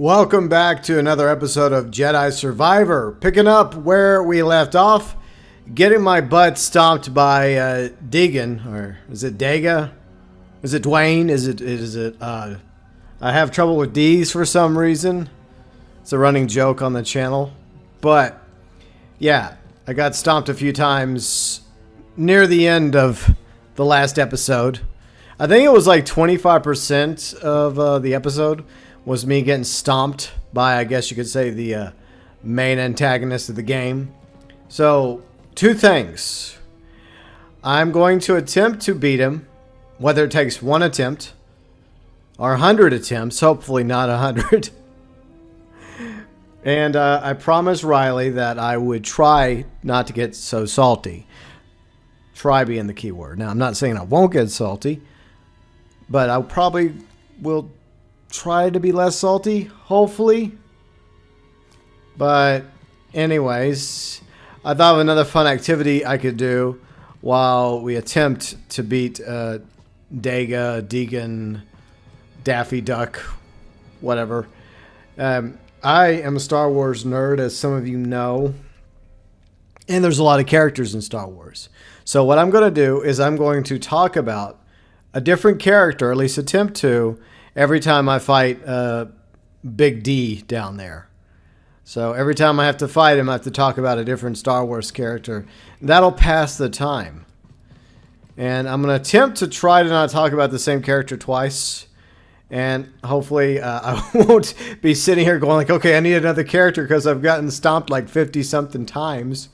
Welcome back to another episode of Jedi Survivor. Picking up where we left off, getting my butt stomped by Deegan, or is it Daga? Is it Dwayne? Is it? I have trouble with D's for some reason. It's a running joke on the channel, but yeah, I got stomped a few times near the end of the last episode. I think it was like 25% of the episode was me getting stomped by, I guess you could say, the main antagonist of the game. So, two things. I'm going to attempt to beat him, whether it takes one attempt or 100 attempts, hopefully not 100. And I promised Riley that I would try not to get so salty. Try being the key word. Now, I'm not saying I won't get salty, but I probably will try to be less salty, hopefully. But anyways, I thought of another fun activity I could do while we attempt to beat Daga, Deegan, Daffy Duck, whatever. I am a Star Wars nerd, as some of you know, and there's a lot of characters in Star Wars. So what I'm going to do is I'm going to talk about a different character, at least attempt to, every time I fight Big D down there. So every time I have to fight him, I have to talk about a different Star Wars character. That'll pass the time. And I'm going to attempt to try to not talk about the same character twice. And hopefully I won't be sitting here going like, okay, I need another character because I've gotten stomped like 50-something times.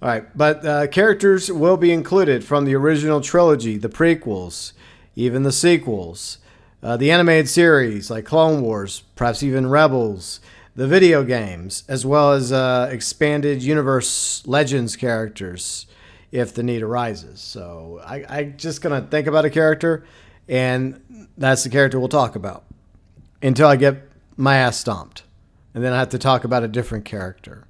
All right, but characters will be included from the original trilogy, the prequels, even the sequels. The animated series like Clone Wars, perhaps even Rebels, the video games, as well as expanded universe Legends characters if the need arises. So I'm just going to think about a character, and that's the character we'll talk about until I get my ass stomped. And then I have to talk about a different character.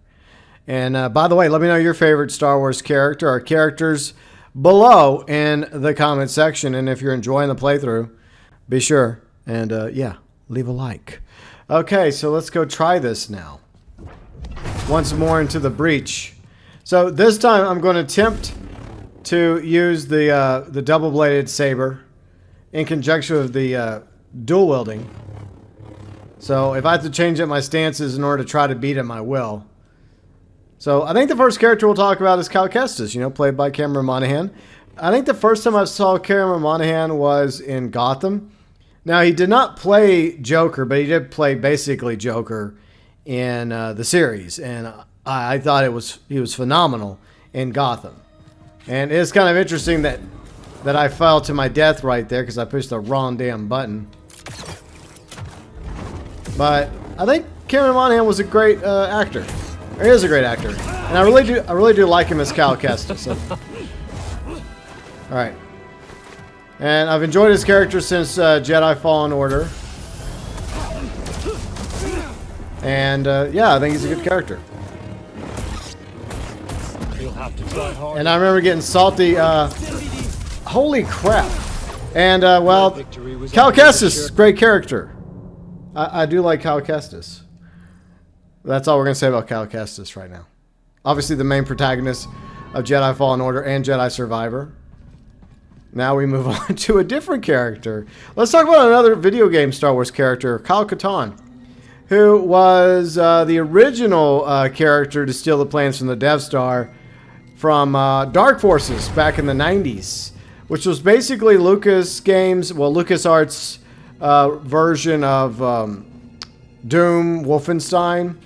And by the way, let me know your favorite Star Wars character or characters below in the comment section. And if you're enjoying the playthrough, be sure and yeah, leave a like. Okay, so let's go try this now. Once more into the breach. So this time I'm going to attempt to use the double-bladed saber in conjunction with the dual wielding. So if I have to change up my stances in order to try to beat him, I will. So I think the first character we'll talk about is Cal Kestis, played by Cameron Monaghan. I think the first time I saw Cameron Monaghan was in Gotham. Now, he did not play Joker, but he did play basically Joker in the series. And I thought he was phenomenal in Gotham. And it's kind of interesting that I fell to my death right there because I pushed the wrong damn button. But I think Cameron Monaghan was a great actor. He is a great actor. And I really do like him as Cal Kestis. So. Alright. And I've enjoyed his character since Jedi Fallen Order. And yeah, I think he's a good character. And I remember getting salty. Holy crap. And well, Cal Kestis, great character. I do like Cal Kestis. That's all we're going to say about Cal Kestis right now. Obviously the main protagonist of Jedi Fallen Order and Jedi Survivor. Now we move on to a different character. Let's talk about another video game Star Wars character, Kyle Katarn, who was the original character to steal the plans from the Death Star from Dark Forces back in the 90s, which was basically LucasArts' version of Doom Wolfenstein.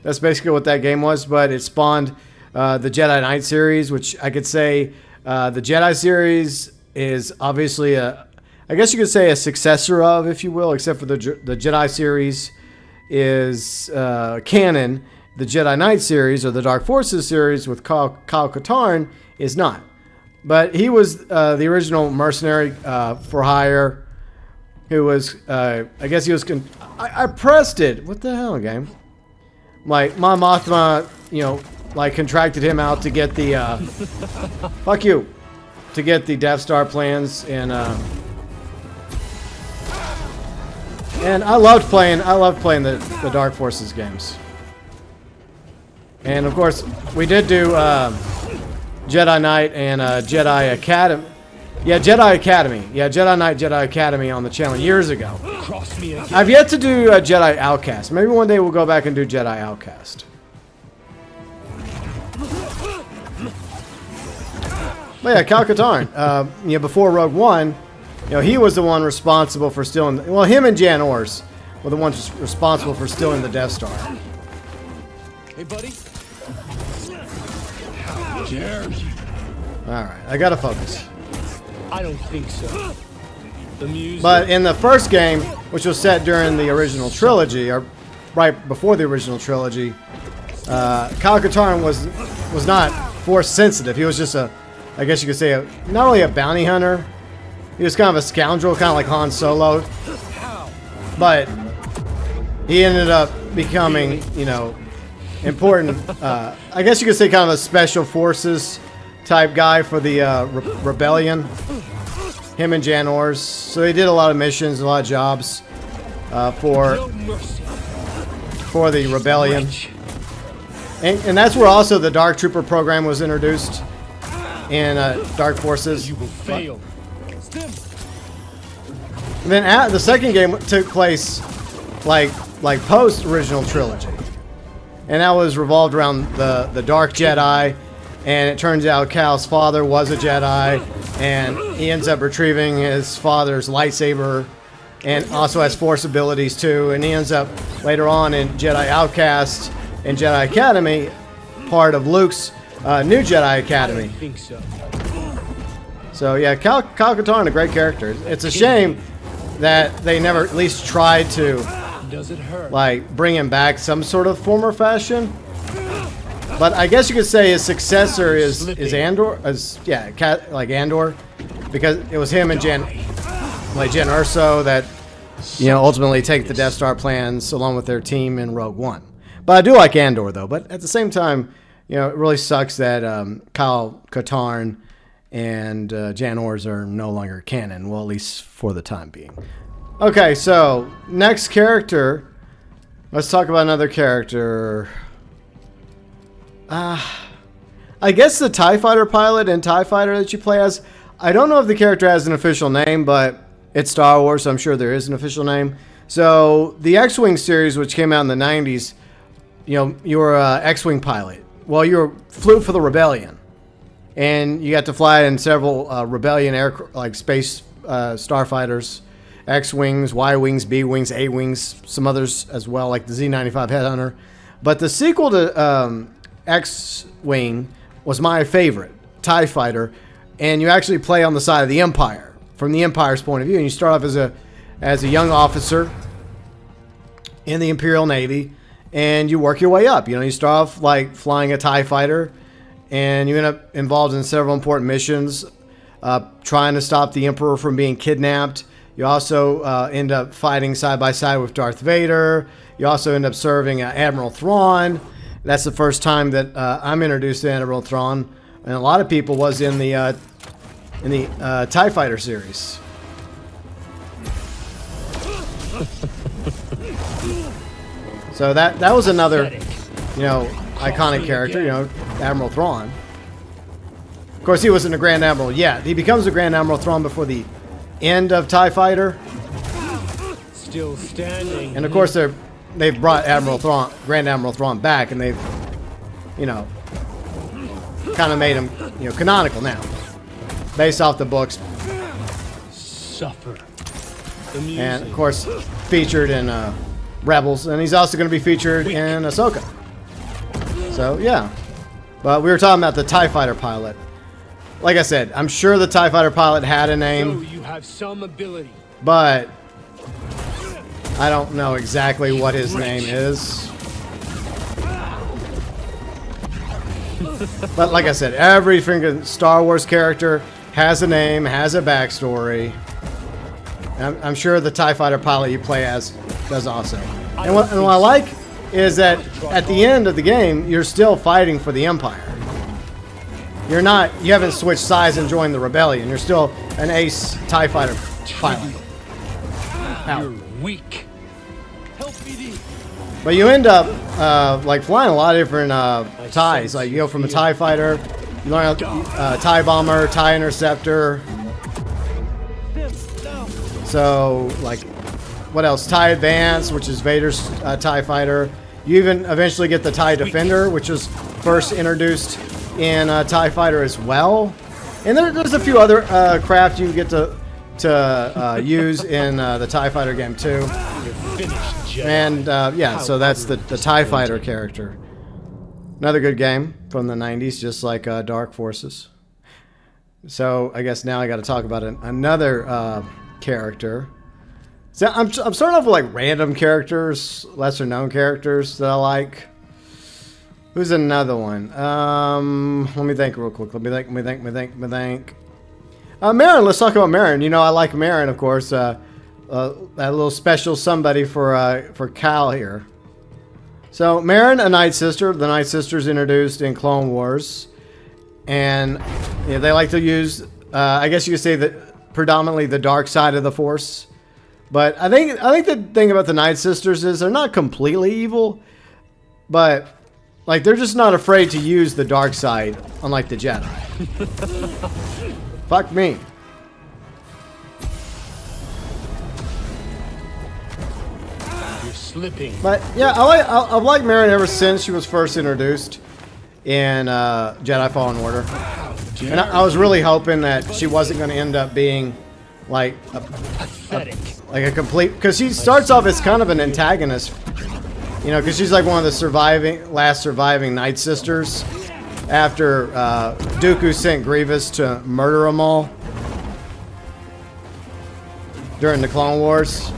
That's basically what that game was, but it spawned the Jedi Knight series, which I could say the Jedi series is obviously I guess you could say a successor of, if you will, except for the Jedi series is canon. The Jedi Knight series, or the Dark Forces series with Kyle Katarn, is not. But he was the original mercenary for hire, who was, I guess he was, I pressed it. What the hell, game? Like, Mon Mothma, like, contracted him out to get the, fuck you, to get the Death Star plans, and And I loved playing the Dark Forces games. And of course, we did do Jedi Knight and Jedi Academy. Yeah, Jedi Academy. Yeah, Jedi Knight, Jedi Academy on the channel years ago. I've yet to do Jedi Outcast. Maybe one day we'll go back and do Jedi Outcast. But yeah, Cal Katarn. You know, before Rogue One, you know, he was the one responsible for stealing. Well, him and Jan Ors were the ones responsible for stealing the Death Star. Hey, buddy. All right, I gotta focus. I don't think so. The music. But in the first game, which was set during the original trilogy, or right before the original trilogy, Kyle Katarn was not force sensitive. He was just I guess you could say, not only a bounty hunter, he was kind of a scoundrel, kind of like Han Solo. But he ended up becoming, you know, important. I guess you could say kind of a special forces type guy for the rebellion. Him and Jan Ors. So they did a lot of missions, a lot of jobs for the rebellion. And that's where also the Dark Trooper program was introduced in Dark Forces. You will fail. And then the second game took place like post original trilogy, and that was revolved around the Dark Jedi. And it turns out Cal's father was a Jedi, and he ends up retrieving his father's lightsaber, and also has Force abilities too. And he ends up later on in Jedi Outcast and Jedi Academy, part of Luke's new Jedi Academy. I think so. So yeah, Kyle Katarn, a great character. It's a shame that they never at least tried to Does it hurt? like bring him back some sort of form or fashion. But I guess you could say his successor is Andor, like Andor, because it was him and Jan Erso that, you know, ultimately take the Death Star plans along with their team in Rogue One. But I do like Andor though. But at the same time, you know, it really sucks that Kyle Katarn and Jan Ors are no longer canon. Well, at least for the time being. Okay, so next character. Let's talk about another character. I guess the TIE Fighter pilot and TIE Fighter that you play as. I don't know if the character has an official name, but it's Star Wars, so I'm sure there is an official name. So the X-Wing series, which came out in the 90s, you know, you were an X-Wing pilot. Well, you flew for the Rebellion, and you got to fly in several Rebellion like space starfighters, X-Wings, Y-Wings, B-Wings, A-Wings, some others as well, like the Z-95 Headhunter. But the sequel to X-Wing was my favorite, TIE Fighter, and you actually play on the side of the Empire, from the Empire's point of view, and you start off as a young officer in the Imperial Navy, and you work your way up. You know, you start off like flying a TIE Fighter, and you end up involved in several important missions, trying to stop the Emperor from being kidnapped. You also end up fighting side by side with Darth Vader. You also end up serving Admiral Thrawn. That's the first time that I'm introduced to Admiral Thrawn, and a lot of people was in the TIE Fighter series. So that was another, you know, iconic character, you know, Admiral Thrawn. Of course, he wasn't a Grand Admiral yet. He becomes a Grand Admiral Thrawn before the end of TIE Fighter. Still standing. And of course, they've brought Grand Admiral Thrawn back, and they've, you know, kind of made him, you know, canonical now, based off the books. Suffer. And of course, featured in Rebels, and he's also going to be featured in Ahsoka. So yeah, but we were talking about the TIE Fighter pilot. Like I said, I'm sure the TIE Fighter pilot had a name. So you have some ability. But I don't know exactly what his name is. But like I said, every freaking Star Wars character has a name, has a backstory. I'm sure the TIE Fighter pilot you play as does also. And what I like is that at the end of the game, you're still fighting for the Empire. You haven't switched sides and joined the Rebellion. You're still an ace TIE Fighter pilot. You're weak. But you end up like flying a lot of different TIEs. Like you go from a TIE fighter, you learn TIE bomber, TIE interceptor. So like, what else? TIE advance, which is Vader's TIE fighter. You even eventually get the TIE defender, which was first introduced in TIE fighter as well. And there's a few other craft you get to use in the TIE fighter game too. And yeah, so that's the TIE fighter character. Another good game from the 90s, just like Dark Forces. So I guess now I got to talk about another character. So I'm starting off with like random characters, lesser known characters that I like. Who's another one? Let me think real quick. Let me think. Marin, let's talk about Marin. You know, I like Marin, of course. That little special somebody for Cal here. So Marin, a Night Sister. The Night Sisters introduced in Clone Wars, and they like to use, I guess you could say that predominantly the dark side of the Force. But I think the thing about the Night Sisters is they're not completely evil, but like they're just not afraid to use the dark side, unlike the Jedi. Fuck me. You're slipping. But yeah, I've liked Marin ever since she was first introduced in Jedi Fallen Order, and I was really hoping that she wasn't going to end up being like a complete, because she starts off as kind of an antagonist, you know, because she's like one of the last surviving Night Sisters after Dooku sent Grievous to murder them all during the Clone Wars.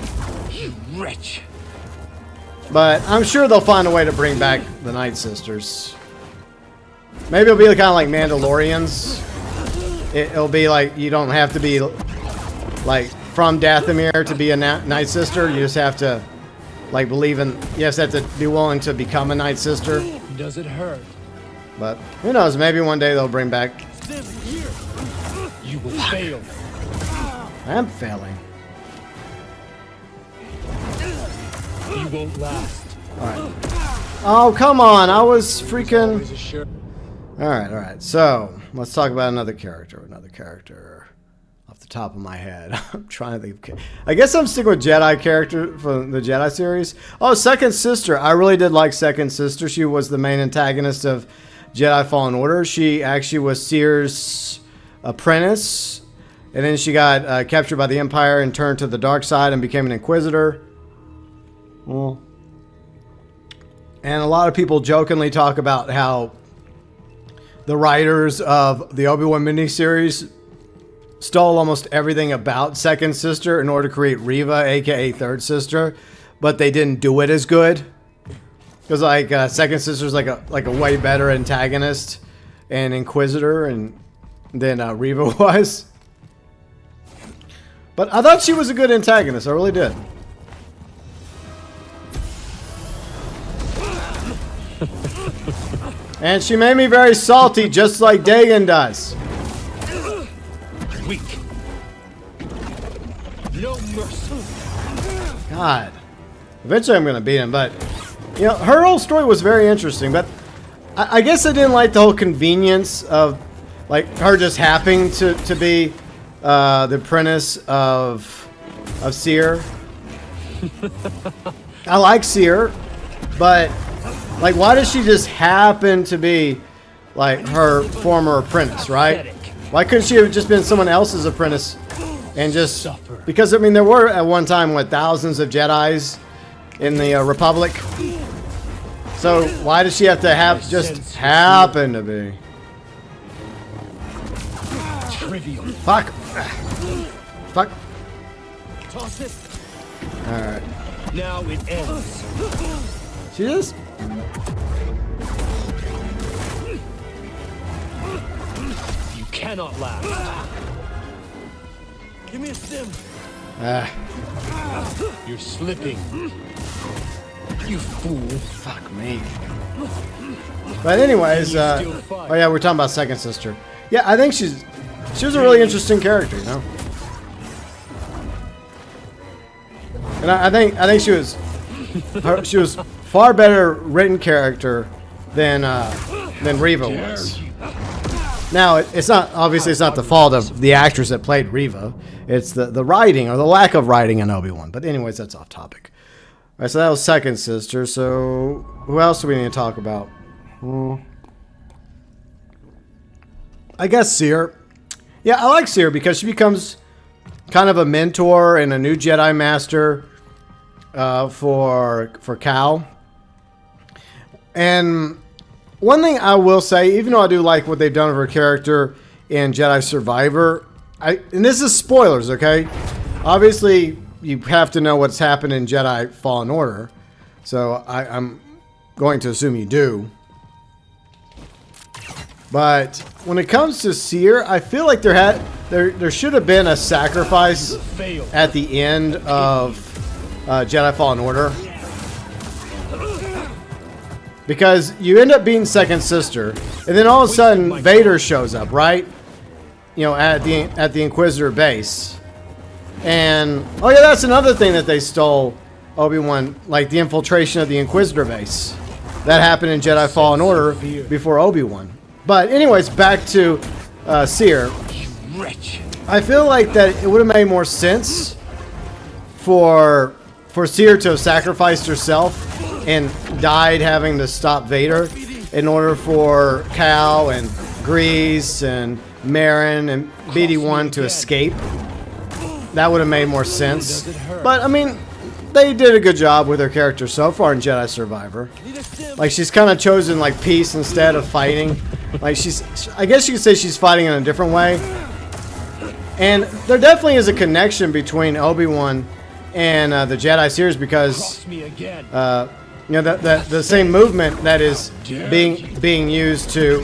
You wretch. But I'm sure they'll find a way to bring back the Night Sisters. Maybe it'll be kind of like Mandalorians. It'll be like you don't have to be like from Dathomir to be a Night Sister. You just have to like believe in. You just have to be willing to become a Night Sister. Does it hurt? But who knows? Maybe one day they'll bring back. You will fail. I am failing. You won't last. All right. Oh come on! I was freaking. All right. So let's talk about another character. Off the top of my head, I'm trying to think. I guess I'm sticking with Jedi character from the Jedi series. Oh, Second Sister. I really did like Second Sister. She was the main antagonist of Jedi Fallen Order. She actually was Seer's apprentice, and then she got captured by the Empire and turned to the dark side and became an Inquisitor. Well, and a lot of people jokingly talk about how the writers of the Obi-Wan miniseries stole almost everything about Second Sister in order to create Reva, aka Third Sister, but they didn't do it as good. Because like Second Sister's like a way better antagonist and Inquisitor than Reva was. But I thought she was a good antagonist. I really did. And she made me very salty, just like Dagan does. Weak. No mercy. God. Eventually I'm going to beat him, but you know, her whole story was very interesting, but I guess I didn't like the whole convenience of like her just happening to be the apprentice of Seer. I like Seer, but like why does she just happen to be like her former apprentice, right? Why couldn't she have just been someone else's apprentice and just because I mean there were at one time what thousands of Jedis in the Republic. So why does she have to just happen to be? Trivial. Fuck. Fuck. Toss it. All right. Now it ends. She just. You cannot last. Give me a stim. You're slipping. You fool. Fuck me. But anyways, oh yeah, we're talking about Second Sister. Yeah, I think she was a really interesting character, you know. And I think she was She was far better written character than Reva was. Now, it's not obviously it's not the fault of the actress that played Reva. It's the writing or the lack of writing in Obi-Wan. But anyways, that's off topic. All right, so that was second sister. So who else do we need to talk about? I guess Seer. Yeah, I like Seer because she becomes kind of a mentor and a new Jedi Master for Cal. And one thing I will say, even though I do like what they've done with her character in Jedi Survivor, and this is spoilers, okay? Obviously, you have to know what's happened in Jedi Fallen Order, so I'm going to assume you do. But when it comes to Seer, I feel like there should have been a sacrifice at the end of Jedi Fallen Order. Because you end up being second sister, and then all of a sudden Vader shows up, right? You know, at the Inquisitor base. And oh yeah, that's another thing that they stole, Obi-Wan, like the infiltration of the Inquisitor base. That happened in Jedi Fallen Order before Obi-Wan. But anyways, back to Seer. I feel like that it would have made more sense for Seer to have sacrificed herself and died having to stop Vader in order for Cal and Grease and Marin and BD-1 to escape. That would have made more sense. But I mean, they did a good job with her character so far in Jedi Survivor. Like, she's kind of chosen like peace instead of fighting. Like, I guess you could say she's fighting in a different way. And there definitely is a connection between Obi-Wan and the Jedi series because you know, the same movement that is being used to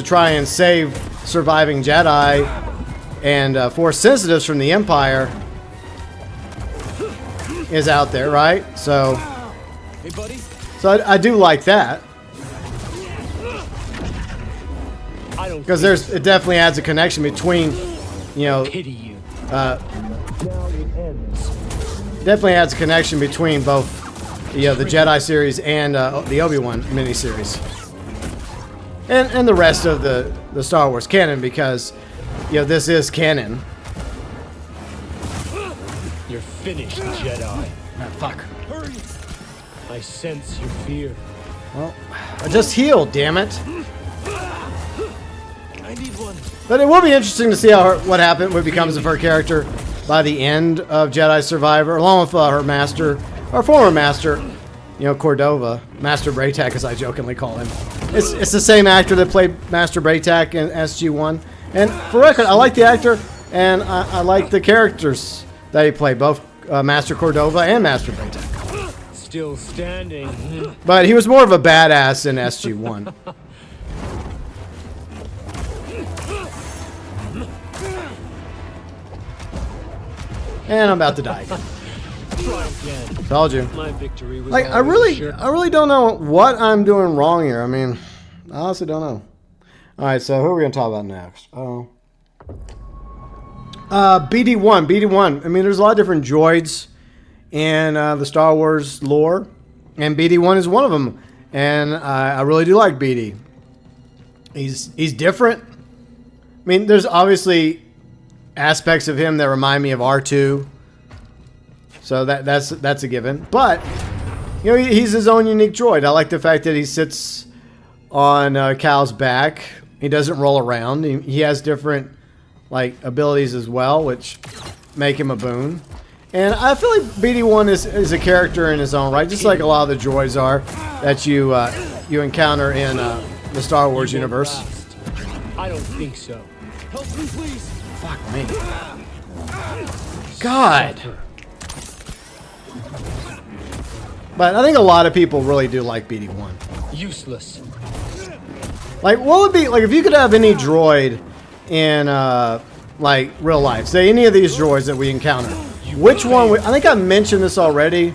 try and save surviving Jedi and Force sensitives from the Empire is out there, right? So I do like that because it definitely adds a connection between, you know, definitely adds a connection between both, you know, the Jedi series and the Obi-Wan miniseries, and the rest of the Star Wars canon, because, you know, this is canon. You're finished, Jedi. Ah, fuck. Hurry. I sense your fear. Well, I just healed, damn it. I need one. But it will be interesting to see what becomes of her character by the end of Jedi Survivor, along with her master, or former master, you know, Cordova, Master Braytak, as I jokingly call him. It's the same actor that played Master Braytak in SG-1. And for record, I like the actor, and I like the characters that he played, both Master Cordova and Master Braytak. Still standing. But he was more of a badass in SG-1. And I'm about to die again. Try again. Told you. My victory was Like, I really don't know what I'm doing wrong here. I mean, I honestly don't know. All right, so who are we gonna talk about next? BD-1. BD-1. I mean, there's a lot of different droids in the Star Wars lore, and BD-1 is one of them. And I really do like BD. He's different. I mean, there's obviously aspects of him that remind me of R2. So that's a given. But, you know, he's his own unique droid. I like the fact that he sits on Cal's back. He doesn't roll around. He has different, like, abilities as well, which make him a boon. And I feel like BD-1 is a character in his own right, just like a lot of the droids are that you encounter in the Star Wars universe. I don't think so. Help me, please. Fuck me. God. But I think a lot of people really do like BD-1. Useless. Like, what would be, like, if you could have any droid in, like, real life, say any of these droids that we encounter, which one would, I think I mentioned this already.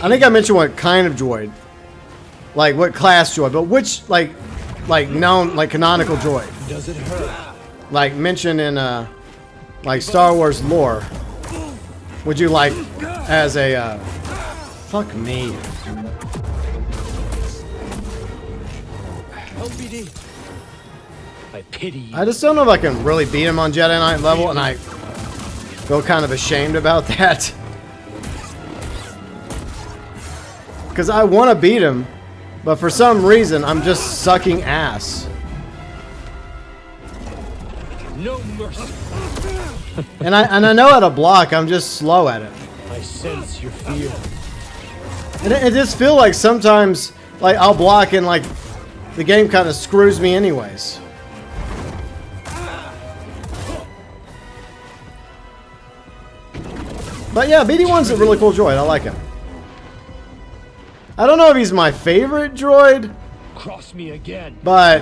I think I mentioned what kind of droid. Like, what class droid, but which, like known, like, canonical droid. Does it hurt? Like, mentioned in, like, Star Wars lore. Would you, like, as a, fuck me. Help BD. I pity you. I just don't know if I can really beat him on Jedi Knight level, and I feel kind of ashamed about that. Because I want to beat him, but for some reason, I'm just sucking ass. No mercy. And I know how to block, I'm just slow at it. I sense your fear. And it just feels like sometimes, like, I'll block and, like, the game kind of screws me anyways. But yeah, BD1's a really cool droid. I like him. I don't know if he's my favorite droid, Cross me again. but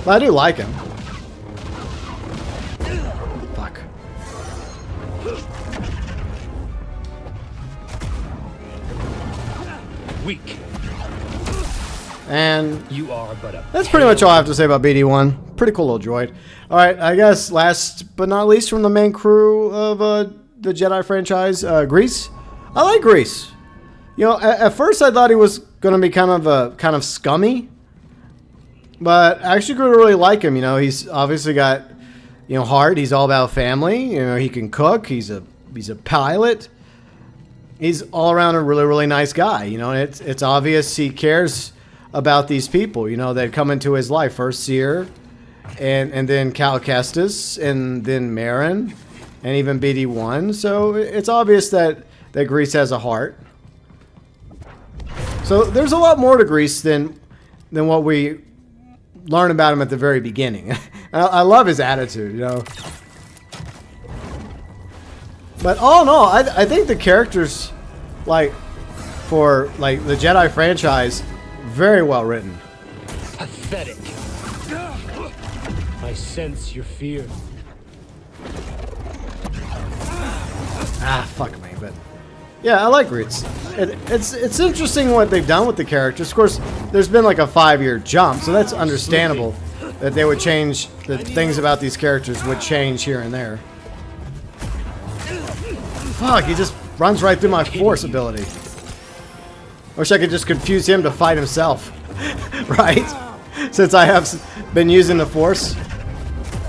I do like him. Fuck. Weak. And You are but a. that's pretty much all I have to say about BD1. Pretty cool little droid. Alright, I guess last but not least from the main crew of the Jedi franchise, Grease. I like Grease. You know, at first I thought he was going to be kind of scummy. But I actually grew to really like him. You know, he's obviously got, you know, heart. He's all about family. You know, he can cook. He's a pilot. He's all around a really, really nice guy. You know, it's obvious he cares about these people, you know, that come into his life. First Seer, and then Cal Kestis, and then Marin, and even BD1. So it's obvious that Grease has a heart. So there's a lot more to Grease than what we learn about him at the very beginning. I love his attitude, you know. But all in all, I think the characters, like, for like the Jedi franchise, very well written. Pathetic. I sense your fear. Ah, fuck me, but yeah, I like Grease. It's interesting what they've done with the characters. Of course, there's been like a 5-year jump, so that's understandable that they would change, the things about these characters would change here and there. Fuck, he just runs right through my force ability. Wish I could just confuse him to fight himself. Right? Since I have been using the force.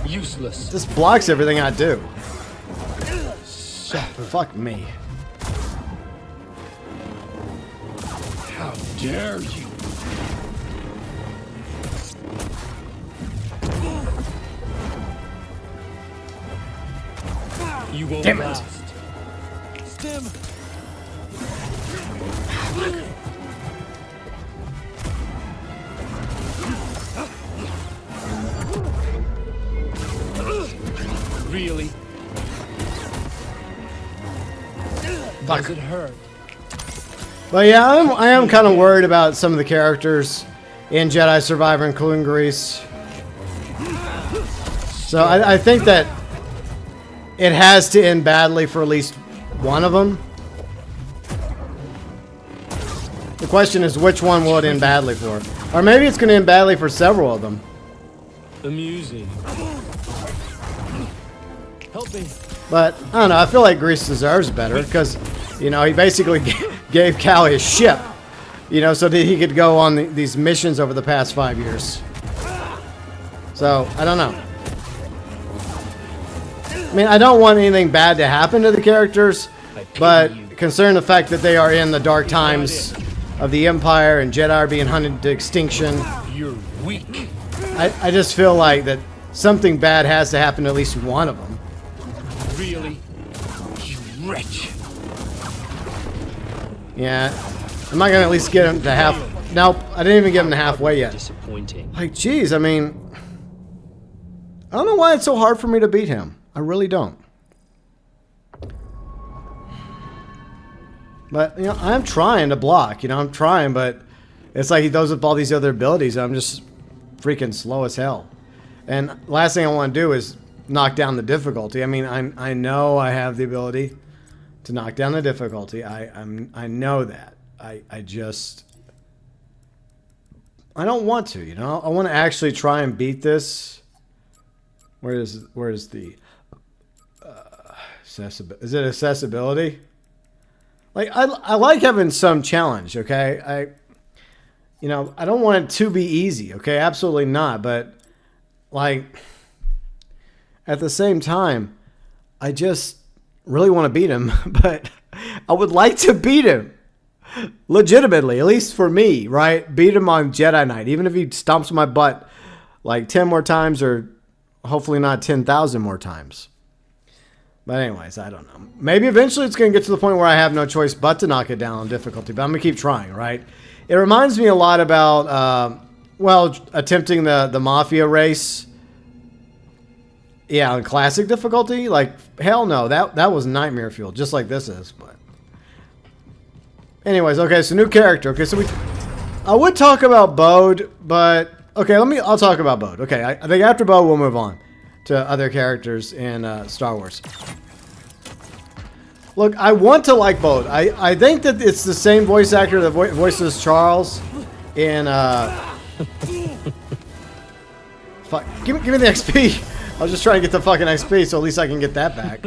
Useless. Just blocks everything I do. Fuck me. How dare you? You won't Damn it. last. Stem. Really? Fuck. Does it hurt? But yeah, I am kind of worried about some of the characters in Jedi Survivor, including Grease. So I think that it has to end badly for at least one of them. The question is, which one will it end badly for? Or maybe it's going to end badly for several of them. Amusing. Help me. But, I don't know, I feel like Grease deserves better because, you know, he basically gave Callie a ship, you know, so that he could go on these missions over the past 5 years. So, I don't know. I mean, I don't want anything bad to happen to the characters, but considering the fact that they are in the dark times of the Empire and Jedi are being hunted to extinction, You're weak. I just feel like that something bad has to happen to at least one of them. Really? You wretch. Yeah. Am I gonna at least get him to half? Nope, I didn't even get him to halfway yet. Disappointing. Like, geez, I mean, I don't know why it's so hard for me to beat him. I really don't. But, you know, I'm trying to block. You know, I'm trying, but it's like he does with all these other abilities. I'm just freaking slow as hell. And last thing I want to do is knock down the difficulty. I mean, I know I have the ability to knock down the difficulty. I know that. I don't want to, you know. I want to actually try and beat this. Where is the Is it accessibility? Like, I like having some challenge, okay? I don't want it to be easy, okay? Absolutely not. But, like, at the same time, I just really want to beat him. But I would like to beat him. Legitimately, at least for me, right? Beat him on Jedi Knight. Even if he stomps my butt like 10 more times or hopefully not 10,000 more times. But anyways, I don't know. Maybe eventually it's going to get to the point where I have no choice but to knock it down on difficulty. But I'm going to keep trying, right? It reminds me a lot about, attempting the Mafia race. Yeah, on classic difficulty. Like, hell no. That was nightmare fuel, just like this is. But anyways, okay, so new character. Okay, so I would talk about Bode, but okay, I'll talk about Bode. Okay, I think after Bode we'll move on to other characters in Star Wars. Look, I want to like Bode. I think that it's the same voice actor that voices Charles in fuck, give me the XP. I was just trying to get the fucking XP so at least I can get that back.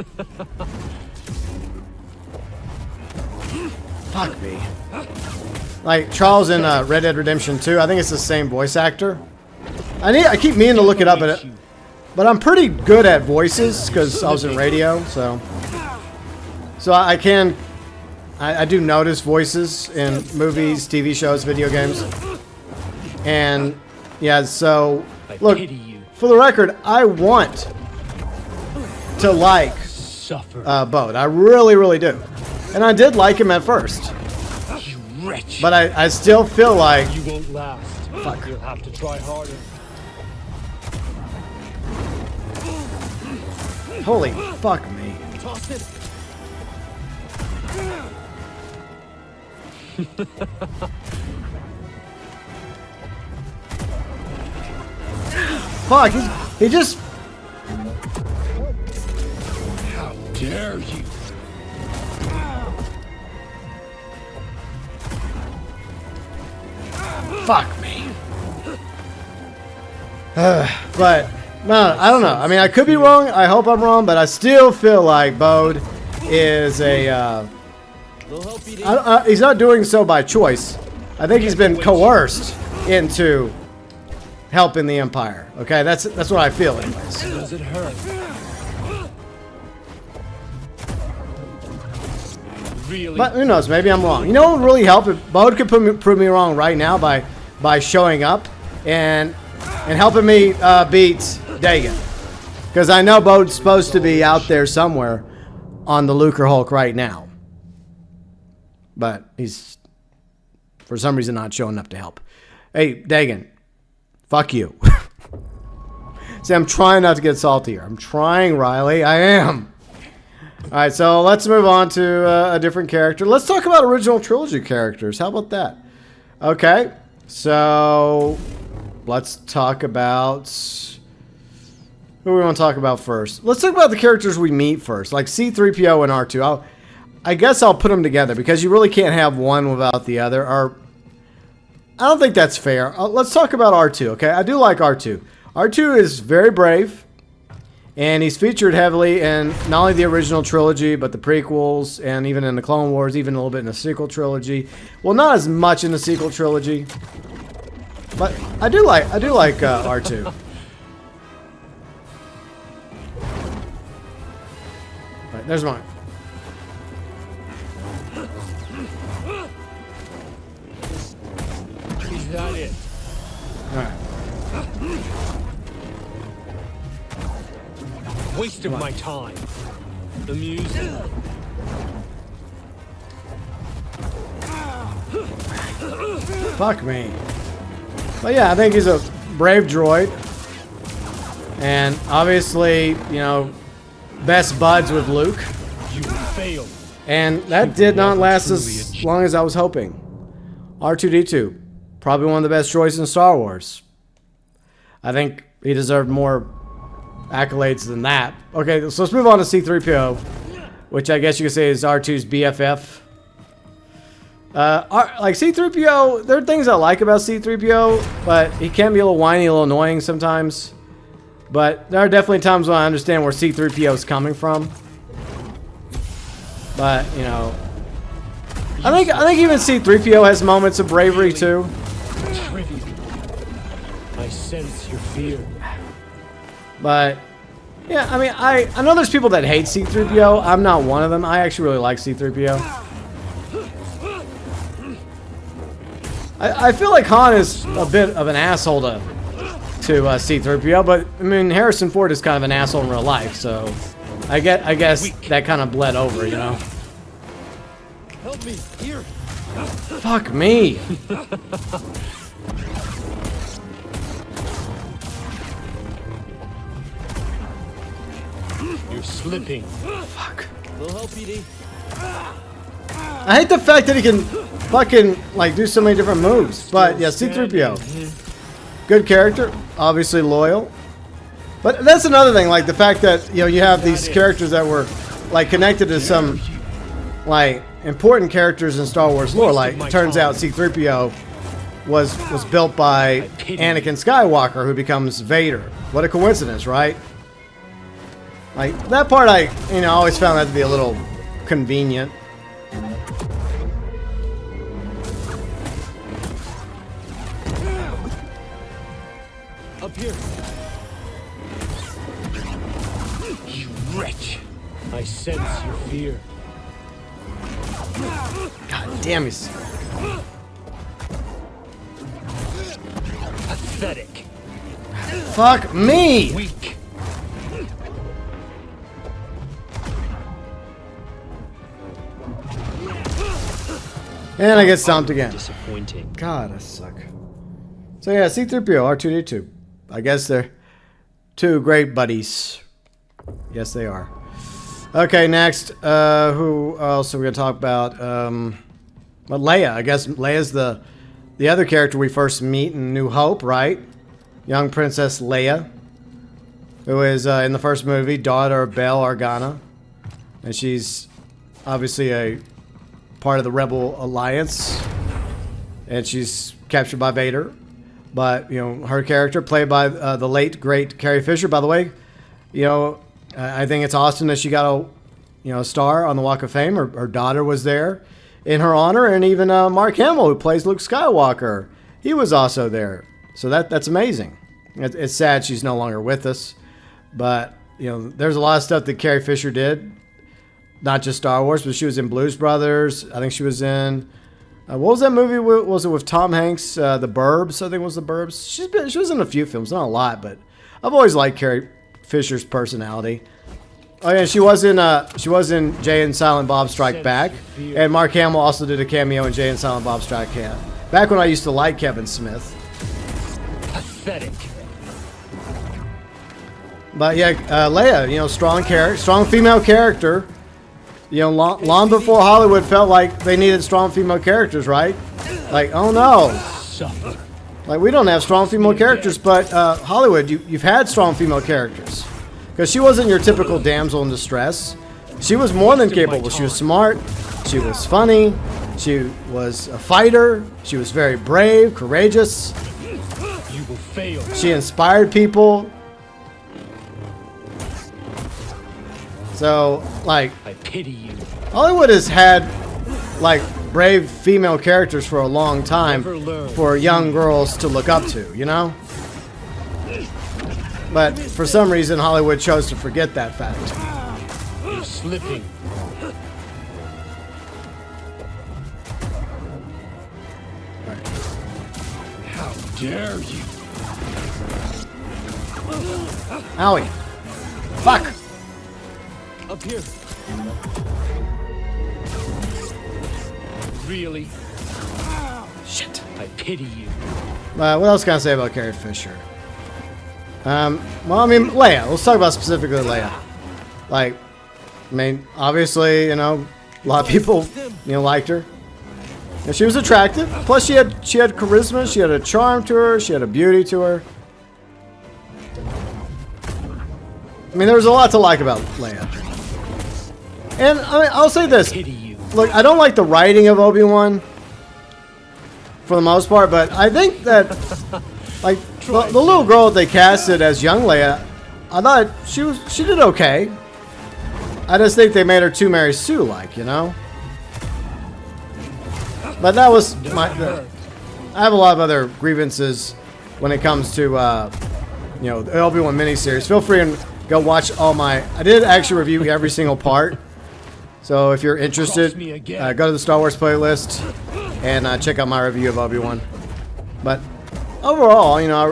Fuck me. Like Charles in Red Dead Redemption 2, I think it's the same voice actor. I keep meaning to look it up, but I'm pretty good at voices because I was in radio, so I do notice voices in movies, TV shows, video games, and yeah. So look, for the record, I want to like Bode. I really, really do. And I did like him at first. You wretch. But I still feel like... You won't last. Fuck. You'll have to try harder. Holy fuck me. Toss it. Fuck, he just... How dare you? Fuck me. But, no, I don't know. I mean, I could be wrong. I hope I'm wrong, but I still feel like Bode is a... he's not doing so by choice. I think he's been coerced into helping the Empire. Okay, that's what I feel anyways. Does it hurt? Really? But who knows? Maybe I'm wrong. You know what would really help? If Bode could prove me wrong right now by showing up and helping me beat Dagan. Because I know Bode's supposed to be out there somewhere on the Lucre Hulk right now. But he's, for some reason, not showing up to help. Hey, Dagan. Fuck you. See, I'm trying not to get salty here. I'm trying, Riley. I am. Alright, so let's move on to a different character. Let's talk about original trilogy characters. How about that? Okay, so let's talk about... Who do we want to talk about first? Let's talk about the characters we meet first, like C-3PO and R2. I guess I'll put them together because you really can't have one without the other. Or I don't think that's fair. Let's talk about R2, okay? I do like R2. R2 is very brave. And he's featured heavily in not only the original trilogy, but the prequels, and even in the Clone Wars, even a little bit in the sequel trilogy. Well, not as much in the sequel trilogy, but I do like R2. Right, there's mine. Is that it? All right. Waste of my time. The music. Fuck me. But yeah, I think he's a brave droid. And obviously, you know, best buds with Luke. You failed. And that did not last as long as I was hoping. R2-D2. Probably one of the best droids in Star Wars. I think he deserved more accolades than that. Okay, so let's move on to C-3PO, which I guess you could say is R2's BFF. Like C-3PO, there are things I like about C-3PO, but he can be a little whiny, a little annoying sometimes. But there are definitely times when I understand where C-3PO is coming from. But you know, I think even C-3PO has moments of bravery too. Trivial. I sense your fear. But yeah, I mean, I know there's people that hate C-3PO. I'm not one of them. I actually really like C-3PO. I feel like Han is a bit of an asshole to C-3PO, but I mean Harrison Ford is kind of an asshole in real life, so I guess that kind of bled over, you know. Help me here. Fuck me. You're slipping. Fuck. We'll help you, D. I hate the fact that he can fucking like do so many different moves. But yeah, C-3PO. Good character, obviously loyal. But that's another thing, like the fact that you have these characters that were like connected to some like important characters in Star Wars lore. Like it turns out C-3PO was built by Anakin Skywalker, who becomes Vader. What a coincidence, right? Like that part, I always found that to be a little convenient. Up here. You wretch. I sense your fear. God damn it. Pathetic. Fuck me. Weak. And I get stomped again. Disappointing. God, I suck. So yeah, C-3PO, R2-D2. I guess they're two great buddies. Yes, they are. Okay, next. Who else are we gonna talk about? Well, Leia. I guess Leia's the other character we first meet in New Hope, right? Young Princess Leia, who is in the first movie daughter of Bail Organa, and she's obviously a part of the Rebel Alliance, and she's captured by Vader. But her character, played by the late great Carrie Fisher, by the way, I think it's awesome that she got a star on the Walk of Fame. Her daughter was there in her honor, and even Mark Hamill, who plays Luke Skywalker, he was also there. So that's amazing. It's sad she's no longer with us, but there's a lot of stuff that Carrie Fisher did, not just Star Wars, but she was in Blues Brothers. I think she was in what was that movie? Was it with Tom Hanks? The Burbs, I think it was The Burbs. She was in a few films, not a lot, but I've always liked Carrie Fisher's personality. Oh yeah, she was in Jay and Silent Bob Strike Back, and Mark Hamill also did a cameo in Jay and Silent Bob Strike Back. Back when I used to like Kevin Smith. Pathetic. But yeah, Leia, strong female character. Long before Hollywood felt like they needed strong female characters, right? Like, oh no. Suffer. Like, we don't have strong female characters, but Hollywood, you've had strong female characters. Because she wasn't your typical damsel in distress. She was more than capable. She was smart. She was funny. She was a fighter. She was very brave, courageous. You will fail. She inspired people. So, like, I pity you. Hollywood has had, like, brave female characters for a long time for young girls to look up to, But for some reason, Hollywood chose to forget that fact. You're slipping. How dare you? Owie. Fuck. Up here. Really? Shit. I pity you. What else can I say about Carrie Fisher? Well, I mean, Leia. Let's talk about specifically Leia. Like, I mean, obviously, a lot of people, liked her. And she was attractive. Plus, she had charisma. She had a charm to her. She had a beauty to her. I mean, there was a lot to like about Leia. And I mean, I'll say this. Look, I don't like the writing of Obi-Wan for the most part, but I think that, like, the little girl that they casted as young Leia, I thought she did okay. I just think they made her too Mary Sue-like, you know? But that was my... I have a lot of other grievances when it comes to, you know, the Obi-Wan miniseries. Feel free and go watch all my... I did actually review every single part. So if you're interested, go to the Star Wars playlist and check out my review of Obi-Wan. But overall, you know,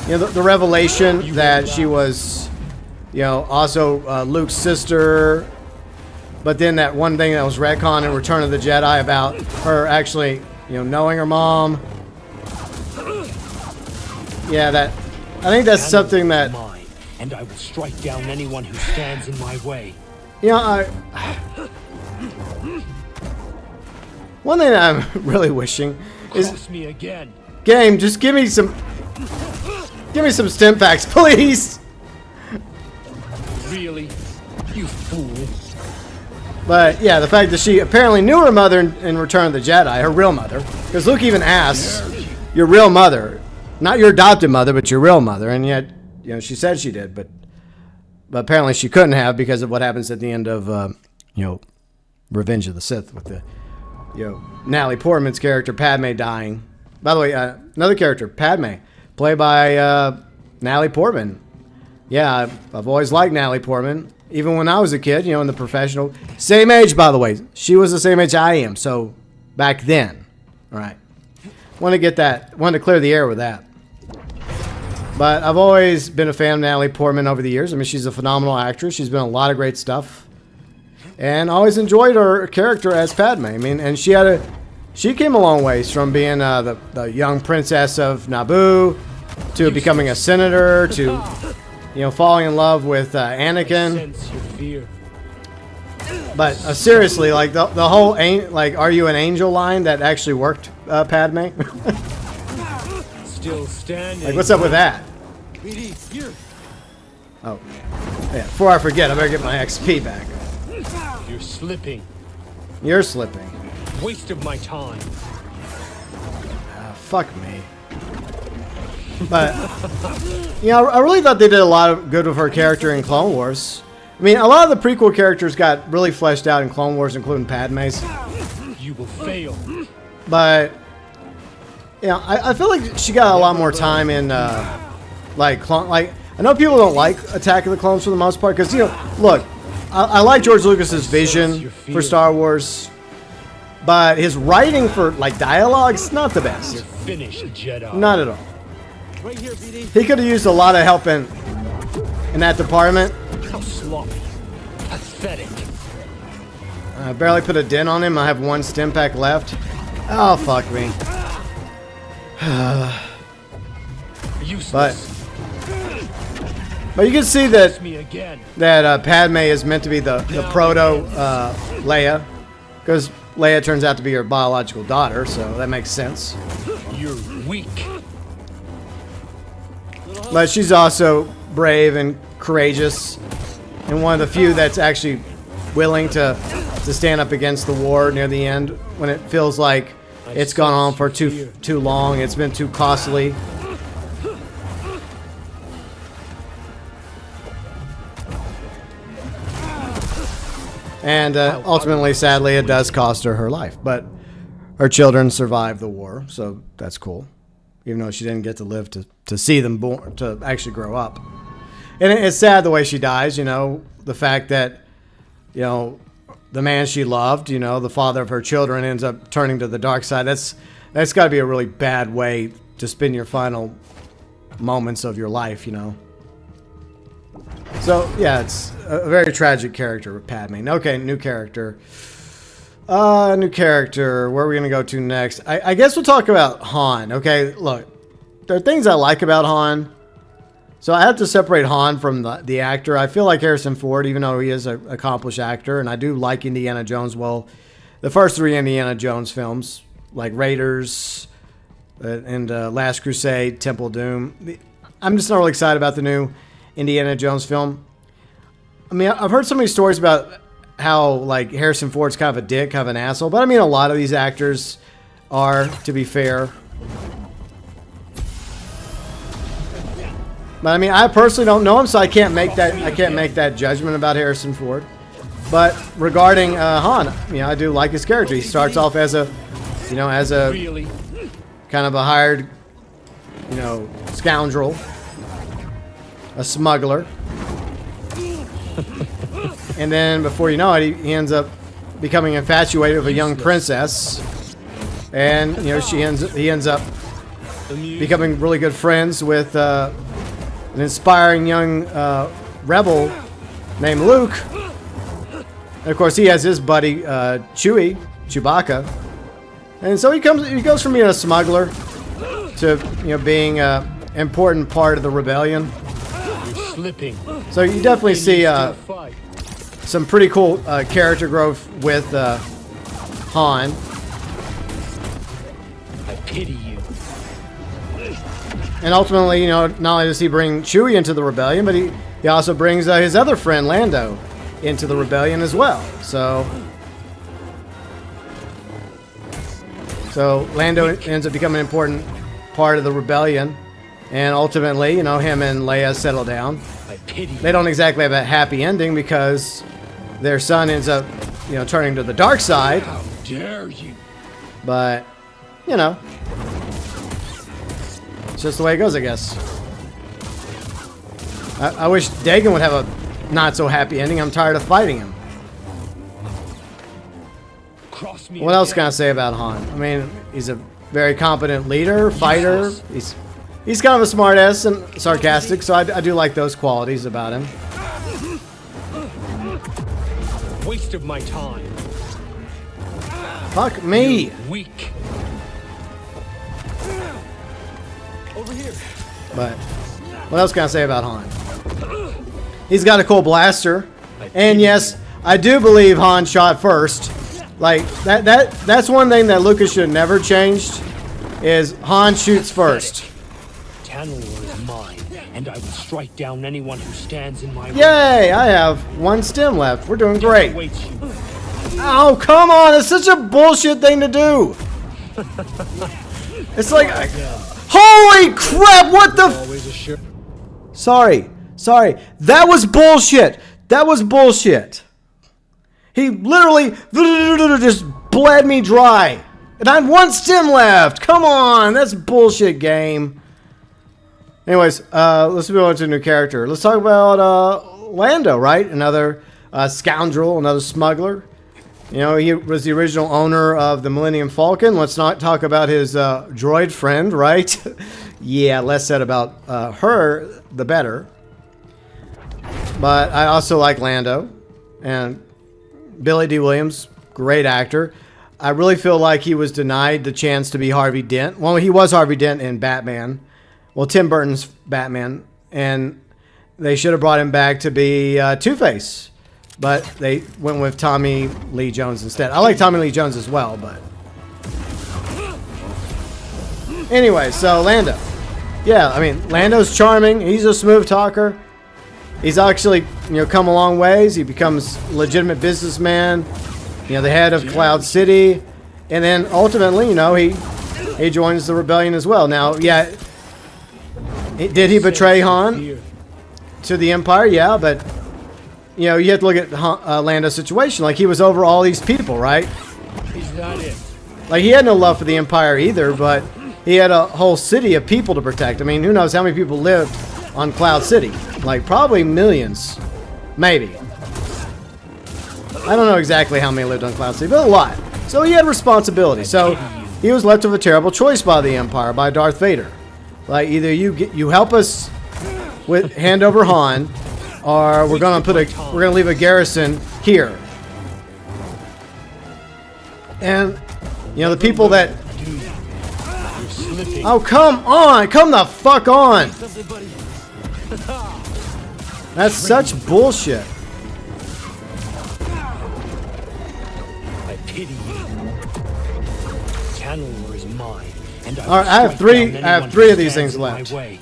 the revelation that she was, you know, also Luke's sister, but then that one thing that was retconned in Return of the Jedi about her actually, you know, knowing her mom. Yeah, that I think that's something that. And I will strike down anyone who stands in my way. You know, one thing that I'm really wishing is me again. Game, just give me some stim packs, please. Really? You fool. But yeah, the fact that she apparently knew her mother in Return of the Jedi, her real mother, because Luke even asks, your real mother, not your adopted mother, but your real mother, and yet, you know, she said she did, but apparently she couldn't have because of what happens at the end of, you know, Revenge of the Sith with the, you know, Natalie Portman's character Padme dying. By the way, another character, Padme, played by Natalie Portman. Yeah, I've always liked Natalie Portman, even when I was a kid, you know, in the professional. Same age, by the way. She was the same age I am, so back then. All right. Wanted to clear the air with that. But I've always been a fan of Natalie Portman over the years. I mean, she's a phenomenal actress. She's been in a lot of great stuff. And I always enjoyed her character as Padme. I mean, and she came a long ways from being the young princess of Naboo to becoming a senator to, you know, falling in love with Anakin. But seriously, like the whole like, are you an angel line that actually worked, Padme? Still standing. Like, what's up with that? Oh, yeah. Before I forget, I better get my XP back. You're slipping. You're slipping. Waste of my time. Fuck me. But, you know, I really thought they did a lot of good with her character in Clone Wars. I mean, a lot of the prequel characters got really fleshed out in Clone Wars, including Padme's. You will fail. But, you know, I feel like she got a lot more time in, like, I know people don't like Attack of the Clones for the most part, because, you know, look, I like George Lucas's vision for Star Wars, but his writing for, like, dialogue's not the best. You're finished, Jedi. Not at all. Right here, BD. He could have used a lot of help in that department. How sloppy. Pathetic. I barely put a dent on him. I have one stim pack left. Oh, fuck me. But you can see that Padme is meant to be the proto Leia, because Leia turns out to be her biological daughter, so that makes sense. You're weak. But she's also brave and courageous, and one of the few that's actually willing to stand up against the war near the end when it feels like it's gone on for too long. It's been too costly. And ultimately, sadly, it does cost her life. But her children survived the war, so that's cool. Even though she didn't get to live to see them born, to actually grow up. And it's sad the way she dies, you know, the fact that, you know, the man she loved, you know, the father of her children ends up turning to the dark side. That's got to be a really bad way to spend your final moments of your life, you know. So, yeah, it's a very tragic character, Padme. Okay, new character. New character. Where are we going to go to next? I guess we'll talk about Han. Okay, look. There are things I like about Han. So I have to separate Han from the actor. I feel like Harrison Ford, even though he is an accomplished actor, and I do like Indiana Jones. Well, the first three Indiana Jones films, like Raiders and Last Crusade, Temple of Doom. I'm just not really excited about the new Indiana Jones film. I mean, I've heard so many stories about how, like, Harrison Ford's kind of a dick, kind of an asshole. But I mean, a lot of these actors are, to be fair. But I mean, I personally don't know him, so I can't make that judgment about Harrison Ford. But regarding Han, you know, I do like his character. He starts off as a, you know, as a kind of a hired, you know, scoundrel, a smuggler, and then before you know it, he ends up becoming infatuated with a young princess, and you know, he ends up becoming really good friends with an inspiring young rebel named Luke. And of course, he has his buddy Chewbacca, and so he goes from being a smuggler to, you know, being an important part of the rebellion. You're slipping. So you definitely see some pretty cool character growth with Han. I pity you. And ultimately, you know, not only does he bring Chewie into the rebellion, but he also brings his other friend Lando into the rebellion as well. So Lando ends up becoming an important part of the rebellion, and ultimately, you know, him and Leia settle down. I pity you. They don't exactly have a happy ending because their son ends up, you know, turning to the dark side. How dare you? But, you know, it's just the way it goes, I guess. I wish Dagan would have a not so happy ending. I'm tired of fighting him. Cross me What else again. can I say about Han? I mean, he's a very competent leader, fighter. He's kind of a smartass and sarcastic, so I do like those qualities about him. Waste of my time. Fuck me. Weak. Over here. But what else can I say about Han? He's got a cool blaster, and yes, I do believe Han shot first. Like that's one thing that Lucas should have never changed, is Han shoots first. Tanalor is mine, and I will strike down anyone who stands in my way. Yay! I have one stem left. We're doing great. Awaits you. Oh, come on! It's such a bullshit thing to do. It's like, holy crap! What the? Always a sure. Sorry. That was bullshit. That was bullshit. He literally just bled me dry. And I had one stem left. Come on. That's bullshit, game. Anyways, let's move on to a new character. Let's talk about Lando, right? Another scoundrel, another smuggler. You know, he was the original owner of the Millennium Falcon. Let's not talk about his droid friend, right? Yeah, less said about her, the better. But I also like Lando. And Billy D. Williams, great actor. I really feel like he was denied the chance to be Harvey Dent. Well, he was Harvey Dent in Batman. Well, Tim Burton's Batman. And they should have brought him back to be Two-Face. But they went with Tommy Lee Jones instead. I like Tommy Lee Jones as well, but... Anyway, so Lando. Yeah, I mean, Lando's charming. He's a smooth talker. He's actually, you know, come a long ways. He becomes a legitimate businessman. You know, the head of Cloud City. And then ultimately, you know, he joins the rebellion as well. Now, yeah, did he betray Han to the Empire? Yeah, but... You know, you have to look at Lando's situation. Like, he was over all these people, right? Is that it? Like, he had no love for the Empire either, but he had a whole city of people to protect. I mean, who knows how many people lived on Cloud City? Like, probably millions. Maybe. I don't know exactly how many lived on Cloud City, but a lot. So he had responsibility. So he was left with a terrible choice by the Empire, by Darth Vader. Like, either you help us with hand over Han, or we're gonna leave a garrison here. And you know, the people that... Oh, come on! Come the fuck on! That's such bullshit. I pity you. Tanalor is mine, and All right, I have three of these things left. All right,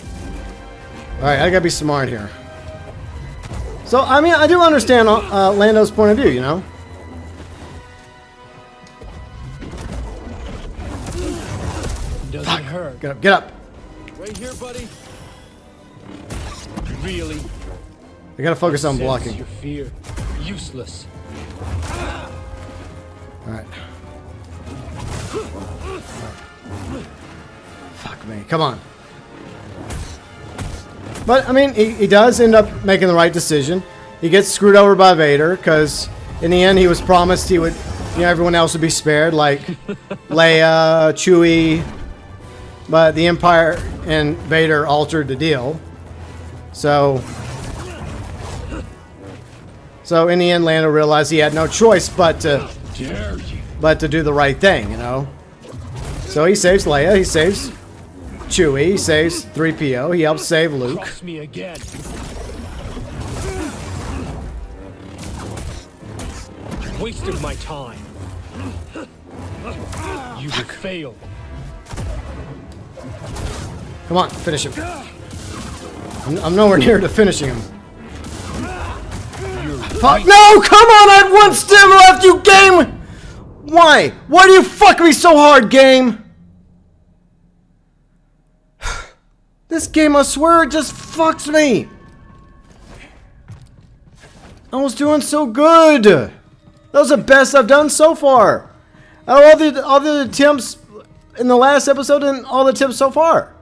I gotta be smart here. So, I mean, I do understand Lando's point of view, you know? Doesn't hurt. Get up, get up. Right here, buddy. Really? I gotta focus on Sense blocking. Your fear. Useless. Alright. Fuck me. Come on. But, I mean, he does end up making the right decision. He gets screwed over by Vader, because in the end he was promised he would, you know, everyone else would be spared, like Leia, Chewie. But the Empire and Vader altered the deal. So in the end, Lando realized he had no choice but to do the right thing, you know. So he saves Leia, he saves Chewie, he saves 3PO, he helps save Luke. Cross me again. Wasted my time. You have failed. Come on, finish him. I'm nowhere near to finishing him. Fuck, no, come on, I had one stim left, you game! Why? Why do you fuck me so hard, game? This game, I swear, it just fucks me. I was doing so good. That was the best I've done so far. Out of all the attempts in the last episode and all the attempts so far.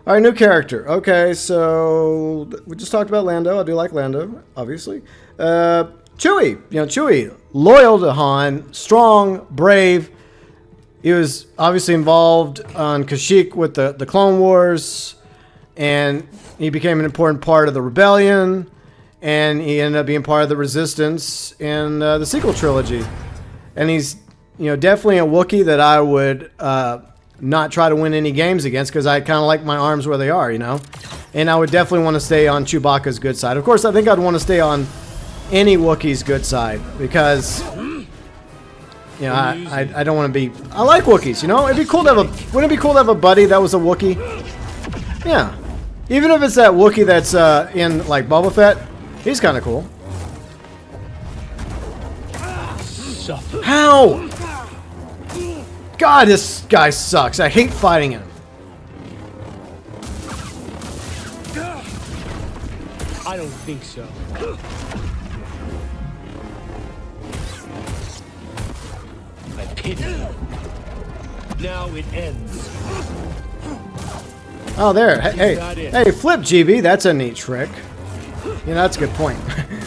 Alright, new character. Okay, so we just talked about Lando. I do like Lando, obviously. Chewie. You know, Chewie. Loyal to Han. Strong. Brave. He was obviously involved on Kashyyyk with the Clone Wars. And he became an important part of the rebellion. And he ended up being part of the Resistance in the sequel trilogy. And he's, you know, definitely a Wookiee that I would not try to win any games against, because I kind of like my arms where they are, you know. And I would definitely want to stay on Chewbacca's good side. Of course, I think I'd want to stay on any Wookiee's good side, because, you know, I don't want to be... I like Wookiees, you know. It'd be cool to have a... Wouldn't it be cool to have a buddy that was a Wookiee? Yeah. Even if it's that Wookiee that's in, like, Boba Fett. He's kind of cool. How? God, this guy sucks. I hate fighting him. I don't think so. I pity you. Now it ends. Oh, there. Hey, flip, GB. That's a neat trick. You know, that's a good point.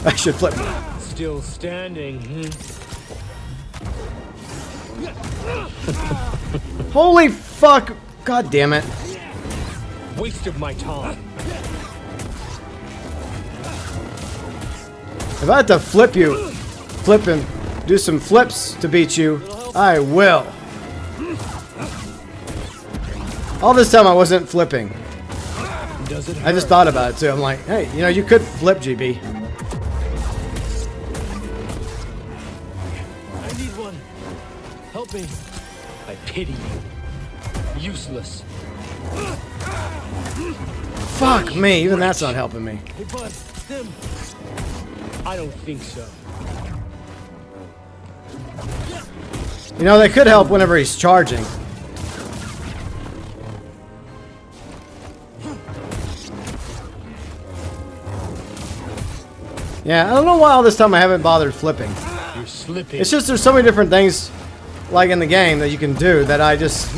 I should flip. Still standing. Holy fuck. God damn it. Waste of my time. If I had to flip you, flip and do some flips to beat you, I will. All this time I wasn't flipping. I just thought about it too. I'm like, hey, you know, you could flip, GB. I need one. Help me. I pity you. Useless. Fuck me. Even that's not helping me. Hey, bud. Stim. I don't think so. You know, they could help whenever he's charging. Yeah, I don't know why all this time I haven't bothered flipping. You're slipping. It's just there's so many different things, like in the game, that you can do that I just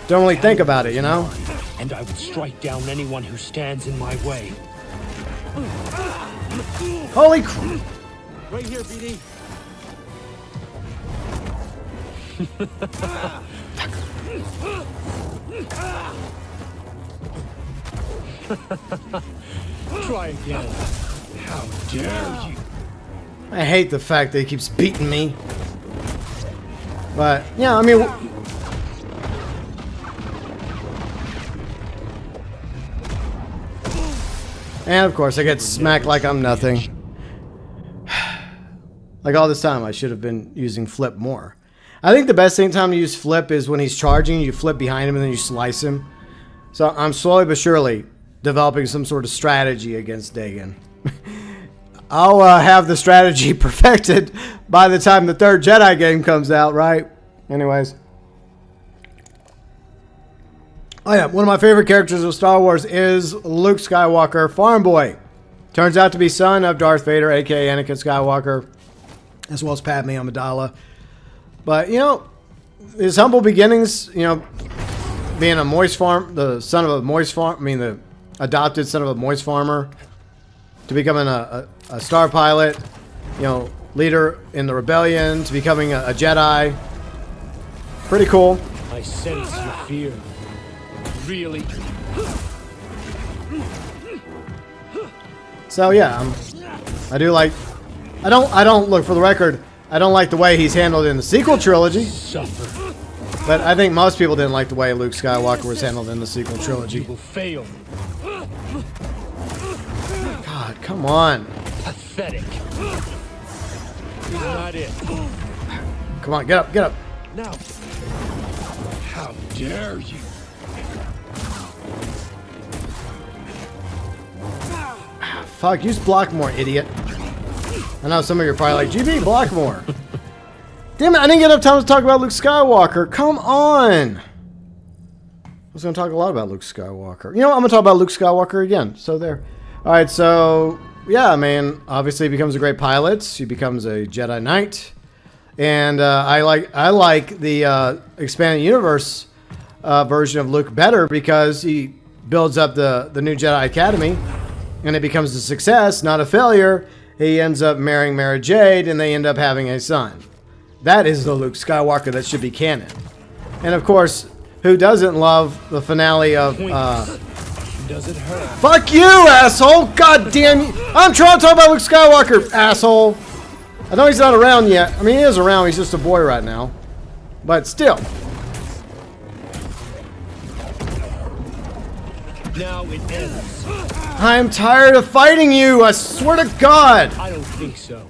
don't really think about it, you know? And I would strike down anyone who stands in my way. Holy crap. Right here, BD. Try again. How dare you? I hate the fact that he keeps beating me. But, yeah, I mean... And, of course, I get smacked like I'm nothing. Like all this time, I should have been using flip more. I think the best time to use flip is when he's charging. You flip behind him and then you slice him. So I'm slowly but surely developing some sort of strategy against Dagan. I'll have the strategy perfected by the time the third Jedi game comes out, right? Anyways. Oh yeah, one of my favorite characters of Star Wars is Luke Skywalker, farm boy. Turns out to be son of Darth Vader, aka Anakin Skywalker, as well as Padme Amidala. But, you know, his humble beginnings, you know, being a moist farm, the son of a moist farm, I mean, the adopted son of a moist farmer, to becoming a star pilot, you know, leader in the rebellion, to becoming a Jedi. Pretty cool. I sense your fear. Really? So yeah, I do like. I don't look, for the record, I don't like the way he's handled in the sequel trilogy. Suffer. But I think most people didn't like the way Luke Skywalker was handled in the sequel trilogy. You will fail. God, come on. Pathetic. You're not it. Come on, get up, get up. Now. How dare you? Fuck, use block more, idiot. I know some of you are probably like, GB, block more. Damn it, I didn't get enough time to talk about Luke Skywalker. Come on. I was going to talk a lot about Luke Skywalker. You know what? I'm going to talk about Luke Skywalker again. So there. All right, so yeah, man. Obviously, he becomes a great pilot. He becomes a Jedi Knight. And I like the expanded universe version of Luke better because he builds up the new Jedi Academy. And it becomes a success, not a failure. He ends up marrying Mara Jade, and they end up having a son. That is the Luke Skywalker that should be canon. And of course, who doesn't love the finale of... Does it hurt? Fuck you, asshole! God damn you! I'm trying to talk about Luke Skywalker, asshole! I know he's not around yet. I mean, he is around. He's just a boy right now. But still. Now it ends. I'm tired of fighting you, I swear to God! I don't think so.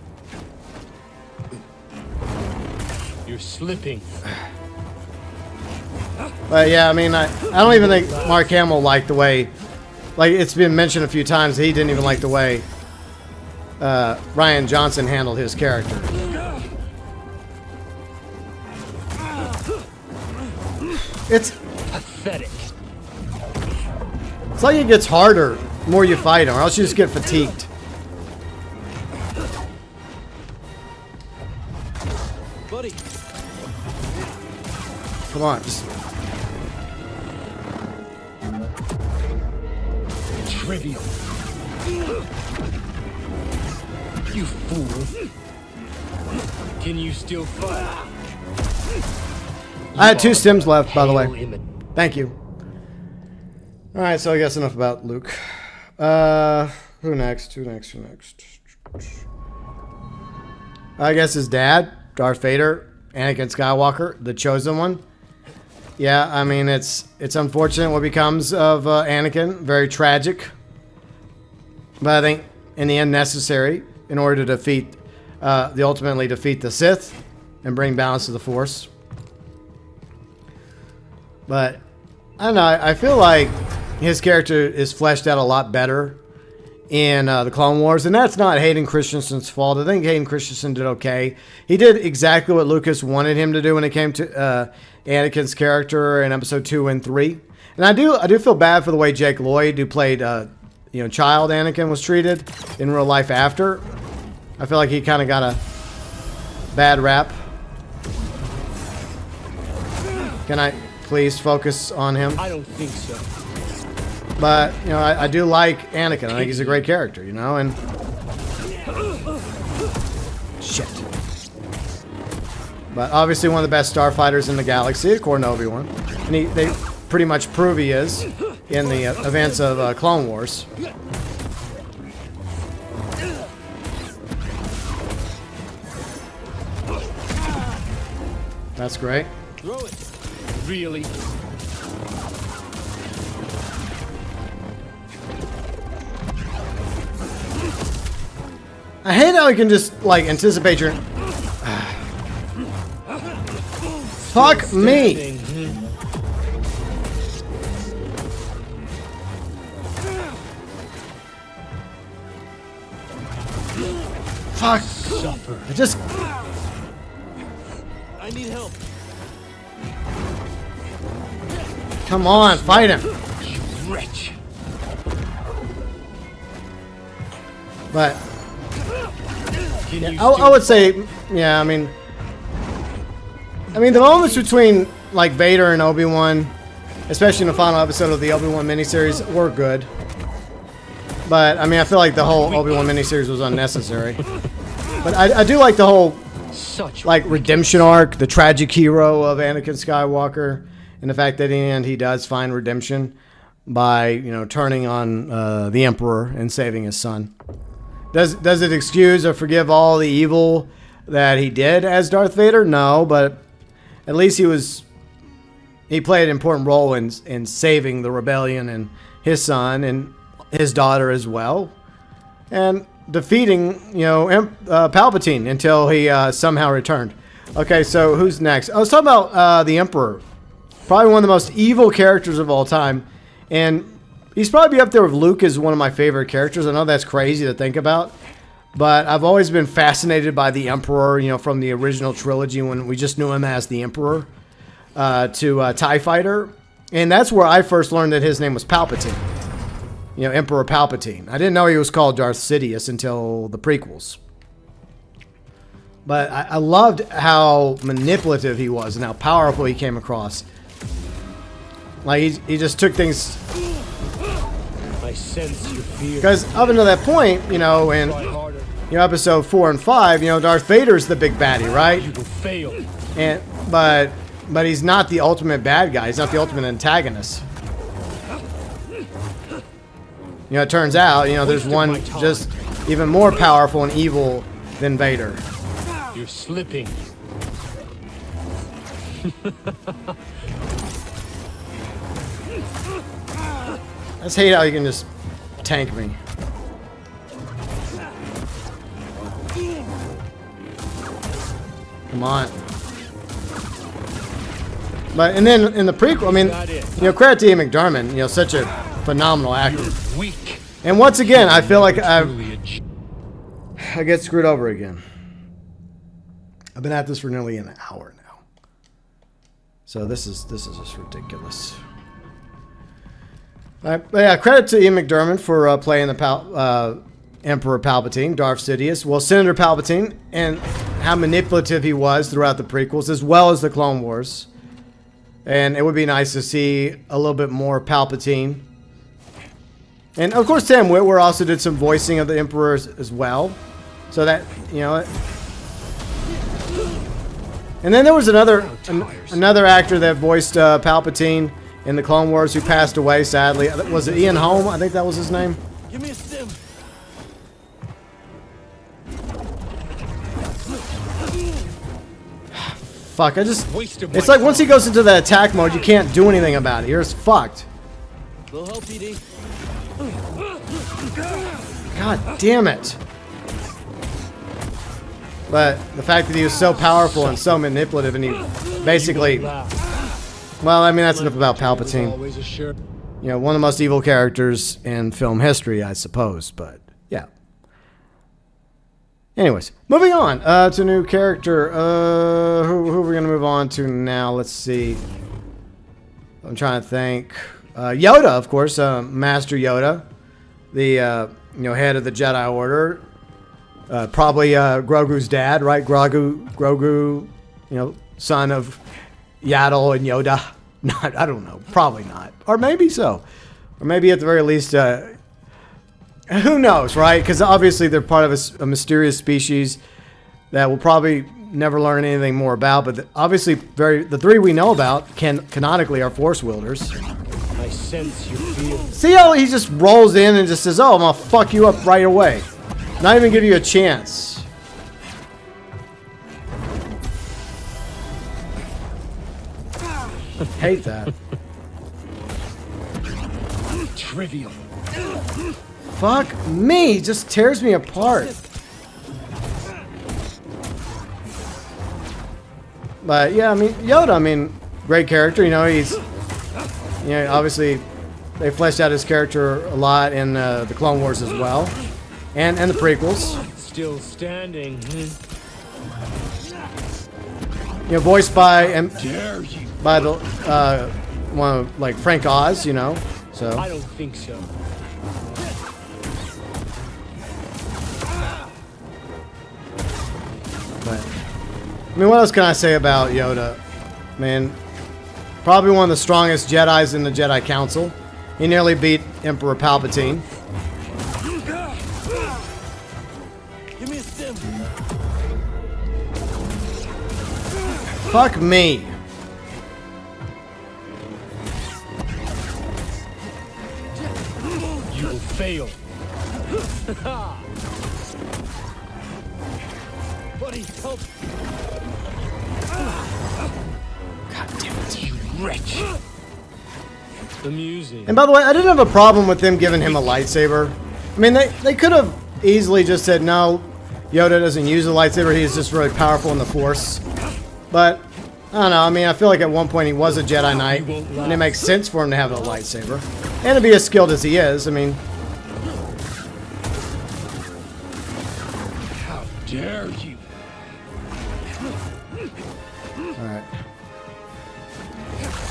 You're slipping. But yeah, I mean, I don't even think Mark Hamill liked the way... Like, it's been mentioned a few times that he didn't even like the way Rian Johnson handled his character. It's pathetic. It's like it gets harder the more you fight him, or else you just get fatigued. Buddy. Come on, just... Trivial. You fool. Can you still fight? I had 2 stims left, by the way. Thank you. Alright, so I guess enough about Luke. Who next? Who next? Who next? I guess his dad, Darth Vader, Anakin Skywalker, the chosen one. Yeah, I mean, it's unfortunate what becomes of Anakin. Very tragic. But I think, in the end, necessary in order to defeat, ultimately defeat the Sith and bring balance to the Force. But, I don't know, I feel like his character is fleshed out a lot better in the Clone Wars, and that's not Hayden Christensen's fault. I think Hayden Christensen did okay. He did exactly what Lucas wanted him to do when it came to Anakin's character in Episode 2 and 3. And I do feel bad for the way Jake Lloyd, who played child Anakin, was treated in real life after. I feel like he kind of got a bad rap. Can I please focus on him? I don't think so. But, you know, I do like Anakin. I think he's a great character, you know, and... Shit. But obviously one of the best starfighters in the galaxy, according to Obi-Wan. And they pretty much prove he is in the events of Clone Wars. That's great. Throw it. Really? I hate how you can just, like, anticipate your... Fuck me! Fuck! Suffer. I just... I need help. Come on, fight him! You wretch. But... Yeah, I would say, yeah, I mean... I mean, the moments between like Vader and Obi-Wan, especially in the final episode of the Obi-Wan miniseries, were good. But I mean, I feel like the whole Obi-Wan miniseries was unnecessary. But I do like the whole like redemption arc, the tragic hero of Anakin Skywalker, and the fact that in the end he does find redemption by, you know, turning on the Emperor and saving his son. Does it excuse or forgive all the evil that he did as Darth Vader? No, but at least he played an important role in saving the rebellion and his son and his daughter as well, and defeating, you know, Palpatine until he somehow returned. Okay, so who's next? I was talking about the Emperor, probably one of the most evil characters of all time, and he's probably up there with Luke as one of my favorite characters. I know that's crazy to think about, but I've always been fascinated by the Emperor, you know, from the original trilogy when we just knew him as the Emperor, to TIE Fighter, and that's where I first learned that his name was Palpatine. You know, Emperor Palpatine. I didn't know he was called Darth Sidious until the prequels. But I loved how manipulative he was and how powerful he came across. Like, he just took things... I sense your fear. Because up until that point, you know, in episode 4 and 5, you know, Darth Vader's the big baddie, right? You will fail. And but he's not the ultimate bad guy. He's not the ultimate antagonist. You know, it turns out, you know, there's one just even more powerful and evil than Vader. You're slipping. I just hate how you can just tank me. Come on. But, and then in the prequel, I mean, you know, credit to Ian McDiarmid, you know, such a phenomenal actor. Weak. And once again, I feel like I get screwed over again. I've been at this for nearly an hour now. So this is just ridiculous. But yeah, credit to Ian McDiarmid for playing the Emperor Palpatine, Darth Sidious. Well, Senator Palpatine, and how manipulative he was throughout the prequels, as well as the Clone Wars. And it would be nice to see a little bit more Palpatine. And of course, Sam Witwer also did some voicing of the Emperor as well. So that, you know. And then there was another actor that voiced Palpatine in the Clone Wars who passed away, sadly. Was it Ian Holm? I think that was his name. Give me a stim. Fuck, it's like once he goes into that attack mode, you can't do anything about it. You're just fucked. Will help, PD. God damn it. But the fact that he was so powerful and so manipulative, and he basically... Well, I mean, that's enough about Palpatine. You know, one of the most evil characters in film history, I suppose, but yeah. Anyways, moving on to a new character. Who are we going to move on to now? Let's see. I'm trying to think. Yoda, of course, Master Yoda, the you know, head of the Jedi Order. Probably Grogu's dad, right? Grogu, you know, son of Yaddle and Yoda. Not, I don't know. Probably not. Or maybe so. Or maybe at the very least, who knows, right? Because obviously they're part of a mysterious species that we'll probably never learn anything more about. But obviously, the three we know about canonically are Force wielders. I sense your fear. See how he just rolls in and just says, "Oh, I'm gonna fuck you up right away." Not even give you a chance. Hate that. Trivial. Fuck me. He just tears me apart. But yeah, I mean, Yoda, I mean, great character. You know, he's, you know, obviously they fleshed out his character a lot in the Clone Wars as well. And the prequels. Still standing. You know, voiced by the one of, like, Frank Oz, you know. So I don't think so. But mean, what else can I say about Yoda? Man, probably one of the strongest Jedis in the Jedi Council. He nearly beat Emperor Palpatine. Give me a stim. Fuck me. You will fail. Buddy, help. God damn it. You wretch. Amusing. And by the way, I didn't have a problem with them giving him a lightsaber. I mean, they could have easily just said, no, Yoda doesn't use a lightsaber, he's just really powerful in the Force. But, I don't know, I mean, I feel like at one point he was a Jedi Knight, and it makes sense for him to have a lightsaber. And to be as skilled as he is, I mean... How dare you? Alright.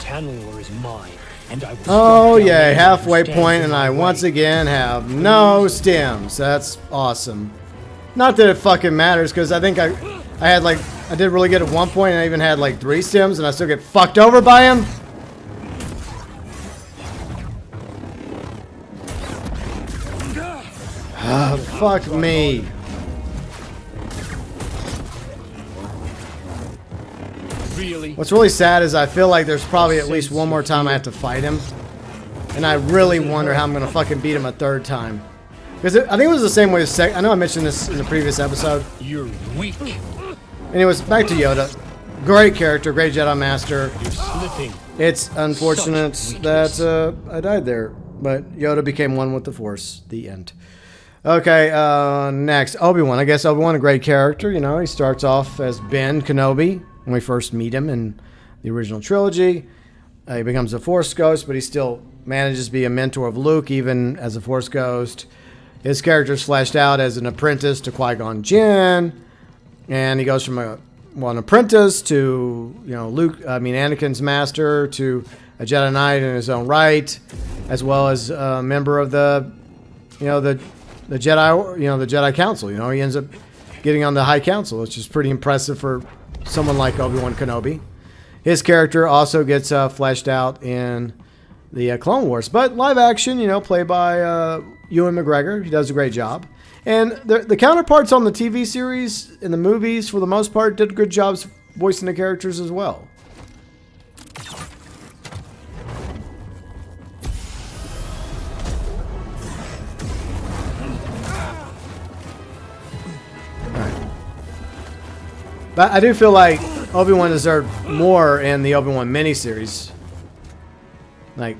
Tanlor is mine, and I will Oh strike down yeah, anyone who halfway stands point, in and my I way. once again have no stems. That's awesome. Not that it fucking matters, because I think I had like, I did really good at one point, and I even had like 3 stems, and I still get fucked over by him. Ah, fuck me. Really? What's really sad is I feel like there's probably at least one more time I have to fight him. And I really wonder how I'm going to fucking beat him a 3rd time. Because I think it was the same way as I know I mentioned this in the previous episode. You're weak. Anyways, back to Yoda. Great character, great Jedi Master. You're slipping. It's unfortunate Such that I died there. But Yoda became one with the Force. The end. Okay, next. Obi-Wan. I guess Obi-Wan, a great character. You know, he starts off as Ben Kenobi when we first meet him in the original trilogy. He becomes a Force Ghost, but he still manages to be a mentor of Luke, even as a Force Ghost. His character is fleshed out as an apprentice to Qui-Gon Jinn, and he goes from an apprentice to, you know, Anakin's master, to a Jedi Knight in his own right, as well as a member of the Jedi, the Jedi Council. You know, he ends up getting on the High Council, which is pretty impressive for someone like Obi-Wan Kenobi. His character also gets fleshed out in the Clone Wars, but live action, you know, played by Ewan McGregor. He does a great job. And the counterparts on the TV series and the movies, for the most part, did good jobs voicing the characters as well. But I do feel like Obi-Wan deserved more in the Obi-Wan miniseries. Like,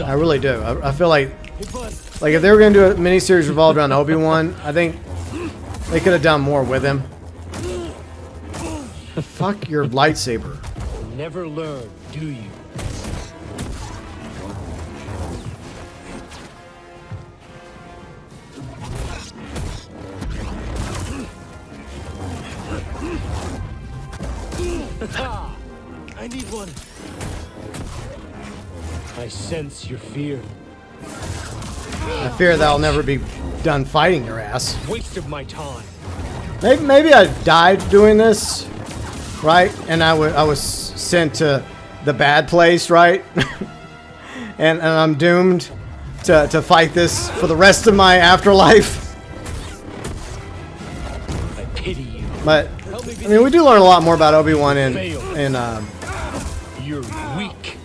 I really do. I feel like if they were going to do a miniseries revolved around Obi-Wan, I think they could have done more with him. Fuck your lightsaber. Never learn, do you? I need one. I sense your fear. I fear that I'll never be done fighting your ass. Waste of my time. Maybe I died doing this, right? And I was sent to the bad place, right? and I'm doomed to fight this for the rest of my afterlife. I pity you. But I mean, we do learn a lot more about Obi-Wan in You're weak.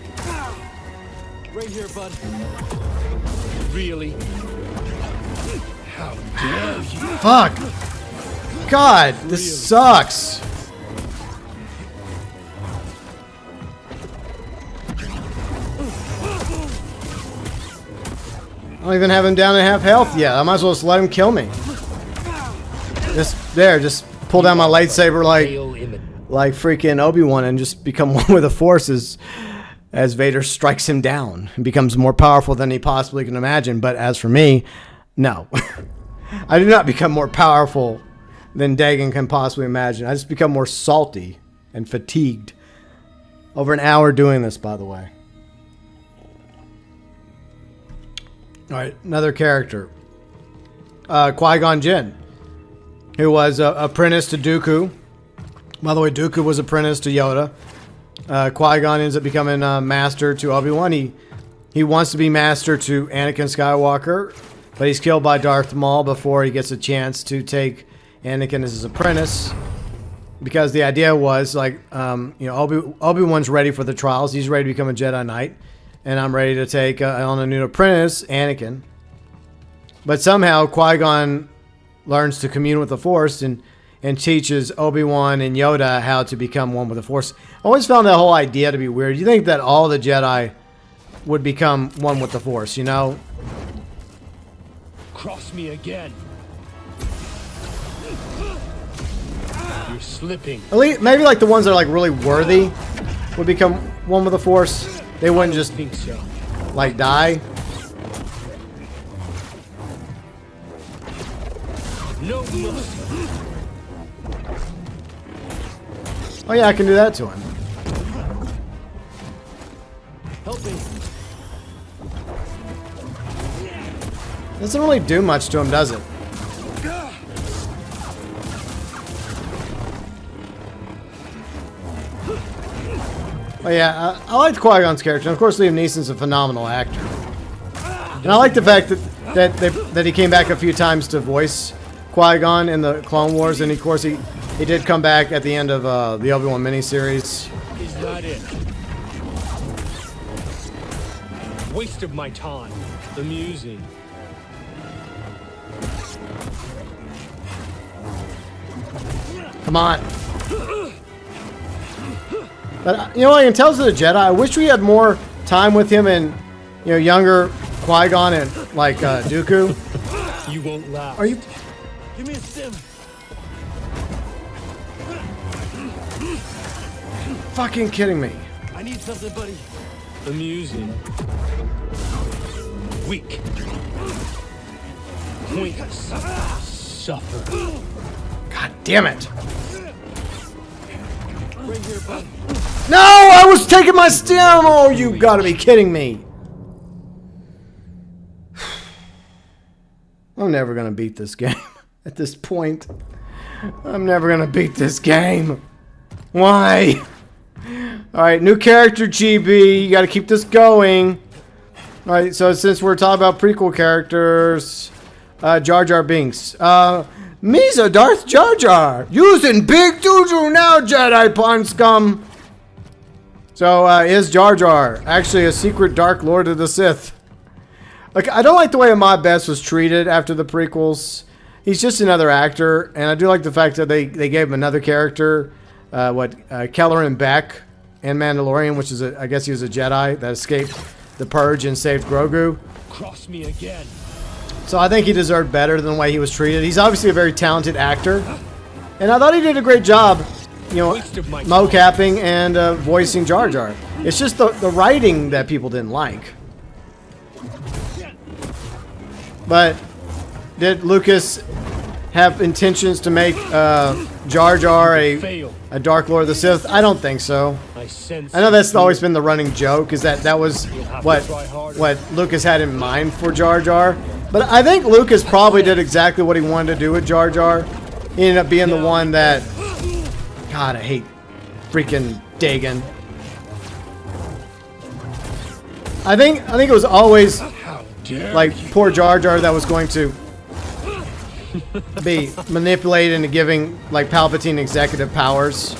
Right here, bud. Really? How dare you? fuck. God, this sucks. I don't even have him down at half health yet. I might as well just let him kill me. Just pull down my lightsaber like freaking Obi-Wan and just become one with the Force as Vader strikes him down and becomes more powerful than he possibly can imagine. But as for me, no. I do not become more powerful than Dagon can possibly imagine. I just become more salty and fatigued. Over an hour doing this, by the way. All right, another character. Qui-Gon Jinn. who was apprentice to Dooku. By the way, Dooku was apprentice to Yoda. Qui-Gon ends up becoming master to Obi-Wan. He wants to be master to Anakin Skywalker, but he's killed by Darth Maul before he gets a chance to take Anakin as his apprentice. Because the idea was, like, Obi-Wan's ready for the trials. He's ready to become a Jedi Knight. And I'm ready to take on a new apprentice, Anakin. But somehow Qui-Gon learns to commune with the Force and teaches Obi-Wan and Yoda how to become one with the Force. I always found that whole idea to be weird. You think that all the Jedi would become one with the Force, you know? Cross me again. You're slipping. At least, maybe like the ones that are like really worthy would become one with the Force. They wouldn't just Think so. like die. No mercy. Oh yeah, I can do that to him. Help me. Doesn't really do much to him, does it? Oh yeah, I liked Qui-Gon's character. And of course, Liam Neeson's a phenomenal actor. And I like the fact that he came back a few times to voice Qui-Gon in the Clone Wars, and of course he did come back at the end of the Obi-Wan miniseries. Is that it? Waste of my time. Amusing. Come on. But you know, I can tell to the Jedi. I wish we had more time with him and younger Qui-Gon and like Dooku. You won't laugh. Are you Give me a stim. fucking kidding me? I need something, buddy. Amusing. Weak. Pointless. Suffer. God damn it! Right here, bud. No, I was taking my stem. Oh, you gotta be kidding me! I'm never gonna beat this game. At this point, I'm never gonna beat this game. Why? Alright, new character, GB. You gotta keep this going. Alright, so since we're talking about prequel characters, Jar Jar Binks. Misa Darth Jar Jar. Using Big Juju now, Jedi Pawn Scum. So, is Jar Jar actually a secret Dark Lord of the Sith? Like, I don't like the way Ahmad Best was treated after the prequels. He's just another actor, and I do like the fact that they gave him another character, Kelleran Beck in Mandalorian, which is, I guess he was a Jedi that escaped the Purge and saved Grogu. Cross me again. So I think he deserved better than the way he was treated. He's obviously a very talented actor, and I thought he did a great job, mocapping and voicing Jar Jar. It's just the writing that people didn't like. But did Lucas have intentions to make Jar Jar a Dark Lord of the Sith? I don't think so. I know that's always been the running joke, is that was what Lucas had in mind for Jar Jar. But I think Lucas probably did exactly what he wanted to do with Jar Jar. He ended up being the one that... God, I hate freaking Dagon. I think it was always like poor Jar Jar that was going to be manipulated into giving like Palpatine executive powers.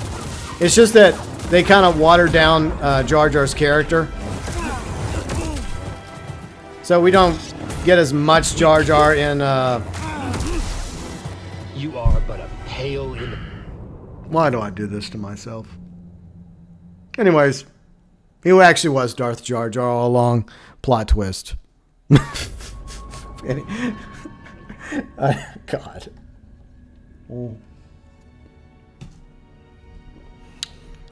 It's just that they kind of watered down Jar Jar's character, so we don't get as much Jar Jar in. You are but a pale in. Why do I do this to myself? Anyways, he actually was Darth Jar Jar all along. Plot twist. God.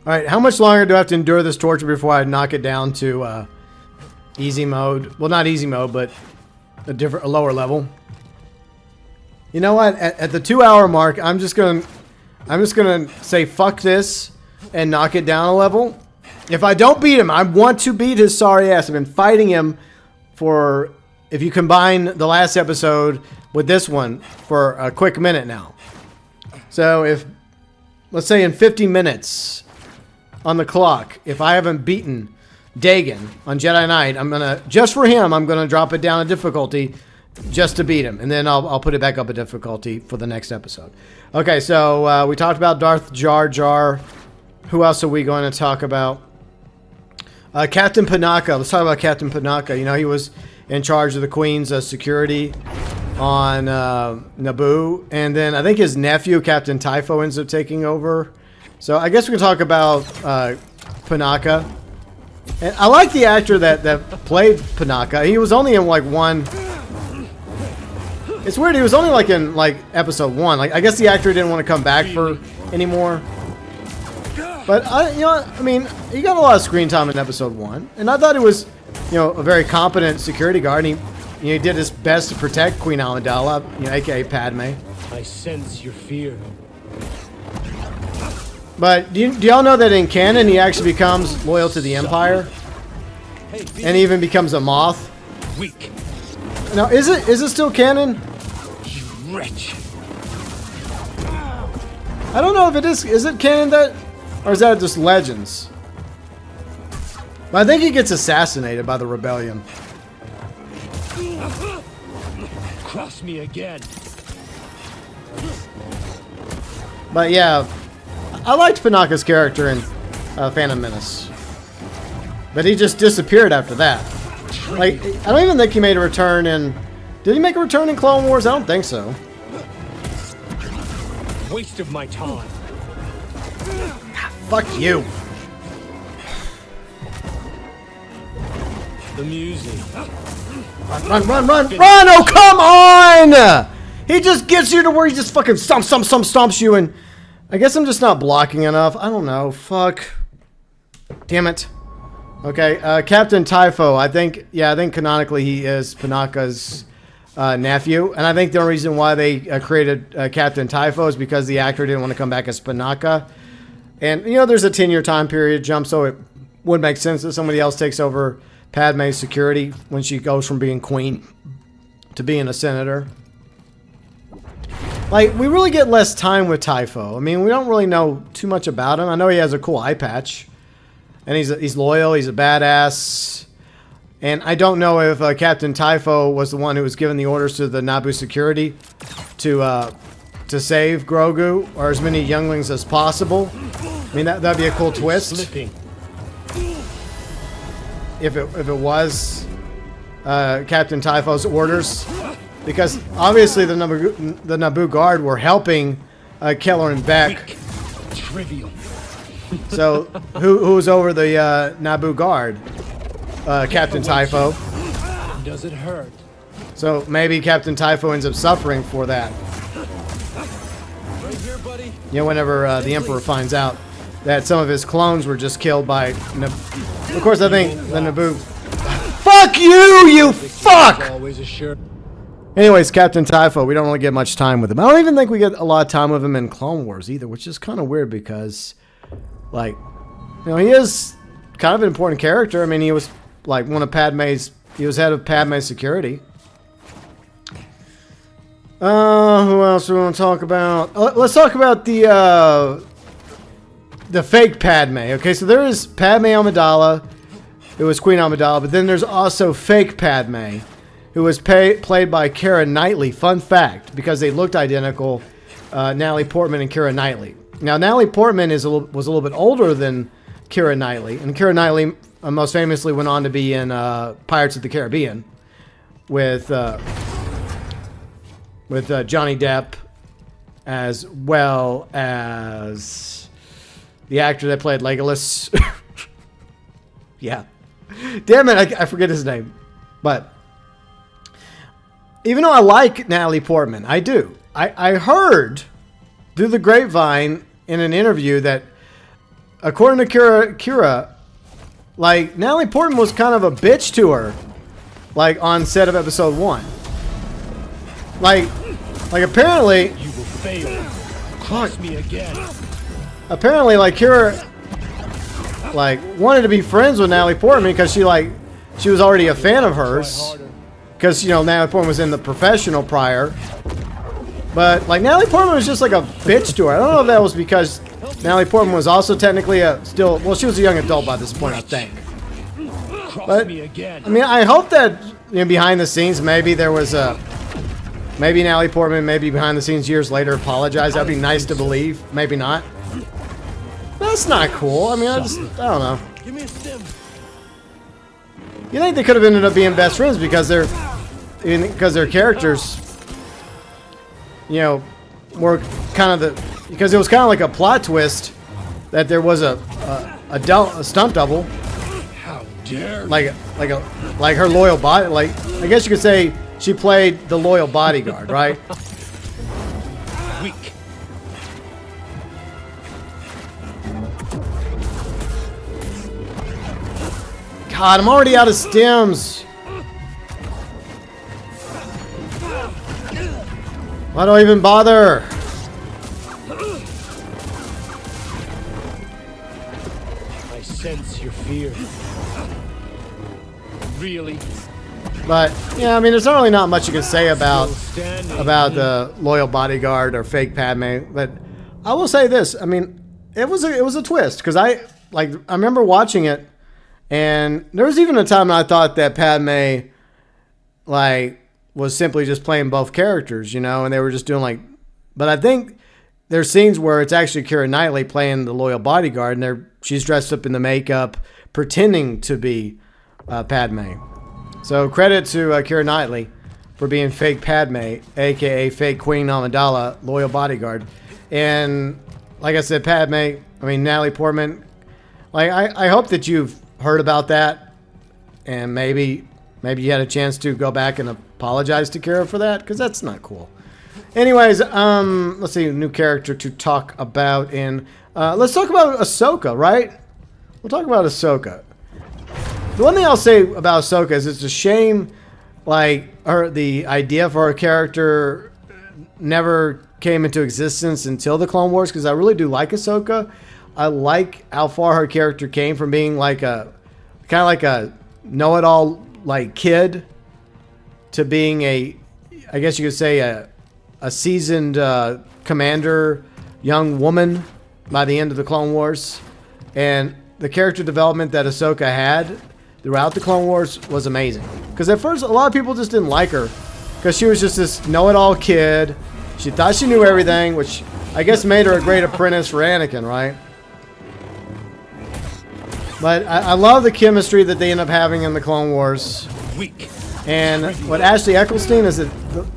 Alright, how much longer do I have to endure this torture before I knock it down to easy mode? Well, not easy mode, but a lower level. You know what? At the 2-hour mark, I'm just gonna say fuck this and knock it down a level. If I don't beat him, I want to beat his sorry ass. I've been fighting him for, if you combine the last episode with this one, for a quick minute now. So if, let's say in 50 minutes on the clock, if I haven't beaten Dagon on Jedi Knight, I'm gonna, just for him, I'm gonna drop it down a difficulty just to beat him, and then I'll put it back up a difficulty for the next episode. Okay, so we talked about Darth Jar Jar. Who else are we going to talk about? Captain Panaka. Let's talk about Captain Panaka. You know, he was in charge of the Queen's security on Naboo, and then I think his nephew, Captain Typho, ends up taking over. So I guess we can talk about Panaka. And I like the actor that played Panaka. He was only in like one. It's weird. He was only like in like episode 1. Like I guess the actor didn't want to come back for anymore. But you know, I mean, he got a lot of screen time in episode 1, and I thought he was, you know, a very competent security guard. And he did his best to protect Queen Amidala, you know, aka Padme. I sense your fear. But do y'all know that in canon he actually becomes loyal to the Empire, and even becomes a Moth? Weak. Now, is it still canon? You wretch. I don't know if it is. Is it canon that, or is that just legends? But I think he gets assassinated by the rebellion. Cross me again. But yeah, I liked Panaka's character in Phantom Menace, but he just disappeared after that. Like, I don't even think he made a return in. Did he make a return in Clone Wars? I don't think so. Waste of my time. Fuck you. The music. Run! Oh, come on! He just gets you to where he just fucking stomps you, and I guess I'm just not blocking enough. I don't know. Fuck. Damn it. Okay, Captain Typho. I think canonically he is Panaka's nephew, and I think the only reason why they created Captain Typho is because the actor didn't want to come back as Panaka. And, you know, there's a 10-year time period jump, so it would make sense that somebody else takes over Padme's security when she goes from being queen to being a senator. Like, we really get less time with Typho. I mean, we don't really know too much about him. I know he has a cool eye patch, and he's loyal, he's a badass. And I don't know if Captain Typho was the one who was giving the orders to the Naboo security to save Grogu or as many younglings as possible. I mean, that'd be a cool twist. Slipping. If it was Captain Typho's orders, because obviously the Naboo guard were helping Keller and Beck. Weak. Trivial. So who's over the Naboo guard? Captain Typho. Does it hurt? So maybe Captain Typho ends up suffering for that. Right here, buddy. You know, whenever the Emperor finds out that some of his clones were just killed by Of course, I think the Naboo... Fuck you, you fuck! Always a shirt. Anyways, Captain Typho, we don't really get much time with him. I don't even think we get a lot of time with him in Clone Wars either, which is kind of weird because, like, you know, he is kind of an important character. I mean, he was, like, he was head of Padme's security. Who else do we want to talk about? Let's talk about the fake Padme. Okay, so there is Padme Amidala, who was Queen Amidala, but then there's also fake Padme, who was played by Keira Knightley. Fun fact, because they looked identical, Natalie Portman and Keira Knightley. Now, Natalie Portman was a little bit older than Keira Knightley, and Keira Knightley most famously went on to be in Pirates of the Caribbean with Johnny Depp, as well as the actor that played Legolas. Yeah. Damn it, I forget his name. But even though I like Natalie Portman, I do. I heard through the grapevine in an interview that according to Keira, like, Natalie Portman was kind of a bitch to her, like, on set of episode 1. Like apparently... You will fail. Cross me again. Apparently, like, Keira, like, wanted to be friends with Natalie Portman because she was already a fan of hers. Because, you know, Natalie Portman was in The Professional prior. But like Natalie Portman was just like a bitch to her. I don't know if that was because Natalie Portman was also technically she was a young adult by this point, I think. But I mean, I hope that behind the scenes, maybe there was maybe Natalie Portman, maybe behind the scenes years later apologized. That'd be nice to believe. Maybe not. That's not cool. I mean, I don't know. Give me a stim. You think they could have ended up being best friends because their characters, were kind of because it was kind of like a plot twist that there was a stunt double. How dare like her loyal body. Like I guess you could say she played the loyal bodyguard, right? weak. God, I'm already out of stems. Why do I even bother? I sense your fear. Really? But yeah, I mean, there's not really not much you can say about the loyal bodyguard or fake Padme. But I will say this: I mean, it was a twist because I remember watching it, and there was even a time I thought that Padme was simply just playing both characters, and they were just doing but I think there's scenes where it's actually Keira Knightley playing the loyal bodyguard, and she's dressed up in the makeup, pretending to be Padme. So credit to Keira Knightley for being fake Padme, aka fake Queen Amidala, loyal bodyguard. And like I said, Natalie Portman, I hope that you've heard about that, and maybe you had a chance to go back and apologize to Kara for that, because that's not cool. Anyways, let's see, new character to talk about. Let's talk about Ahsoka, right? We'll talk about Ahsoka. The one thing I'll say about Ahsoka is it's a shame, the idea for her character never came into existence until the Clone Wars, because I really do like Ahsoka. I like how far her character came from being a know-it-all kid to being I guess you could say a seasoned commander, young woman by the end of the Clone Wars. And the character development that Ahsoka had throughout the Clone Wars was amazing. Because at first, a lot of people just didn't like her because she was just this know-it-all kid. She thought she knew everything, which I guess made her a great apprentice for Anakin, right? But I love the chemistry that they end up having in the Clone Wars. Weak. And what Ashley Eccleston is,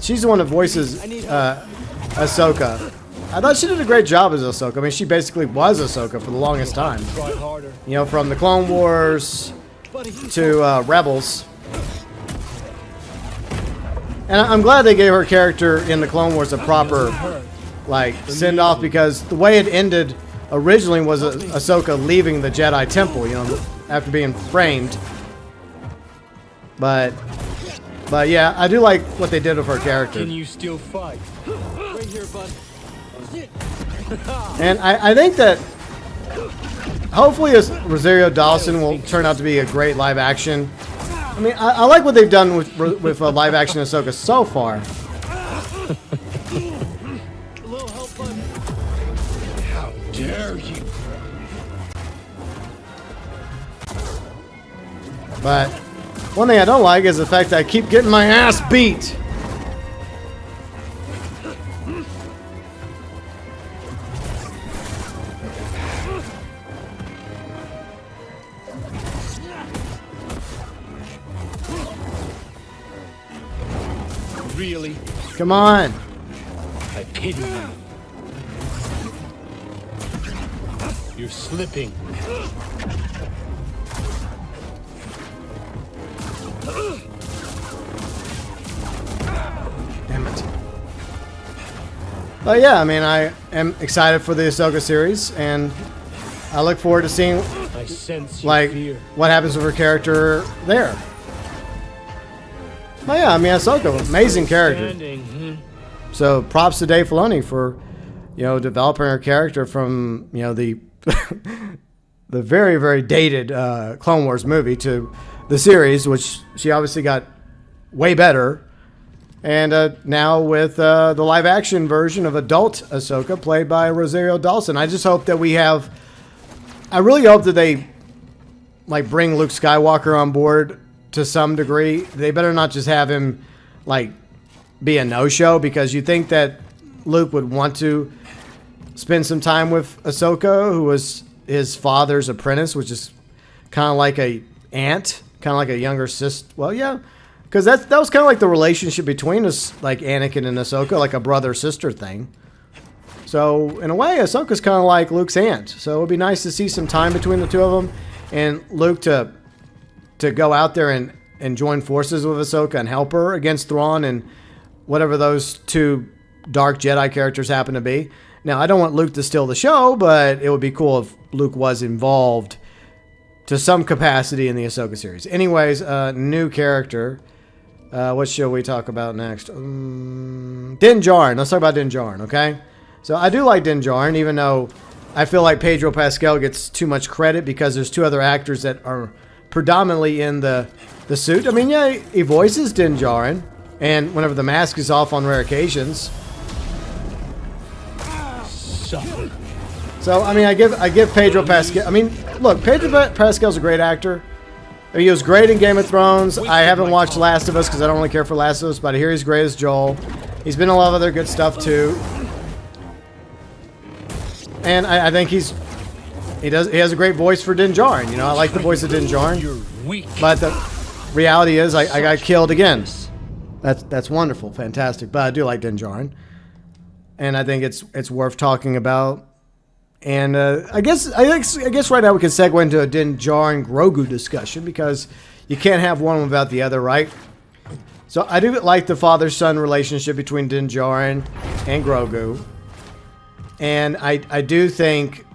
she's the one that voices Ahsoka. I thought she did a great job as Ahsoka. I mean, she basically was Ahsoka for the longest time. Try harder. From the Clone Wars to Rebels. And I'm glad they gave her character in the Clone Wars a proper send off, because the way it ended originally was Ahsoka leaving the Jedi Temple, after being framed. But yeah, I do like what they did with her character. Can you still fight? Right here, bud. And I think that hopefully Rosario Dawson will turn out to be a great live action. I mean, I like what they've done with live action Ahsoka so far. A little help, bud. How dare you? But one thing I don't like is the fact that I keep getting my ass beat. Really? Come on. I pity you. You're slipping. Damn it. But yeah, I mean, I am excited for the Ahsoka series, and I look forward to seeing I sense your fear. what happens with her character there. But yeah, I mean, Ahsoka, amazing character. So props to Dave Filoni for, developing her character from, the the very, very dated Clone Wars movie to the series, which she obviously got way better. And now with the live-action version of adult Ahsoka, played by Rosario Dawson. I just hope that we have... I really hope that they like bring Luke Skywalker on board to some degree. They better not just have him like be a no-show, because you think that Luke would want to spend some time with Ahsoka, who was his father's apprentice, which is kind of like a aunt, kind of like a younger sister. Well, yeah, because that was kind of like the relationship between us, like Anakin and Ahsoka, like a brother-sister thing. So in a way, Ahsoka's kind of like Luke's aunt. So it would be nice to see some time between the two of them, and Luke to go out there and join forces with Ahsoka and help her against Thrawn and whatever those two dark Jedi characters happen to be. Now, I don't want Luke to steal the show, but it would be cool if Luke was involved to some capacity in the Ahsoka series. Anyways, new character. What should we talk about next? Din Djarin. Let's talk about Din Djarin, okay? So I do like Din Djarin, even though I feel like Pedro Pascal gets too much credit because there's two other actors that are predominantly in the suit. I mean, yeah, he voices Din Djarin, and whenever the mask is off on rare occasions. So I mean, I give Pedro Pascal. I mean, look, Pedro Pascal's a great actor. He was great in Game of Thrones. I haven't watched Last of Us because I don't really care for Last of Us, but I hear he's great as Joel. He's been in a lot of other good stuff too. And I think he has a great voice for Din Djarin. You know, I like the voice of Din Djarin. But the reality is, I got killed again. That's wonderful, fantastic. But I do like Din Djarin, and I think it's worth talking about. And I guess right now we can segue into a Din Djarin Grogu discussion, because you can't have one without the other, right? So I do like the father-son relationship between Din Djarin and Grogu. And I do think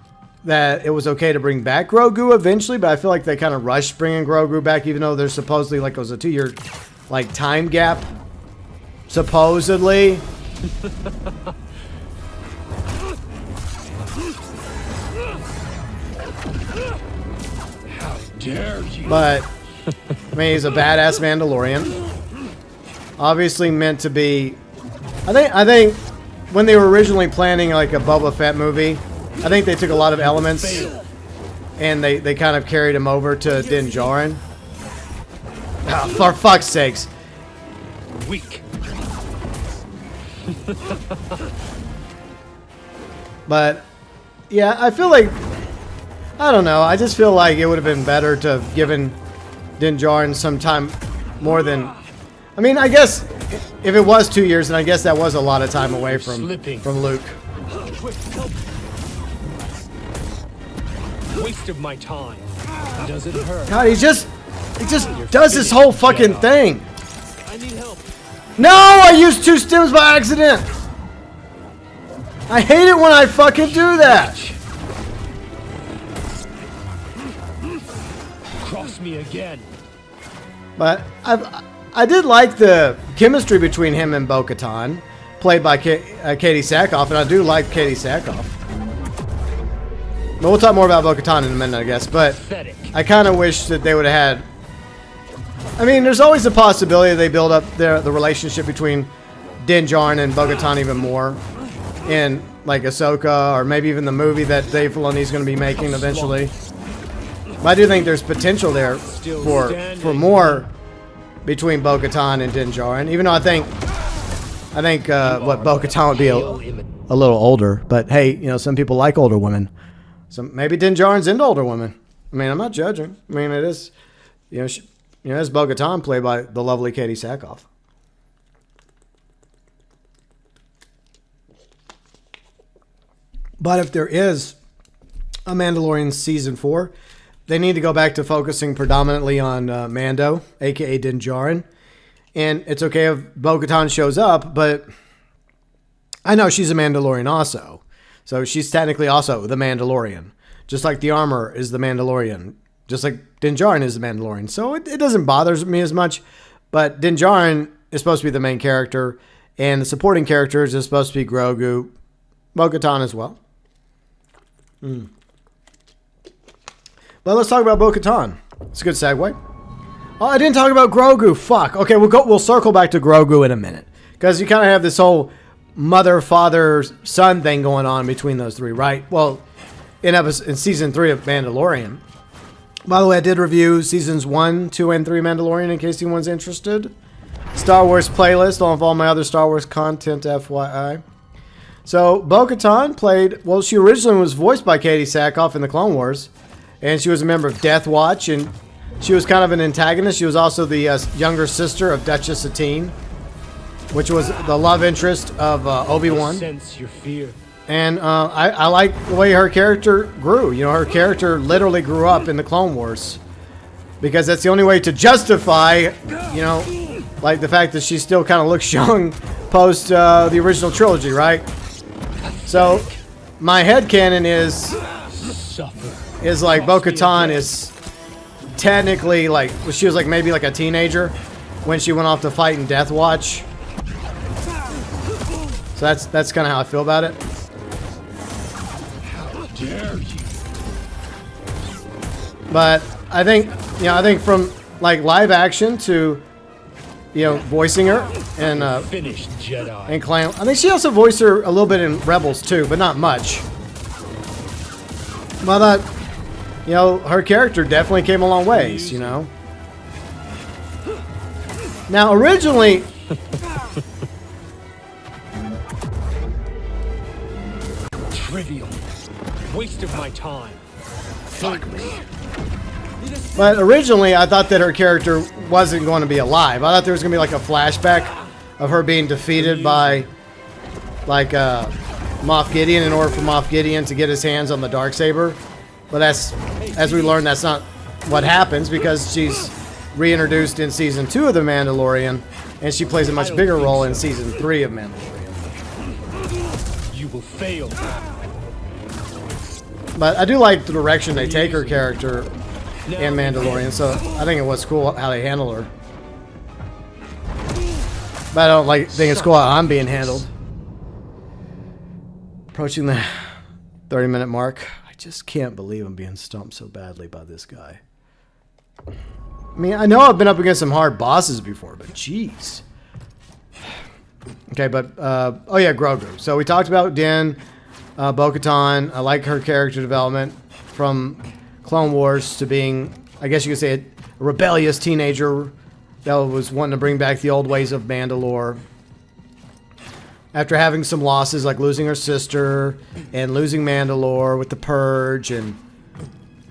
that it was okay to bring back Grogu eventually, but I feel like they kind of rushed bringing Grogu back, even though there's supposedly, like, it was a 2-year, like, time gap, supposedly. How dare you? But, I mean, he's a badass Mandalorian. Obviously meant to be... I think when they were originally planning like a Boba Fett movie, I think they took a lot of elements and they kind of carried him over to Din Djarin. Oh, for fuck's sakes. Weak. But yeah, I feel like, I don't know, I just feel like it would have been better to have given Din Djarin some time more than... I mean, I guess if it was 2 years, then I guess that was a lot of time away from Luke. Waste of my time. Does it hurt? God, he just does this whole fucking thing. I need help. No, I used 2 stims by accident. I hate it when I fucking do that. Cross me again. But I did like the chemistry between him and Bo-Katan, played by Katie Sackhoff, and I do like Katie Sackhoff. But we'll talk more about Bo-Katan in a minute, I guess. But I kind of wish that they would have had... I mean, there's always a possibility they build up the relationship between Din Djarin and Bo-Katan even more in, like, Ahsoka, or maybe even the movie that Dave Filoni's going to be making eventually. But I do think there's potential there for more between Bo-Katan and Din Djarin, even though I think what Bo-Katan would be a little older. But hey, you know, some people like older women. So maybe Din Djarin's into older women. I mean, I'm not judging. I mean, it is, you know, it's Bo-Katan played by the lovely Katie Sackhoff. But if there is a Mandalorian season 4, they need to go back to focusing predominantly on Mando, a.k.a. Din Djarin. And it's okay if Bo-Katan shows up, but I know she's a Mandalorian also. So she's technically also the Mandalorian. Just like the armor is the Mandalorian. Just like Din Djarin is the Mandalorian. So it doesn't bother me as much. But Din Djarin is supposed to be the main character. And the supporting characters is supposed to be Grogu, Bo-Katan as well. But let's talk about Bo-Katan. It's a good segue. Oh, I didn't talk about Grogu. Fuck. Okay, we'll circle back to Grogu in a minute. Because you kind of have this whole mother, father, son thing going on between those three, right? Well, in season 3 of Mandalorian. By the way, I did review seasons 1, 2, and 3 Mandalorian in case anyone's interested. Star Wars playlist along with all my other Star Wars content, FYI. So, Bo-Katan played, well, she originally was voiced by Katie Sackhoff in the Clone Wars. And she was a member of Death Watch, and she was kind of an antagonist. She was also the younger sister of Duchess Satine, which was the love interest of Obi-Wan. Sense your fear. And I like the way her character grew. You know, her character literally grew up in the Clone Wars. Because that's the only way to justify, you know, like the fact that she still kind of looks young post the original trilogy, right? So, my headcanon is like Bo-Katan is technically like, she was like maybe like a teenager when she went off to fight in Death Watch. So that's kind of how I feel about it. But I think, you know, I think from like live action to, you know, voicing her and Finished Jedi. and Clan. I think she also voiced her a little bit in Rebels too, but not much. But I thought, you know, her character definitely came a long ways, you know. Now, originally, Trivial. Waste of my time. Fuck me. but originally, I thought that her character wasn't going to be alive. I thought there was going to be like a flashback of her being defeated by, like, Moff Gideon in order for Moff Gideon to get his hands on the Darksaber. But that's, as we learned, that's not what happens because she's reintroduced in season 2 of The Mandalorian, and she plays a much bigger role in season 3 of Mandalorian. You will fail. But I do like the direction they take her character in Mandalorian, so I think it was cool how they handle her. But I don't think it's cool how I'm being handled. Approaching the 30-minute mark. I just can't believe I'm being stumped so badly by this guy. I mean, I know I've been up against some hard bosses before, but jeez. Okay, but, oh yeah, Grogu. So we talked about Din, Bo-Katan. I like her character development from Clone Wars to being, I guess you could say, a rebellious teenager that was wanting to bring back the old ways of Mandalore. After having some losses, like losing her sister and losing Mandalore with the Purge and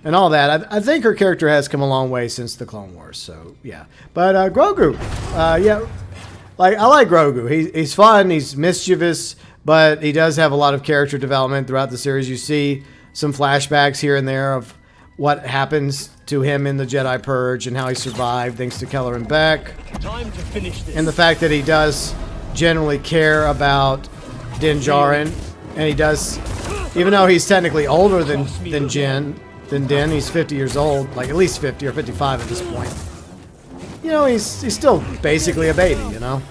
all that, I think her character has come a long way since the Clone Wars. So yeah, but Grogu, yeah, like I like Grogu. He's fun. He's mischievous, but he does have a lot of character development throughout the series. You see some flashbacks here and there of what happens to him in the Jedi Purge and how he survived thanks to Keller and Beck, Time to finish this. and the fact that he does generally care about Din Djarin, and he does, even though he's technically older than Din, he's 50 years old, like at least 50 or 55 at this point. You know, he's still basically a baby, you know?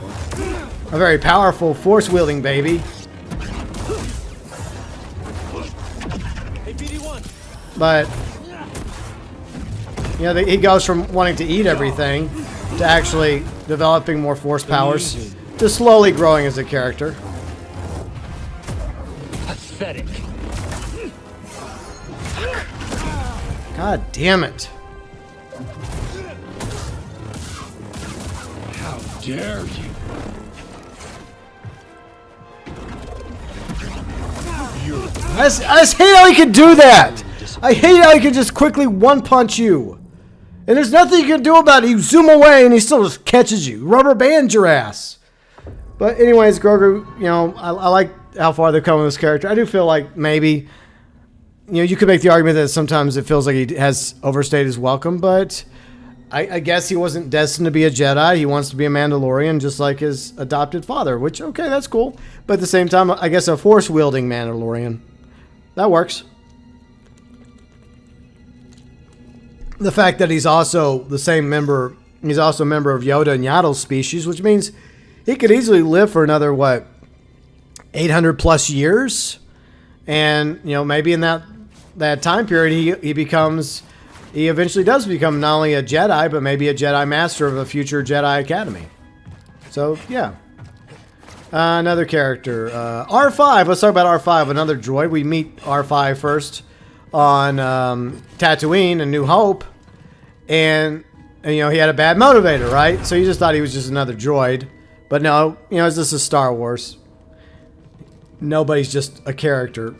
A very powerful, force-wielding baby. Hey, BD1. But, you know, he goes from wanting to eat everything to actually developing more force powers to slowly growing as a character. Pathetic. God damn it. How dare you? I just hate how he can do that. I hate how he can just quickly one-punch you. And there's nothing you can do about it. You zoom away and he still just catches you. Rubber bands your ass. But anyways, Grogu, you know, I like how far they've come with this character. I do feel like maybe, you know, you could make the argument that sometimes it feels like he has overstayed his welcome, but I guess he wasn't destined to be a Jedi. He wants to be a Mandalorian just like his adopted father, which, okay, that's cool. But at the same time, I guess a force-wielding Mandalorian. That works. The fact that he's also the same member, he's also a member of Yoda and Yaddle's species, which means he could easily live for another, what, 800 plus years? And, you know, maybe in that time period, he eventually does become not only a Jedi, but maybe a Jedi Master of a future Jedi Academy. So, yeah. Another character. R5. Let's talk about R5, another droid. We meet R5 first on Tatooine and New Hope. And, you know, he had a bad motivator, right? So you just thought he was just another droid. But no, you know, this is Star Wars. Nobody's just a character.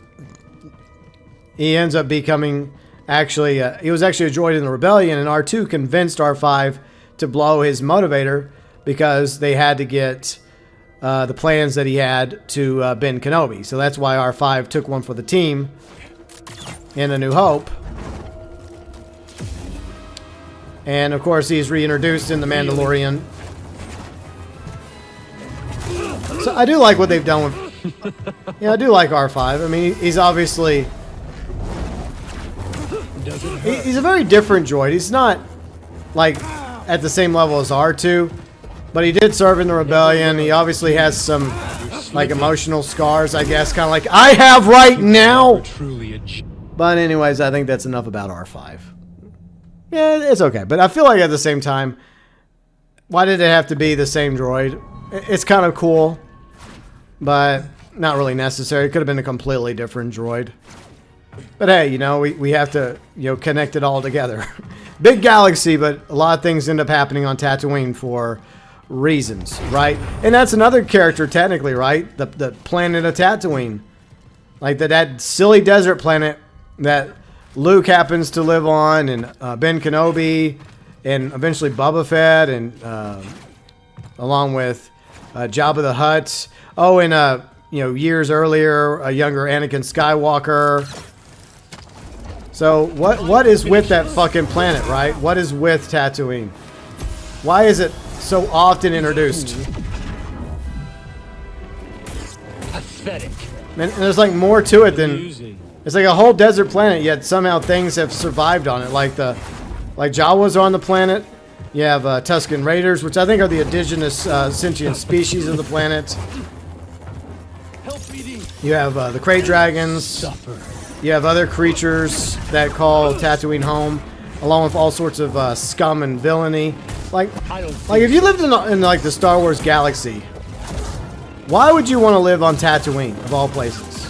He ends up becoming, actually, he was actually a droid in the rebellion, and R2 convinced R5 to blow his motivator because they had to get the plans that he had to Ben Kenobi. So that's why R5 took one for the team in A New Hope. And of course, he's reintroduced in The Mandalorian. So I do like what they've done with... Yeah, I do like R5. I mean, he's obviously... He's a very different droid. He's not, like, at the same level as R2. But he did serve in the rebellion. He obviously has some, like, emotional scars, I guess. Kind of like, I have right now! But anyways, I think that's enough about R5. Yeah, it's okay. But I feel like at the same time, why did it have to be the same droid? It's kind of cool, but not really necessary. It could have been a completely different droid. But hey, you know, we have to, you know, connect it all together. Big galaxy, but a lot of things end up happening on Tatooine for reasons, right? And that's another character technically, right? The planet of Tatooine. Like that silly desert planet that Luke happens to live on, and Ben Kenobi, and eventually Boba Fett, and along with Jabba the Hutt. Oh, and you know, years earlier, a younger Anakin Skywalker. So what is with that fucking planet, right? What is with Tatooine? Why is it so often introduced? Pathetic. And there's like more to it than... It's like a whole desert planet, yet somehow things have survived on it. Like Jawas are on the planet. You have Tusken Raiders, which I think are the indigenous sentient species of the planet. You have the Krayt Dragons. You have other creatures that call Tatooine home, along with all sorts of scum and villainy. Like if you lived in like the Star Wars galaxy, why would you want to live on Tatooine of all places?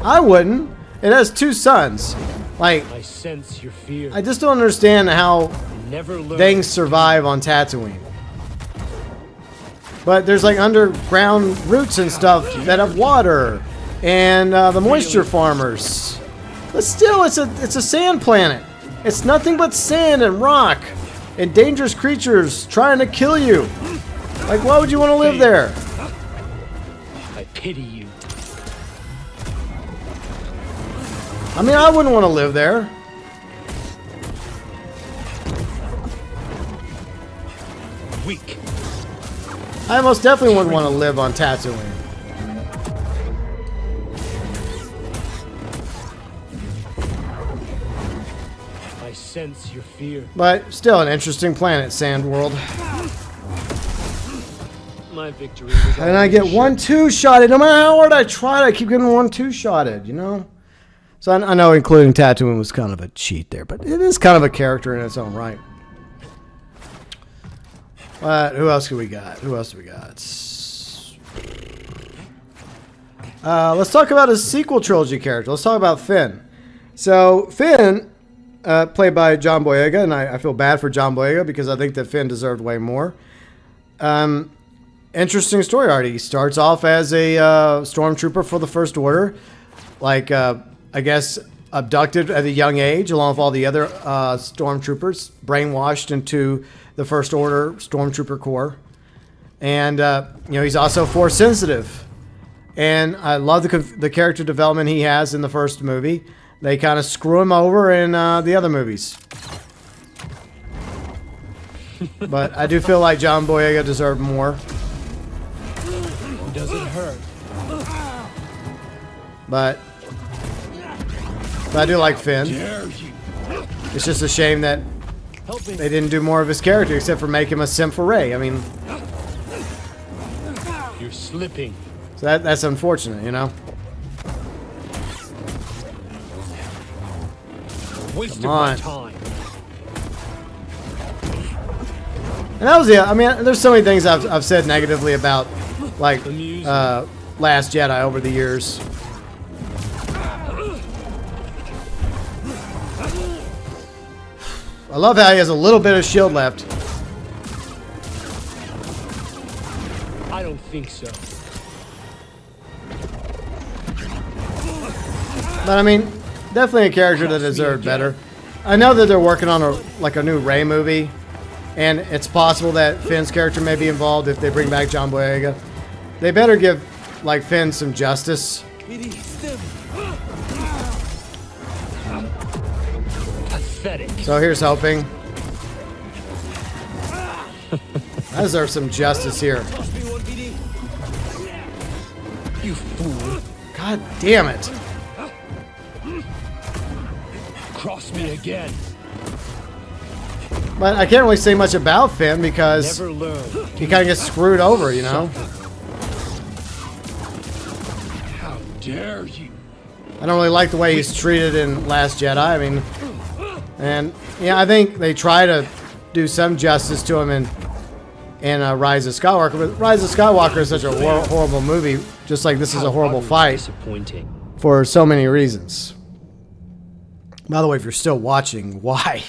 I wouldn't. It has 2 suns. Like, I sense your fear. I just don't understand how things survive on Tatooine. But there's like underground roots and stuff that have water, and the moisture farmers. But still, it's a sand planet. It's nothing but sand and rock, and dangerous creatures trying to kill you. Like, why would you want to live there? I pity you. I mean, I wouldn't want to live there. Weak. I most definitely wouldn't want to live on Tatooine. I sense your fear. But still an interesting planet, Sand World. My victory was And I get 1-2-shotted. No matter how hard I try, I keep getting 1-2-shotted, you know? So I know including Tatooine was kind of a cheat there, but it is kind of a character in its own right. Who else do we got? Let's talk about a sequel trilogy character. Let's talk about Finn. So Finn, played by John Boyega, and I feel bad for John Boyega because I think that Finn deserved way more. Interesting story already. He starts off as a stormtrooper for the First Order, like I guess abducted at a young age, along with all the other stormtroopers, brainwashed into the First Order Stormtrooper Corps. And, you know, he's also Force sensitive. And I love the character development he has in the first movie. They kind of screw him over in the other movies. But I do feel like John Boyega deserved more. Does it hurt? But I do like Finn. It's just a shame that they didn't do more of his character except for make him a simp for Rey. I mean, you're slipping. So that's unfortunate, you know. Wasted Come on. my time. And that was it. I mean, there's so many things I've said negatively about like Last Jedi over the years. I love how he has a little bit of shield left. I don't think so. But I mean, definitely a character that deserved better. I know that they're working on a new Rey movie, and it's possible that Finn's character may be involved if they bring back John Boyega. They better give like Finn some justice. Pathetic. So here's hoping. I deserve some justice here. You fool. God damn it. Cross me again. But I can't really say much about Finn because Never learn. he kind of gets screwed over, you know? How dare you? I don't really like the way he's treated in Last Jedi. I mean, and yeah, I think they try to do some justice to him in Rise of Skywalker, but Rise of Skywalker is such a horrible movie, just like this is a horrible fight Disappointing. for so many reasons. By the way, if you're still watching, why?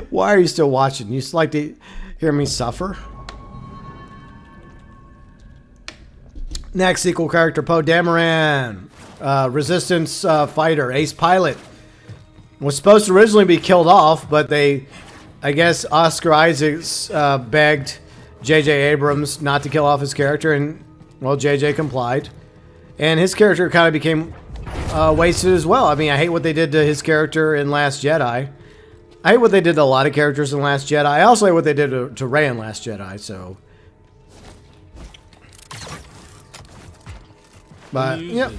Why are you still watching? You just like to hear me suffer? Next sequel character, Poe Dameron. Resistance fighter, ace pilot. Was supposed to originally be killed off, but they, I guess Oscar Isaacs begged J.J. Abrams not to kill off his character, and, well, J.J. complied. And his character kind of became wasted as well. I mean, I hate what they did to his character in Last Jedi. I hate what they did to a lot of characters in Last Jedi. I also hate what they did to Rey in Last Jedi, so... But, yep.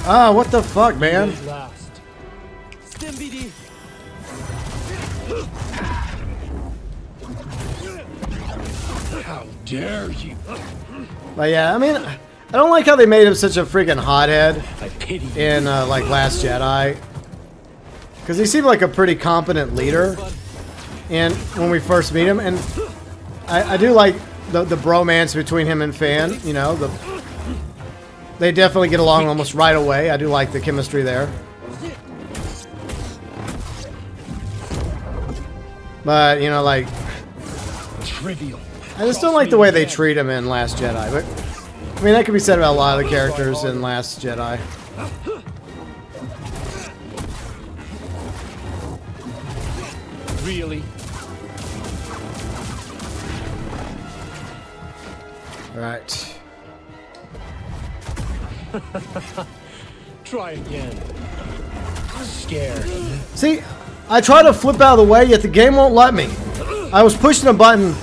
Ah, what the fuck, man? How dare you? But yeah, I mean, I don't like how they made him such a freaking hothead I pity you. in like Last Jedi, because he seemed like a pretty competent leader, and when we first meet him, and I do like the bromance between him and Fan. You know, they definitely get along almost right away. I do like the chemistry there. But, you know, like... Trivial. I just don't like the way they treat him in Last Jedi. But, I mean, that could be said about a lot of the characters in Last Jedi. Really? Alright. Try again. I'm scared. See, I try to flip out of the way, yet the game won't let me. I was pushing a button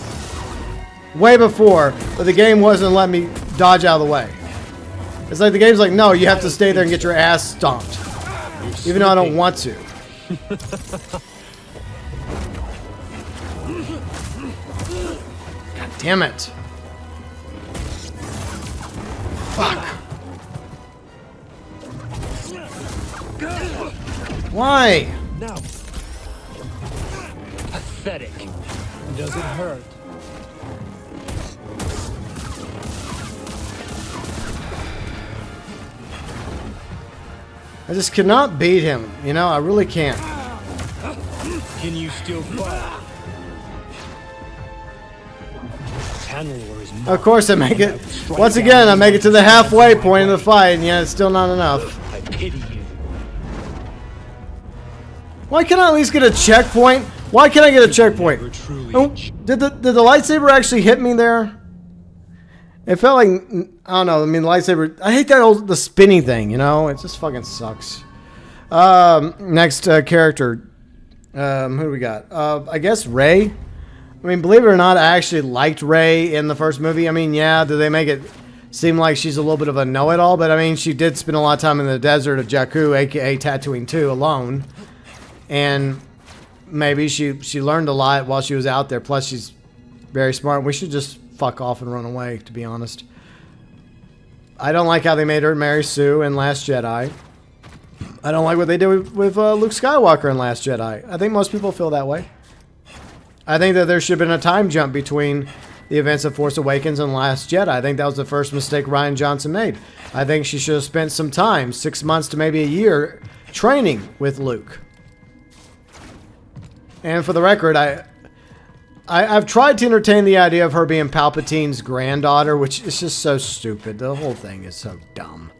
way before, but the game wasn't letting me dodge out of the way. It's like the game's like, no, you have to stay there and get your ass stomped. Even though I don't want to. God damn it. Fuck. Why? Now. Pathetic. Does it hurt? I just cannot beat him. You know, I really can't. Can you still fight? Of course I make it. Once again, I make it to the halfway point of the fight, and yet it's still not enough. I pity you. Why can't I at least get a checkpoint? Why can't I get a checkpoint? Oh, did the lightsaber actually hit me there? It felt like, I don't know, I mean, the lightsaber, I hate that the spinny thing, you know? It just fucking sucks. Next character. Who do we got? I guess Rey. I mean, believe it or not, I actually liked Rey in the first movie. I mean, yeah, do they make it seem like she's a little bit of a know-it-all? But I mean, she did spend a lot of time in the desert of Jakku, aka Tatooine 2, alone. And maybe she learned a lot while she was out there. Plus, she's very smart. We should just fuck off and run away, to be honest. I don't like how they made her marry Sue in Last Jedi. I don't like what they did with Luke Skywalker in Last Jedi. I think most people feel that way. I think that there should have been a time jump between the events of Force Awakens and Last Jedi. I think that was the first mistake Rian Johnson made. I think she should have spent some time, 6 months to maybe a year, training with Luke. And for the record, I've tried to entertain the idea of her being Palpatine's granddaughter, which is just so stupid. The whole thing is so dumb.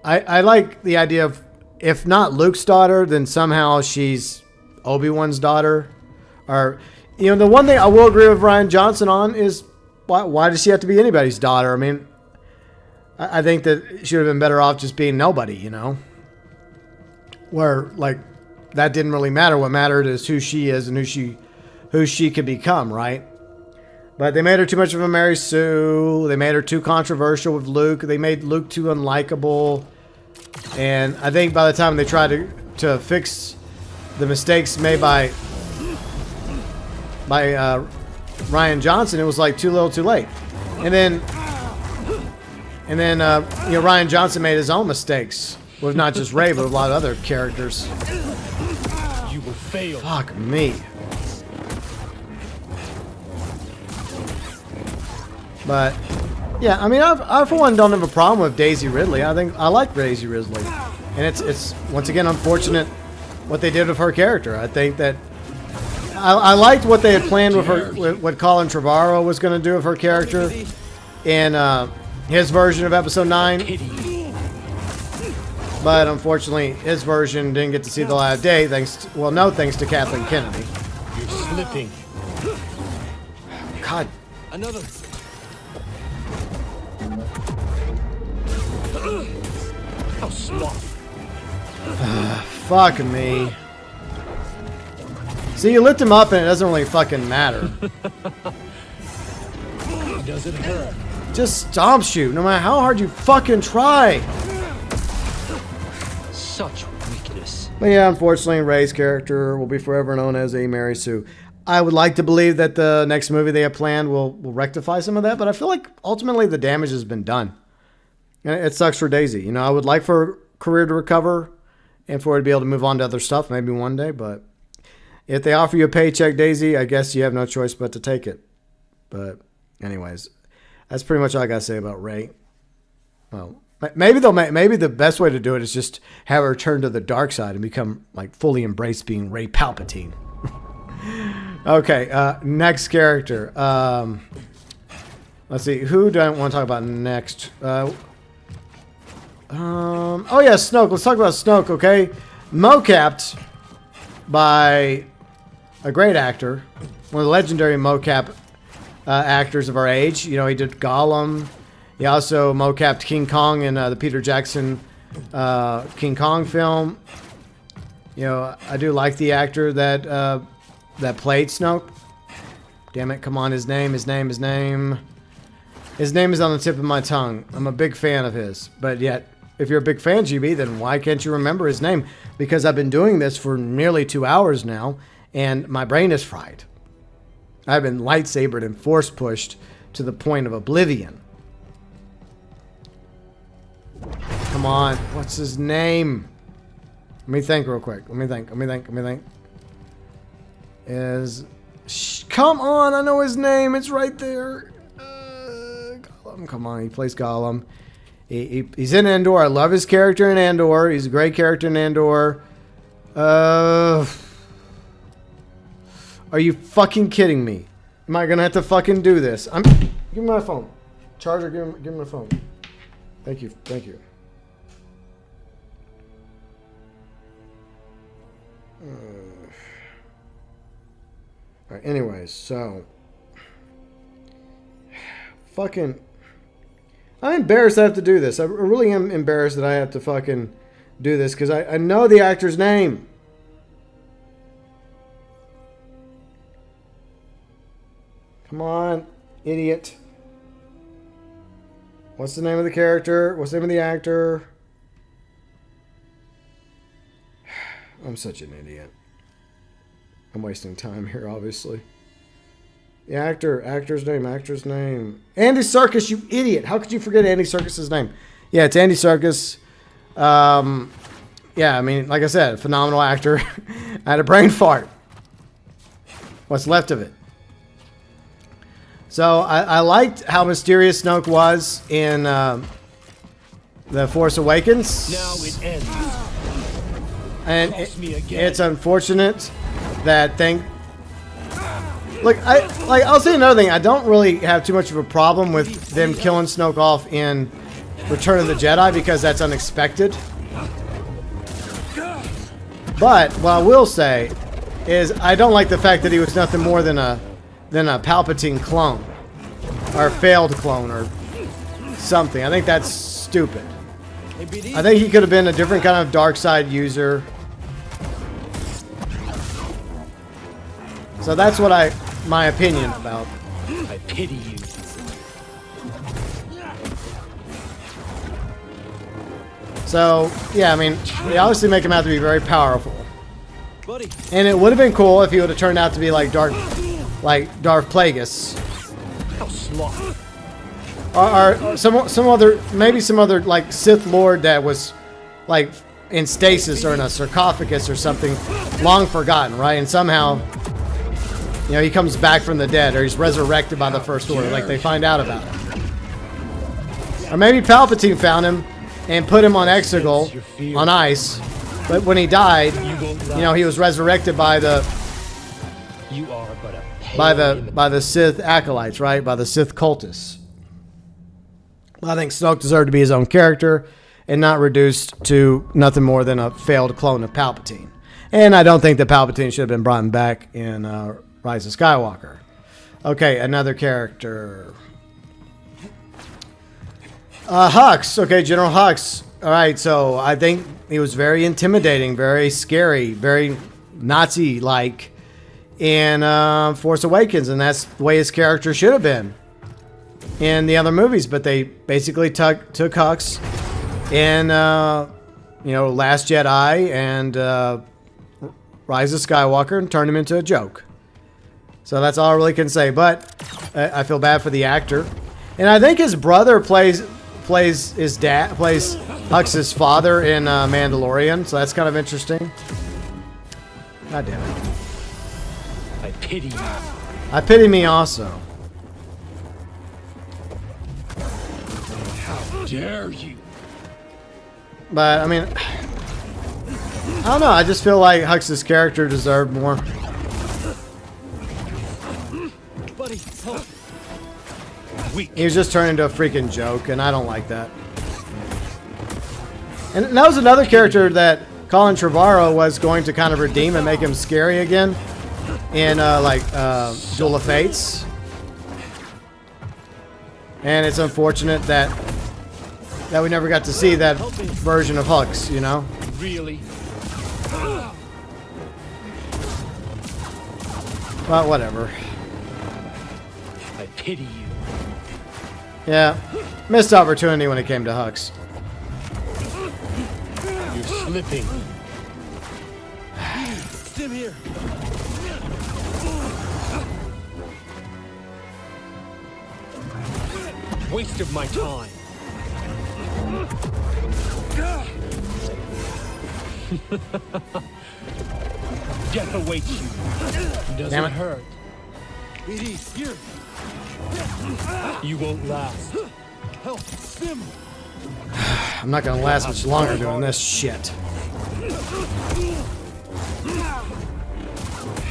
I like the idea of, if not Luke's daughter, then somehow she's Obi-Wan's daughter. Or, you know, the one thing I will agree with Rian Johnson on is, why does she have to be anybody's daughter? I mean, I think that she would have been better off just being nobody, you know? Where, like, that didn't really matter. What mattered is who she is and who she could become, right? But they made her too much of a Mary Sue. They made her too controversial with Luke. They made Luke too unlikable. And I think by the time they tried to fix the mistakes made by Rian Johnson, it was like too little too late. And then you know, Rian Johnson made his own mistakes with not just Rey, but with a lot of other characters. You will fail. Fuck me. But yeah, I mean, I for one don't have a problem with Daisy Ridley. I think I like Daisy Ridley, and it's once again unfortunate what they did with her character. I think that I liked what they had planned with her, what Colin Trevorrow was going to do with her character in his version of Episode 9. But unfortunately, his version didn't get to see the light of day. Thanks to Kathleen Kennedy. You're slipping. God. Another. How smart. Fuck me. See, you lift him up and it doesn't really fucking matter. Does it hurt? Just stomps you, no matter how hard you fucking try. Such weakness. But yeah, unfortunately, Rey's character will be forever known as a Mary Sue. I would like to believe that the next movie they have planned will rectify some of that, but I feel like ultimately the damage has been done. And it sucks for Daisy. You know, I would like for her career to recover and for her to be able to move on to other stuff maybe one day, but if they offer you a paycheck, Daisy, I guess you have no choice but to take it. But anyways, that's pretty much all I got to say about Rey. Well, maybe the best way to do it is just have her turn to the dark side and become like fully embrace being Rey Palpatine. Okay, next character. Let's see, who do I want to talk about next? Oh yeah, Snoke. Let's talk about Snoke, okay? Mocapped by a great actor, one of the legendary mocap actors of our age. You know, he did Gollum. He also mocapped King Kong in the Peter Jackson King Kong film. You know, I do like the actor that played Snoke. Damn it, come on, his name. His name is on the tip of my tongue. I'm a big fan of his, but yet, if you're a big fan, GB, then why can't you remember his name? Because I've been doing this for nearly 2 hours now, and my brain is fried. I've been lightsabered and force pushed to the point of oblivion. Come on, what's his name? Let me think real quick. Let me think. Come on, I know his name. It's right there. Gollum, come on, he plays Gollum. He's in Andor. I love his character in Andor. He's a great character in Andor. Are you fucking kidding me? Am I gonna have to fucking do this? Give me my phone. Charger, give me my phone. Thank you. Alright, anyways, so fucking I'm embarrassed I have to do this. I really am embarrassed that I have to fucking do this because I know the actor's name. Come on, idiot. What's the name of the character? What's the name of the actor? I'm such an idiot. I'm wasting time here, obviously. The actor's name. Andy Serkis, you idiot. How could you forget Andy Serkis' name? Yeah, it's Andy Serkis. Yeah, I mean, like I said, phenomenal actor. I had a brain fart. what's left of it. So I liked how mysterious Snoke was in The Force Awakens. Now it ends. And it's unfortunate that I'll say another thing. I don't really have too much of a problem with them killing Snoke off in Return of the Jedi because that's unexpected. But what I will say is I don't like the fact that he was nothing more than a Palpatine clone or a failed clone or something. I think that's stupid. I think he could have been a different kind of dark side user. So that's what my opinion about. I pity you. So yeah, I mean, they obviously make him out to be very powerful. Buddy. And it would have been cool if he would have turned out to be like Darth Plagueis. How slow. Or some other like Sith Lord that was like in stasis or in a sarcophagus or something, long forgotten, right? And somehow, you know, he comes back from the dead, or he's resurrected by the First Order, like they find out about him. Or maybe Palpatine found him and put him on Exegol, on ice, but when he died, you know, he was resurrected by the Sith acolytes, right? By the Sith cultists. I think Snoke deserved to be his own character and not reduced to nothing more than a failed clone of Palpatine. And I don't think that Palpatine should have been brought back in Rise of Skywalker. Okay, another character. Hux. Okay, General Hux. All right, so I think he was very intimidating, very scary, very Nazi-like in Force Awakens, and that's the way his character should have been in the other movies. But they basically took Hux in, you know, Last Jedi and Rise of Skywalker and turned him into a joke. So that's all I really can say. But I feel bad for the actor, and I think his brother plays Hux's father in Mandalorian, so that's kind of interesting. God damn it. I pity you. I pity me also. How dare you? But, I mean, I don't know. I just feel like Hux's character deserved more. Buddy, help. He was just turned into a freaking joke, and I don't like that. And that was another character that Colin Trevorrow was going to kind of redeem and make him scary again in Duel of Fates. And it's unfortunate that we never got to see that version of Hux, you know? Really? But whatever. I pity you. Yeah, missed opportunity when it came to Hux. You're slipping. Stim here. Waste of my time. Death awaits you. Doesn't hurt. BD, here. You won't last. Help, Stim. I'm not gonna last much longer doing this shit.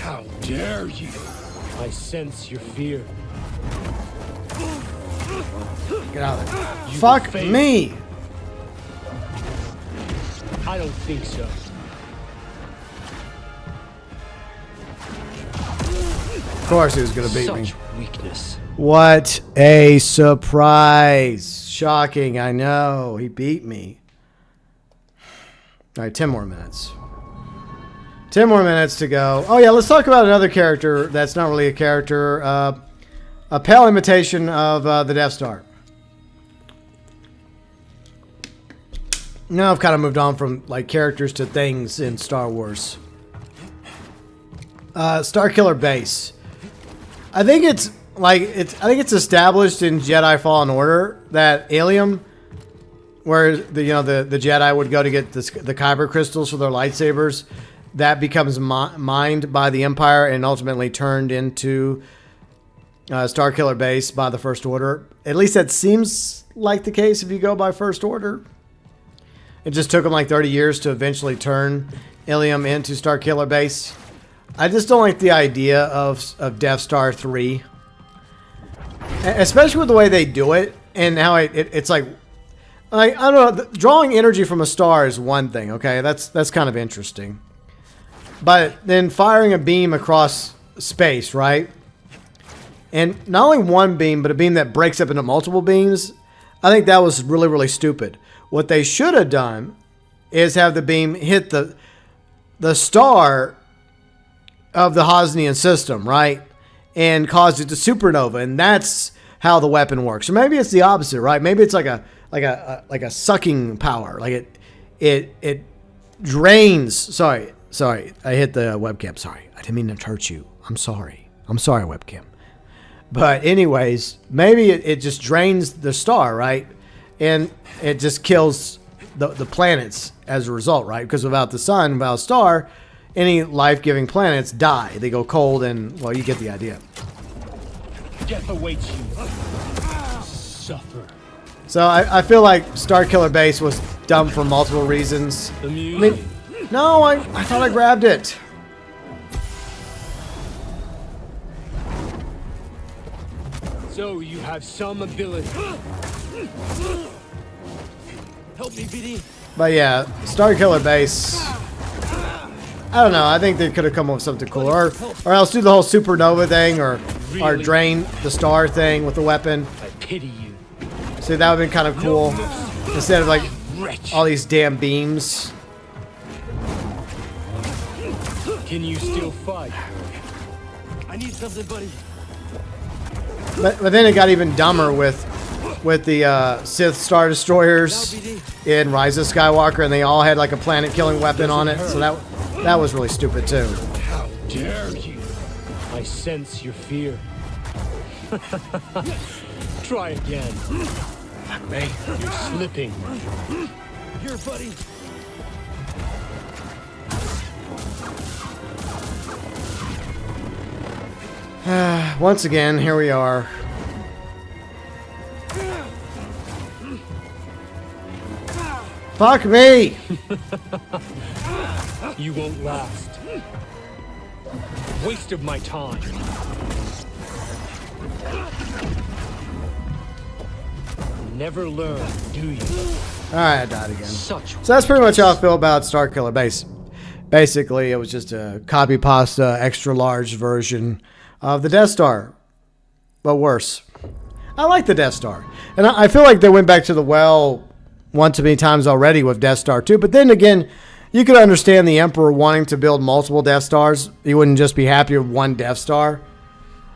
How dare you? I sense your fear. Get out of there. Fuck me! I don't think so. Of course he was gonna beat me. Such weakness. What a surprise. Shocking, I know. He beat me. Alright, 10 more minutes. 10 more minutes to go. Oh yeah, let's talk about another character that's not really a character. A pale imitation of the Death Star. Now I've kind of moved on from like characters to things in Star Wars. Starkiller Base. I think it's established in Jedi Fallen Order that Ilium, where the Jedi would go to get the kyber crystals for their lightsabers, that becomes mined by the Empire and ultimately turned into Starkiller Base by the First Order. At least that seems like the case if you go by First Order. It just took them like 30 years to eventually turn Ilium into Starkiller Base. I just don't like the idea of Death Star 3. Especially with the way they do it and how it's like I don't know, drawing energy from a star is one thing, okay? That's kind of interesting. But then firing a beam across space, right? And not only one beam, but a beam that breaks up into multiple beams, I think that was really, really stupid. What they should have done is have the beam hit the star of the Hosnian system, right? And cause it to supernova, and that's how the weapon works. Or maybe it's the opposite, right? Maybe it's like a sucking power. Like it drains. Sorry, I hit the webcam. Sorry, I didn't mean to hurt you. I'm sorry, webcam. But anyways, maybe it just drains the star, right? And it just kills the planets as a result, right? Because without the sun, without a star, any life-giving planets die. They go cold and, well, you get the idea. Death awaits you. Suffer. So I feel like Starkiller Base was dumb for multiple reasons. I mean, no, I thought I grabbed it. So you have some ability. Help me, BD. But yeah, Starkiller Base. I don't know. I think they could have come up with something cooler, or else do the whole supernova thing, or drain the star thing with the weapon. I pity you. See, that would have been kind of cool instead of like all these damn beams. Can you still fight? I need something, buddy. But then it got even dumber with the Sith Star Destroyers in Rise of Skywalker, and they all had like a planet-killing weapon on it. So that was really stupid too. How dare you! I sense your fear. Try again. Fuck me. You're slipping. Here, buddy. Once again, here we are. Fuck me! You won't last. Waste of my time. Never learn, do you? Alright, I died again. So that's pretty much how I feel about Starkiller Base. Basically, it was just a copy pasta, extra large version of the Death Star, but worse. I like the Death Star, and I feel like they went back to the well one too many times already with Death Star 2. But then again, you could understand the Emperor wanting to build multiple Death Stars. He wouldn't just be happy with one Death Star.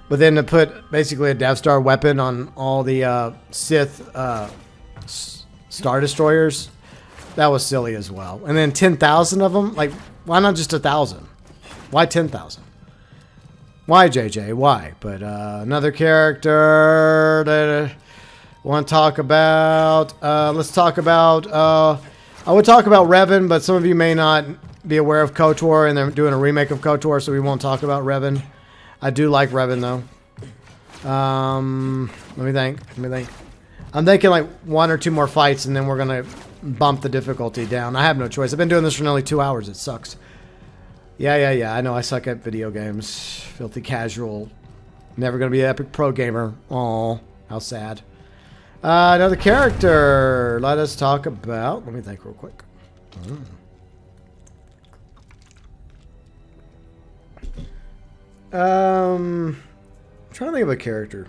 But then to put basically a Death Star weapon on all the Sith Star Destroyers, that was silly as well. And then 10,000 of them? Like, why not just 1,000? Why 10,000? Why, JJ? Why? But another character that I want to talk about. Let's talk about... I would talk about Revan, but some of you may not be aware of KOTOR, and they're doing a remake of KOTOR, so we won't talk about Revan. I do like Revan, though. Let me think. I'm thinking like 1 or 2 more fights, and then we're going to bump the difficulty down. I have no choice. I've been doing this for nearly 2 hours. It sucks. Yeah. I know I suck at video games. Filthy casual. Never going to be an epic pro gamer. Aw, how sad. Another character. Let us talk about... Let me think real quick. I'm trying to think of a character.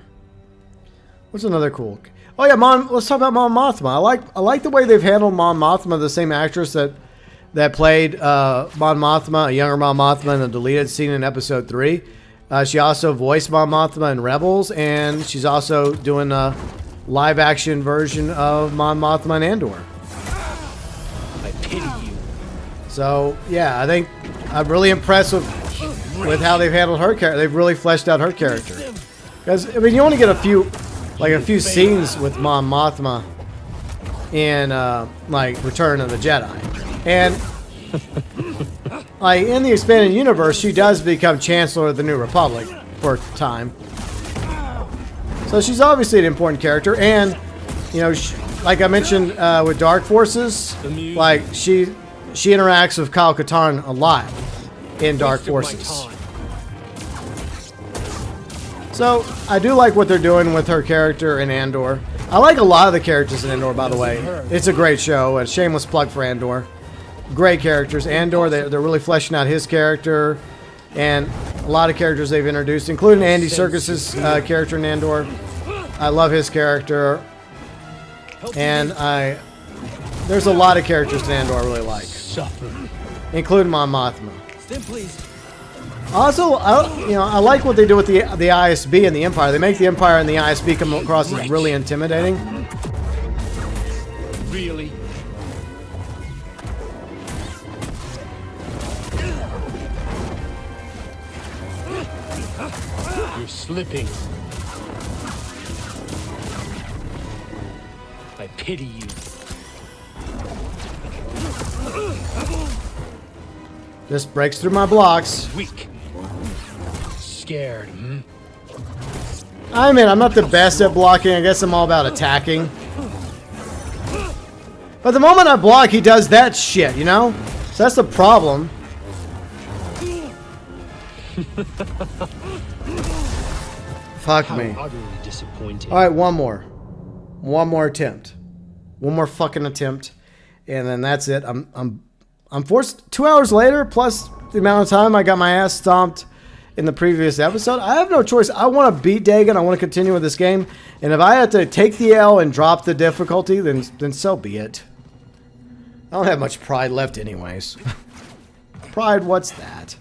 What's another cool... Oh yeah, let's talk about Mon Mothma. I like the way they've handled Mon Mothma, the same actress that played Mon Mothma, a younger Mon Mothma in the deleted scene in episode 3. She also voiced Mon Mothma in Rebels, and she's also doing a live action version of Mon Mothma in Andor. I pity you. So yeah, I think I'm really impressed with how they've handled her character. They've really fleshed out her character. Because I mean, you only get a few scenes with Mon Mothma in like Return of the Jedi, and like in the expanded universe, she does become Chancellor of the New Republic for a time. So she's obviously an important character, and you know, like I mentioned with Dark Forces, like she interacts with Kyle Katarn a lot in Dark Forces. So I do like what they're doing with her character in Andor. I like a lot of the characters in Andor, by the way. It's a great show. A shameless plug for Andor. Great characters. Andor, they're really fleshing out his character, and a lot of characters they've introduced, including Andy Serkis's character in Andor. I love his character, and there's a lot of characters in Andor I really like, including Mon Mothma. Also, I like what they do with the ISB and the Empire. They make the Empire and the ISB come across as really intimidating. Really? You're slipping. I pity you. This breaks through my blocks. Weak. Scared, hmm? I mean, I'm not the best at blocking. I guess I'm all about attacking. But the moment I block, he does that shit, you know? So that's the problem. Fuck me. Utterly disappointing. Alright, one more. One more attempt. One more fucking attempt. And then that's it. I'm forced 2 hours later, plus the amount of time I got my ass stomped in the previous episode. I have no choice. I want to beat Dagon. I want to continue with this game. And if I have to take the L and drop the difficulty, then so be it. I don't have much pride left anyways. Pride, what's that?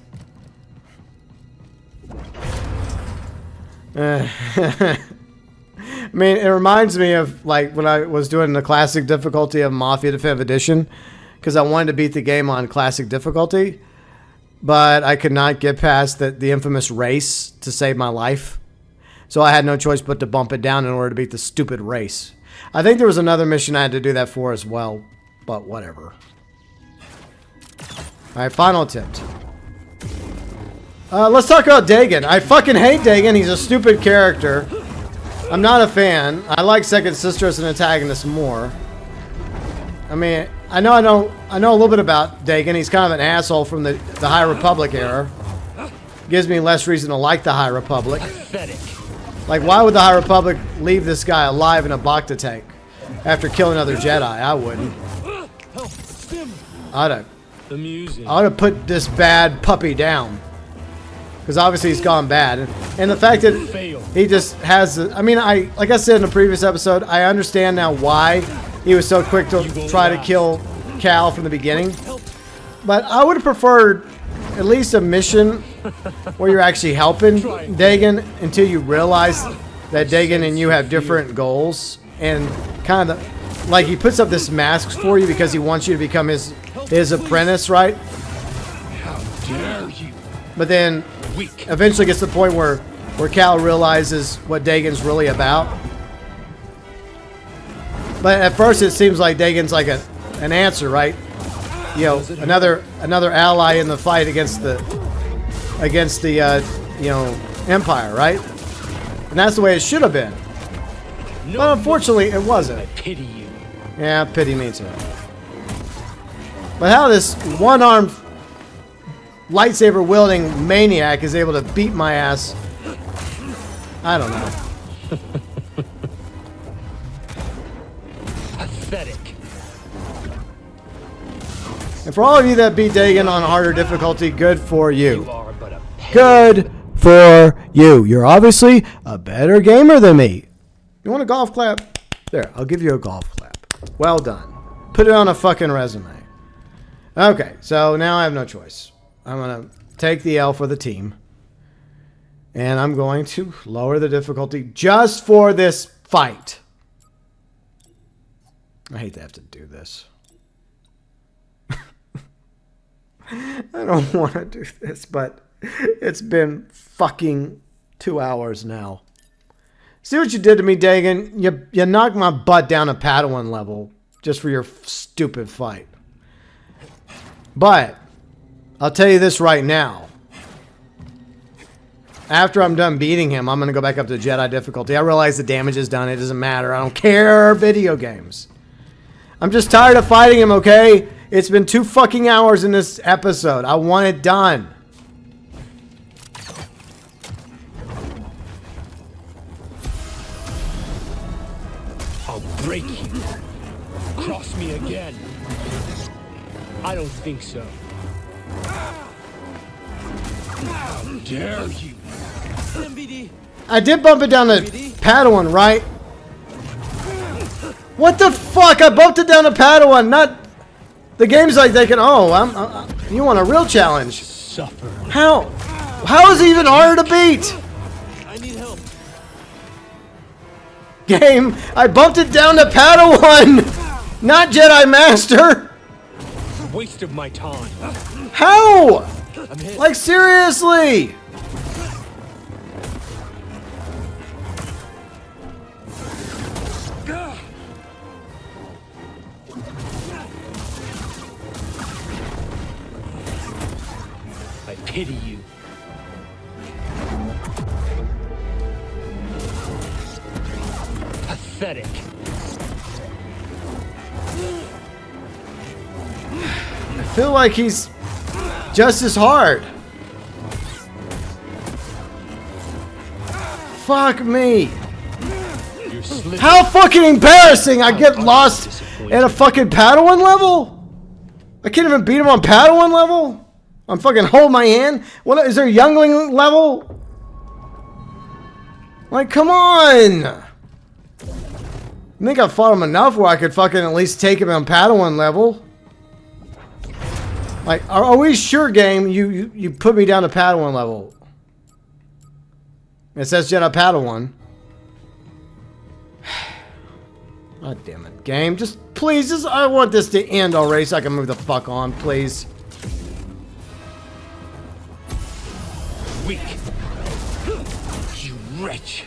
I mean, it reminds me of like when I was doing the classic difficulty of Mafia Definitive Edition, because I wanted to beat the game on classic difficulty, but I could not get past the infamous race to save my life. So I had no choice but to bump it down in order to beat the stupid race. I think there was another mission I had to do that for as well, but whatever. Alright, final attempt. Let's talk about Dagon. I fucking hate Dagon. He's a stupid character. I'm not a fan. I like Second Sister as an antagonist more. I mean, I know a little bit about Dagon. He's kind of an asshole from the High Republic era. Gives me less reason to like the High Republic. Like, why would the High Republic leave this guy alive in a Bacta tank after killing other Jedi? I wouldn't. I'd have put this bad puppy down. Because obviously he's gone bad. And the fact that he just has... I mean, like I said in the previous episode, I understand now why he was so quick to try to kill Cal from the beginning. But I would have preferred at least a mission where you're actually helping Dagon until you realize that Dagon and you have different goals. And kind of... like, he puts up this mask for you because he wants you to become his apprentice, right? How dare you? But then... eventually gets to the point where Cal realizes what Dagon's really about. But at first it seems like Dagon's like an answer, right? You know, another ally in the fight against the you know, Empire, right? And that's the way it should have been. But unfortunately it wasn't. I pity you. Yeah, pity me too. But how this one-armed lightsaber wielding maniac is able to beat my ass, I don't know. Pathetic. And for all of you that beat Dagon on harder difficulty, good for you. You are but a Good for you. You're obviously a better gamer than me. You want a golf clap? There, I'll give you a golf clap. Well done. Put it on a fucking resume. Okay, so now I have no choice. I'm going to take the L for the team. And I'm going to lower the difficulty just for this fight. I hate to have to do this. I don't want to do this, but it's been fucking 2 hours now. See what you did to me, Dagon? You knocked my butt down a Padawan level just for your stupid fight. But... I'll tell you this right now. After I'm done beating him, I'm going to go back up to Jedi difficulty. I realize the damage is done. It doesn't matter. I don't care. Video games. I'm just tired of fighting him, okay? It's been 2 fucking hours in this episode. I want it done. I'll break you. Cross me again. I don't think so. How dare you? I did bump it down to Padawan, right? What the fuck? I bumped it down to Padawan, not... The game's like they can... Oh, you want a real challenge. Suffer. How? How is it even harder to beat? I need help. Game, I bumped it down to Padawan, not Jedi Master. Waste of my time. How? I'm hit. Like, seriously? I pity you. Pathetic. I feel like he's just as hard. Fuck me. You're slipping. How fucking embarrassing! I get lost at a fucking Padawan level? I can't even beat him on Padawan level? I'm fucking hold my hand? What is there a youngling level? Like, come on! I think I fought him enough where I could fucking at least take him on Padawan level. Like, are we sure, game? You put me down to Padawan level. It says Jedi Padawan. God damn it, game. Just please, I want this to end already so I can move the fuck on, please. Weak. You wretch.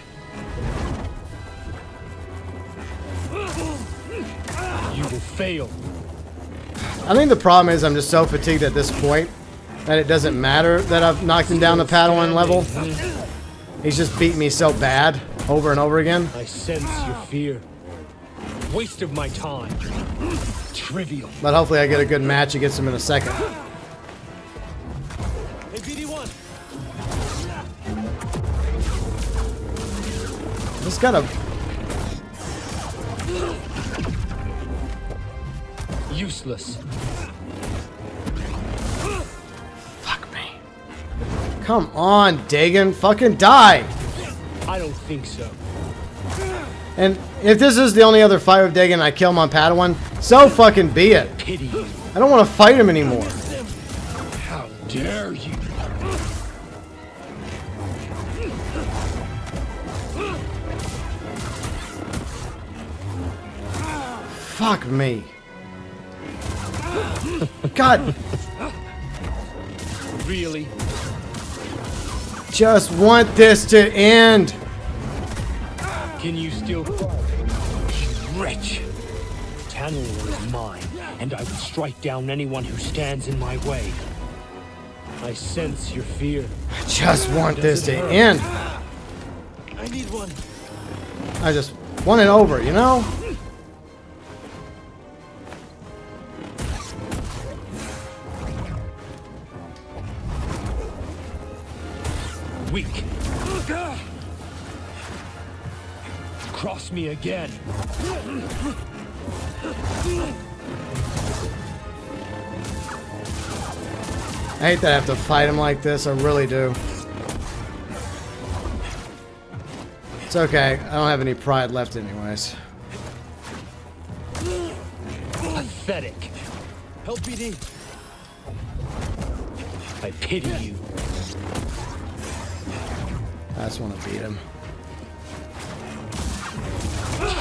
You will fail. I think the problem is I'm just so fatigued at this point that it doesn't matter that I've knocked him down to Padawan level. He's just beat me so bad over and over again. I sense your fear. Waste of my time. Trivial. But hopefully I get a good match against him in a second. Hey, BD1. Just gotta... Useless. Fuck me. Come on, Dagon. Fucking die. I don't think so. And if this is the only other fight with Dagon and I kill him on Padawan, so fucking be it. Pity you. I don't want to fight him anymore. How dare you? Fuck me. God. Really? Just want this to end. Can you still fight? You wretch. Tanalor is mine, and I will strike down anyone who stands in my way. I sense your fear. I just want this to end. I need one. I just want it over, you know? Weak. Cross me again. I hate that I have to fight him like this. I really do. It's okay. I don't have any pride left anyways. Pathetic. Help BD. I pity you. I just want to beat him.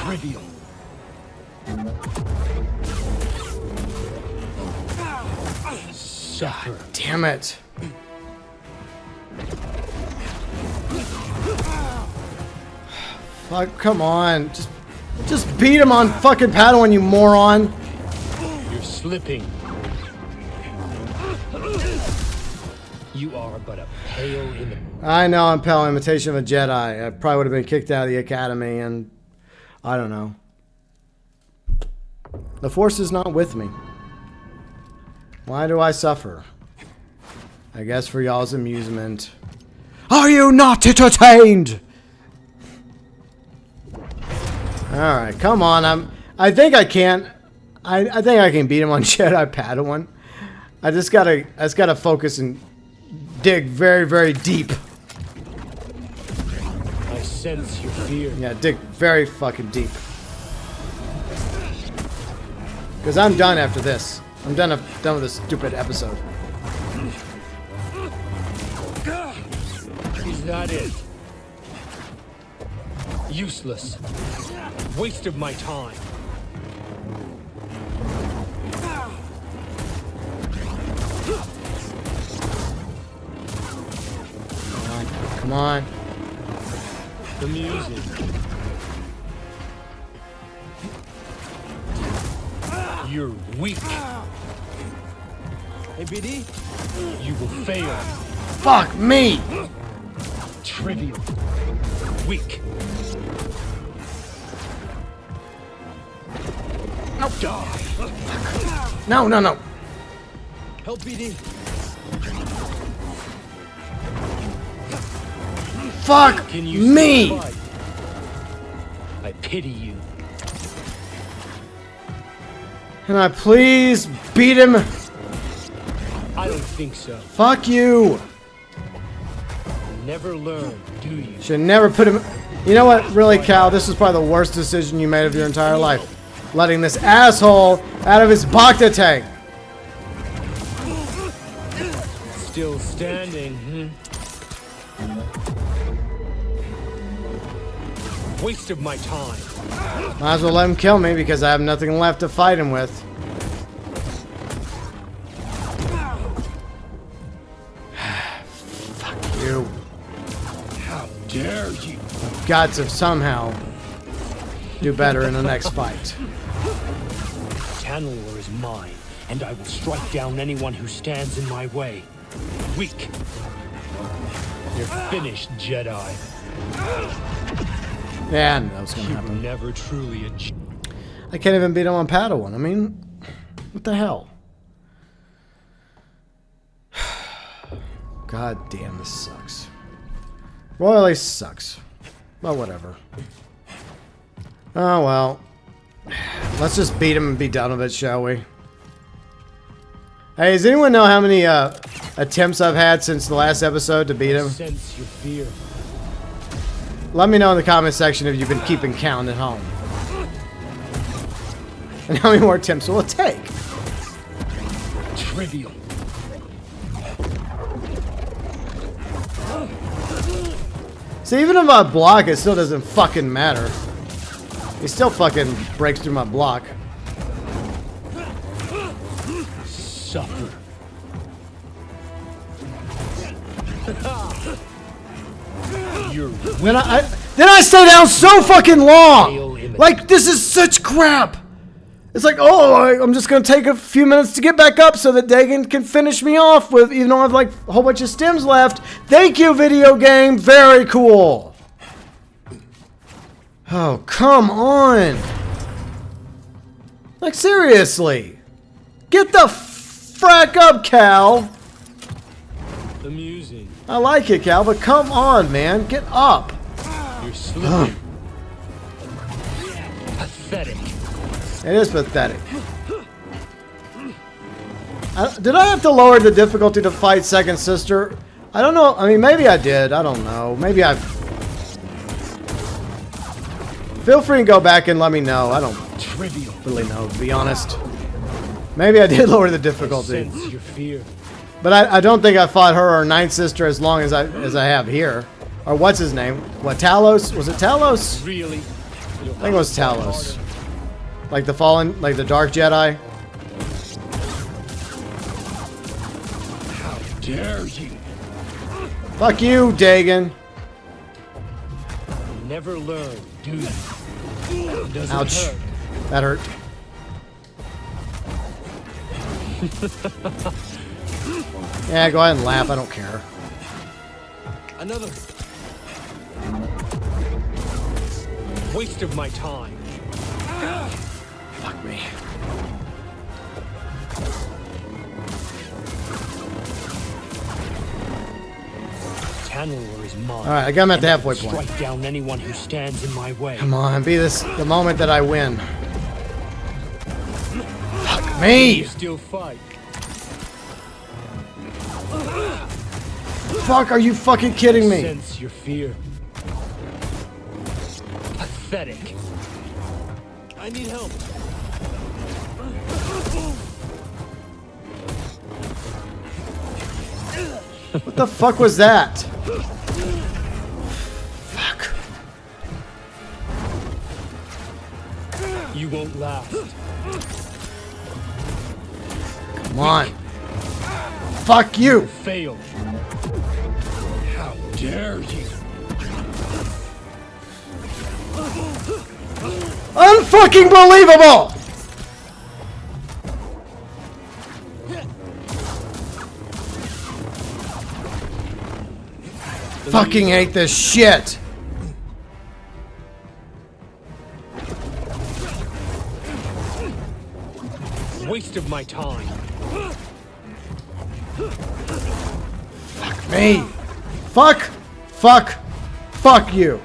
Trivial. Suffer. Damn it. Fuck, come on. Just beat him on fucking Padawan, you moron. You're slipping. You are but a pale in the... I know, I'm pale imitation of a Jedi. I probably would have been kicked out of the academy, and I don't know. The Force is not with me. Why do I suffer? I guess for y'all's amusement. Are you not entertained? Alright, come on. I think I can. I think I can beat him on Jedi Padawan. I just gotta focus and dig very, very deep. I sense your fear. Yeah, dig very fucking deep. Because I'm done after this. I'm done with this stupid episode. Is that it? Useless. Waste of my time. Come on. The music. You're weak. Hey, BD. You will fail. Fuck me! Trivial. Weak. No. Die. No, no, no. Help BD. Fuck Can you me! still fight? I pity you. Can I please beat him? I don't think so. Fuck you! Never learn, do you? Should never put him... You know what, really, Cal? This was probably the worst decision you made of your entire life. Letting this asshole out of his Bacta tank. Still standing, Waste of my time. Might as well let him kill me because I have nothing left to fight him with. Fuck you. How dare you? Got to somehow do better in the next fight. Tanalor is mine, and I will strike down anyone who stands in my way. Weak. You're finished, Jedi. Yeah, I knew that was gonna You were happen. never truly a Jedi. I can't even beat him on Padawan. I mean, what the hell? God damn, this sucks. Royally sucks. Well, whatever. Oh, well. Let's just beat him and be done with it, shall we? Hey, does anyone know how many attempts I've had since the last episode to beat him? Sense your fear. Let me know in the comment section if you've been keeping count at home. And how many more attempts will it take? Trivial. See, even if I block, it still doesn't fucking matter. He still fucking breaks through my block. Suffer. Then I stay down so fucking long. Like, this is such crap. It's like, oh, I'm just gonna take a few minutes to get back up so that Dagan can finish me off with, even though I have like a whole bunch of stems left. Thank you, video game. Very cool. Oh, come on. Like, seriously. Get the frack up, Cal. Amusing. I like it, Cal, but come on, man. Get up. You're slipping. Pathetic. It is pathetic. Did I have to lower the difficulty to fight Second Sister? I don't know. I mean, maybe I did. I don't know. Maybe I... Feel free to go back and let me know. I don't really know, to be honest. Maybe I did lower the difficulty. Sense your fear. But I don't think I fought her or Ninth Sister as long as I have here. Or what's his name? What, Talos? Was it Talos? Really? I think it was Talos. Like the Fallen, like the Dark Jedi. How dare you? Fuck you, Dagan. Never learn, do you? Doesn't Ouch. hurt. That hurt. Yeah, go ahead and laugh. I don't care. Another waste of my time. Fuck me. Tanalor is mine. Alright, I got him at the halfway point. Strike down anyone who stands in my way. Come on, be this the moment that I win. Fuck me! You still fight. Fuck, are you fucking kidding me? Sense your fear. Pathetic. I need help. What the fuck was that? Fuck. You won't last. Come on. Fuck you! Fail. How dare you? Unfucking believable! Fucking hate this shit! Waste of my time. Fuck me! Fuck! Fuck! Fuck you!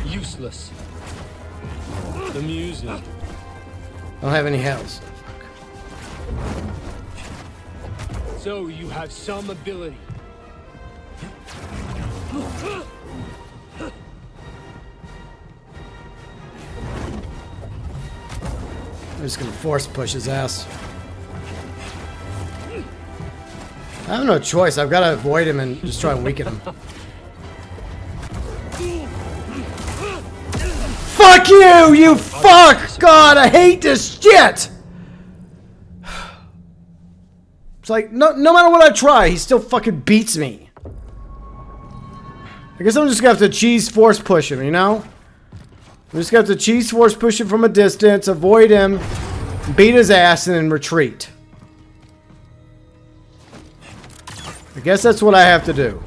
Useless. Amusing. I don't have any heals. So you have some ability. I'm just gonna force push his ass. I have no choice. I've got to avoid him and just try and weaken him. Fuck you! You fuck! God, I hate this shit! It's like, no matter what I try, he still fucking beats me. I guess I'm just gonna have to cheese force push him, you know? I'm just gonna have to cheese force push him from a distance, avoid him, beat his ass, and then retreat. I guess that's what I have to do.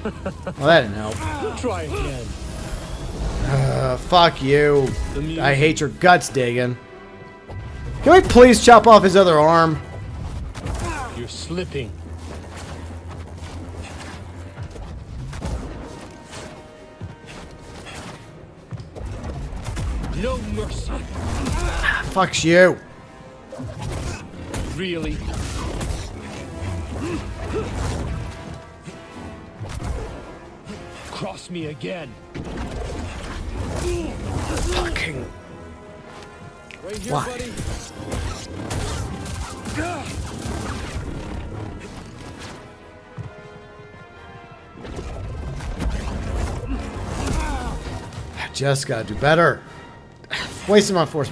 Well, that didn't help. Try again. Fuck you. I hate your guts, Dagon. Can we please chop off his other arm? You're slipping. No mercy. Fuck you. Really? Cross me again. Fucking. Right here, Why? buddy. I just gotta do better. Wasting my force.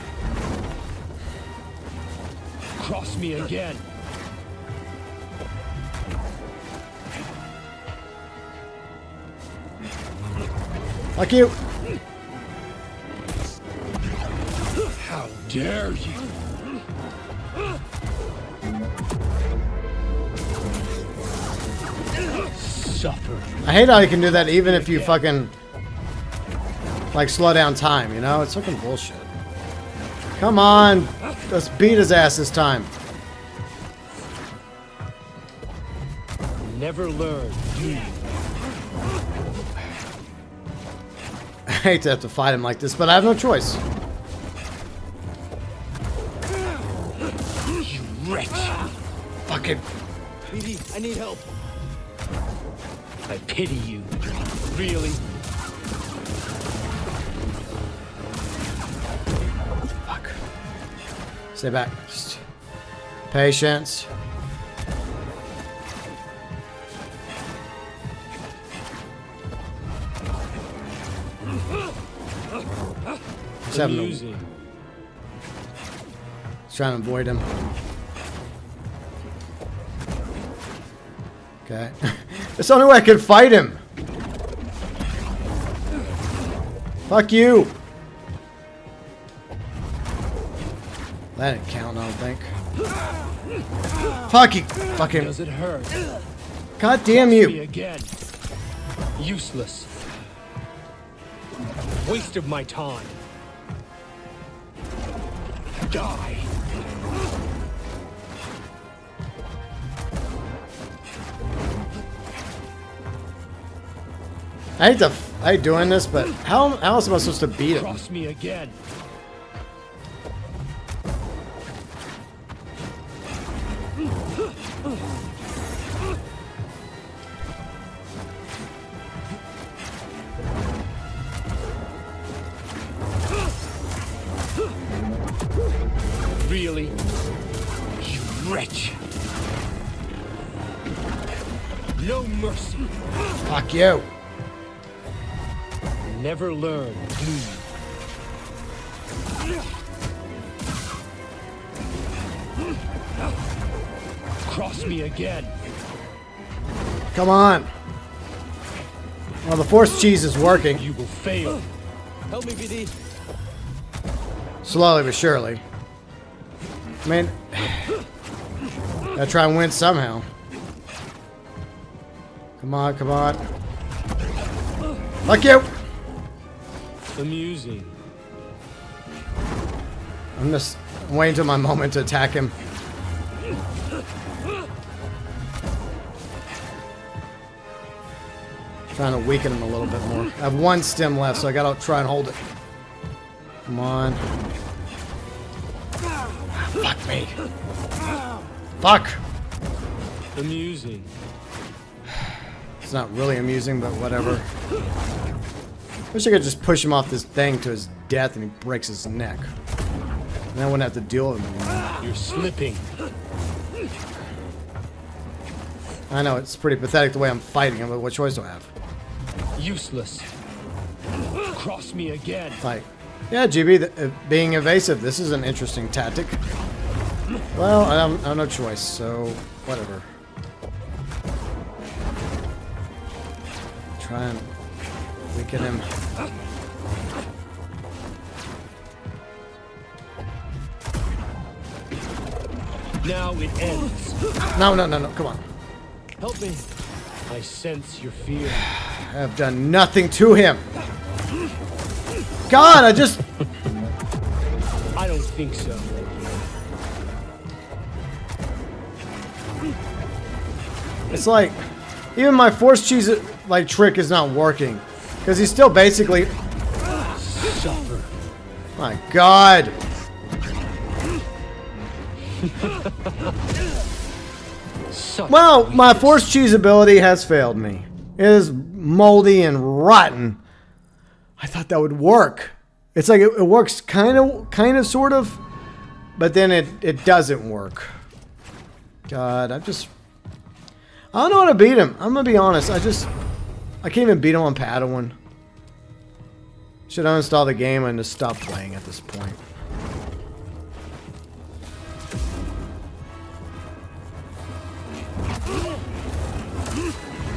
Cross me again. Fuck you. How dare you? Suffer. I hate how you can do that even if you fucking like slow down time, you know? It's fucking bullshit. Come on. Let's beat his ass this time. Never learn, do you? I hate to have to fight him like this, but I have no choice. You wretch. Fucking. BD, I need help. I pity you. Really? Fuck. Stay back. Just patience. Just having to, Amusing. just trying to avoid him. Okay. It's the only way I can fight him. Fuck you. That didn't count, I don't think. Fuck you, fucking. Does it hurt? God damn Me you. again. Useless. Waste of my time. Die. I hate doing this, but how else am I supposed to beat him? Cross me again. Really? You wretch. No mercy. Fuck you. Never learn, do you? Cross me again. Come on. Well, the force cheese is working. You will fail. Help me, BD. Slowly but surely. I mean, gotta try and win somehow. Come on, come on. Fuck you. Amusing. I'm just waiting till my moment to attack him. Trying to weaken him a little bit more. I have one stem left, so I gotta try and hold it. Come on. Fuck me. Fuck. Amusing. It's not really amusing, but whatever. Wish I could just push him off this thing to his death and he breaks his neck. And I wouldn't have to deal with him anymore. You're slipping. I know, it's pretty pathetic the way I'm fighting him, but what choice do I have? Useless. Cross me again. Like, yeah, GB, being evasive, this is an interesting tactic. Well, I have no choice, so whatever. Try and weaken him. Now it ends. No, come on. Help me. I sense your fear. I have done nothing to him. God, I just... I don't think so. It's like, even my force cheese like trick is not working. Because he's still basically... Suffer. My God. Well, my force cheese ability has failed me. It is moldy and rotten. I thought that would work. It's like it works kind of, sort of, but then it doesn't work. God, I don't know how to beat him. I'm gonna be honest. I can't even beat him on Padawan. Should uninstall the game and just stop playing at this point.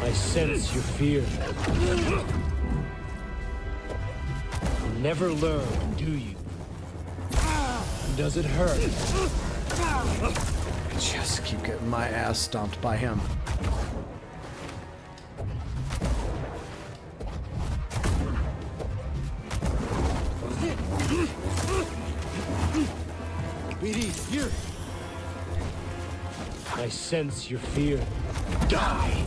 I sense your fear. Never learn, do you? Does it hurt? Just keep getting my ass stomped by him. BD, here. I sense your fear. Die!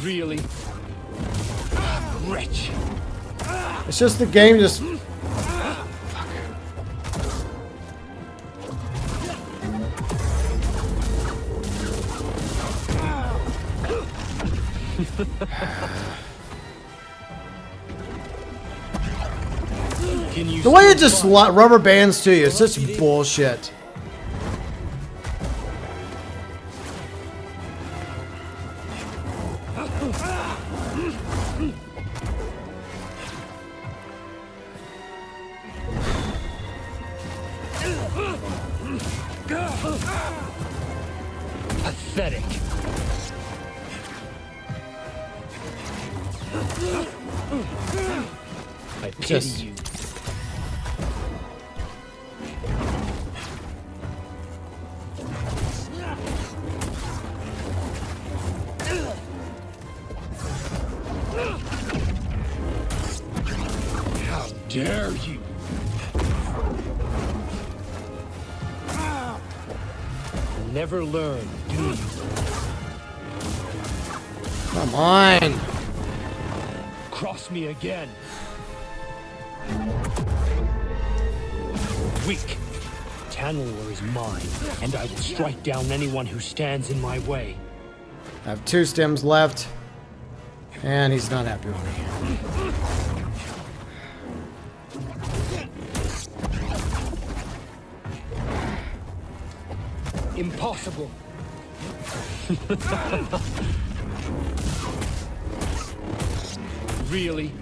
Really? Wretch! It's just the game just... The way it just rubber bands to you, it's such bullshit. Pathetic. I pity you. dare you? Never learn, do you? Come on. Cross me again. Weak. Tanalor is mine, and I will strike down anyone who stands in my way. I have 2 stems left. And he's not happy with me. Impossible. Really?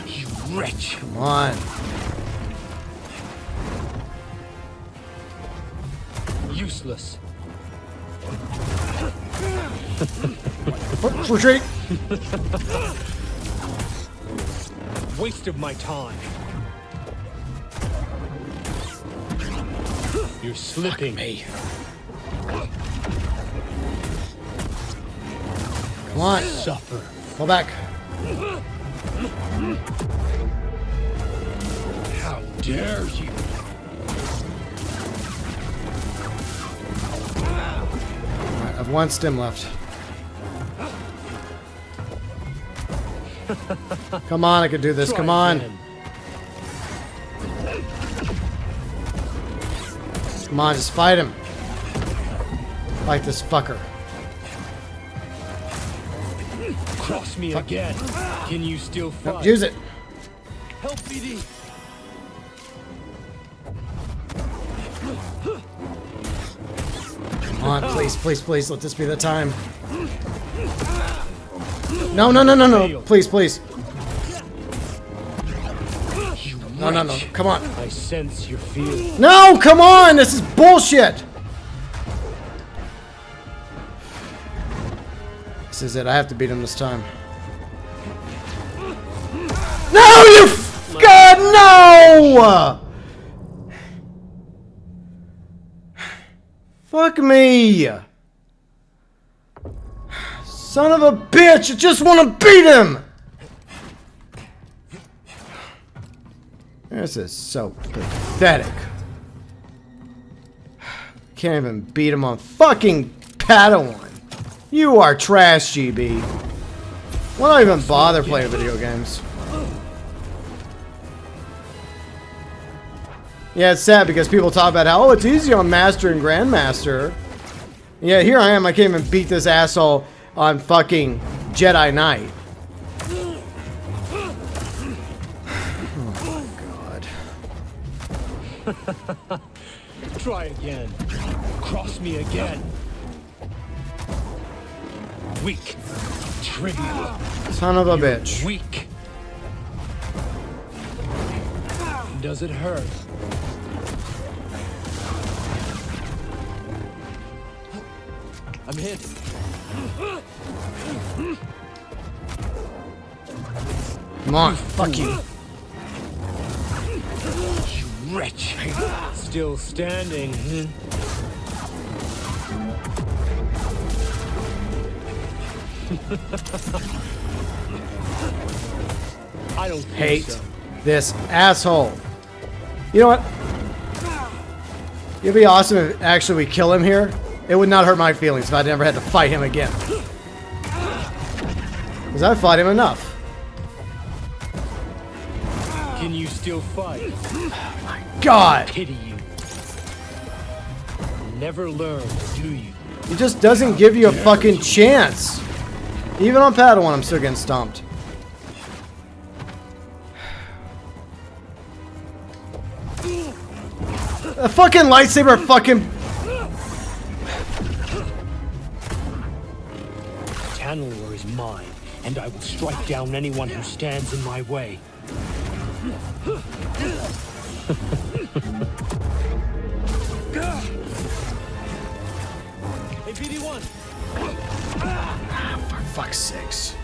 You wretch. Come on. Useless. Retreat. Waste of my time. You're slipping. Me. Come on. Suffer. Go back. How dare you? Alright, I have 1 stem left. Come on, I can do this. Try Come on. again. Come on, just fight him. Fight this fucker. Cross me again. Can you still fight? Use it. Help BD. Come on, please, please, please. Let this be the time. No, no, no, no, no. Please, please. You No, no, no. wretch. Come on. I sense your fear. No, come on. This is bullshit. This is it. I have to beat him this time. No, you God, no! Fuck me. Son of a bitch. I just want to beat him. This is so pathetic. Can't even beat him on fucking Padawan. You are trash, GB. Why not even bother playing video games? Yeah, it's sad because people talk about how, oh, it's easy on Master and Grandmaster. Yeah, here I am. I can't even beat this asshole on fucking Jedi Knight. Try again. Cross me again. Weak. Trivial. Son of a bitch. Weak. Does it hurt? I'm hit. Come on. Fuck you. You wretch. Still standing. I don't Hate think so. this asshole. You know what? It'd be awesome if actually we kill him here. It would not hurt my feelings if I never had to fight him again. Because I fought him enough. Can you still fight? God! Pity you. Never learn, do you? He just doesn't give you a fucking chance. Even on Padawan, I'm still getting stomped. A fucking lightsaber fucking... Tanalor is mine, and I will strike down anyone who stands in my way. Hey, BD1. For fuck's sakes.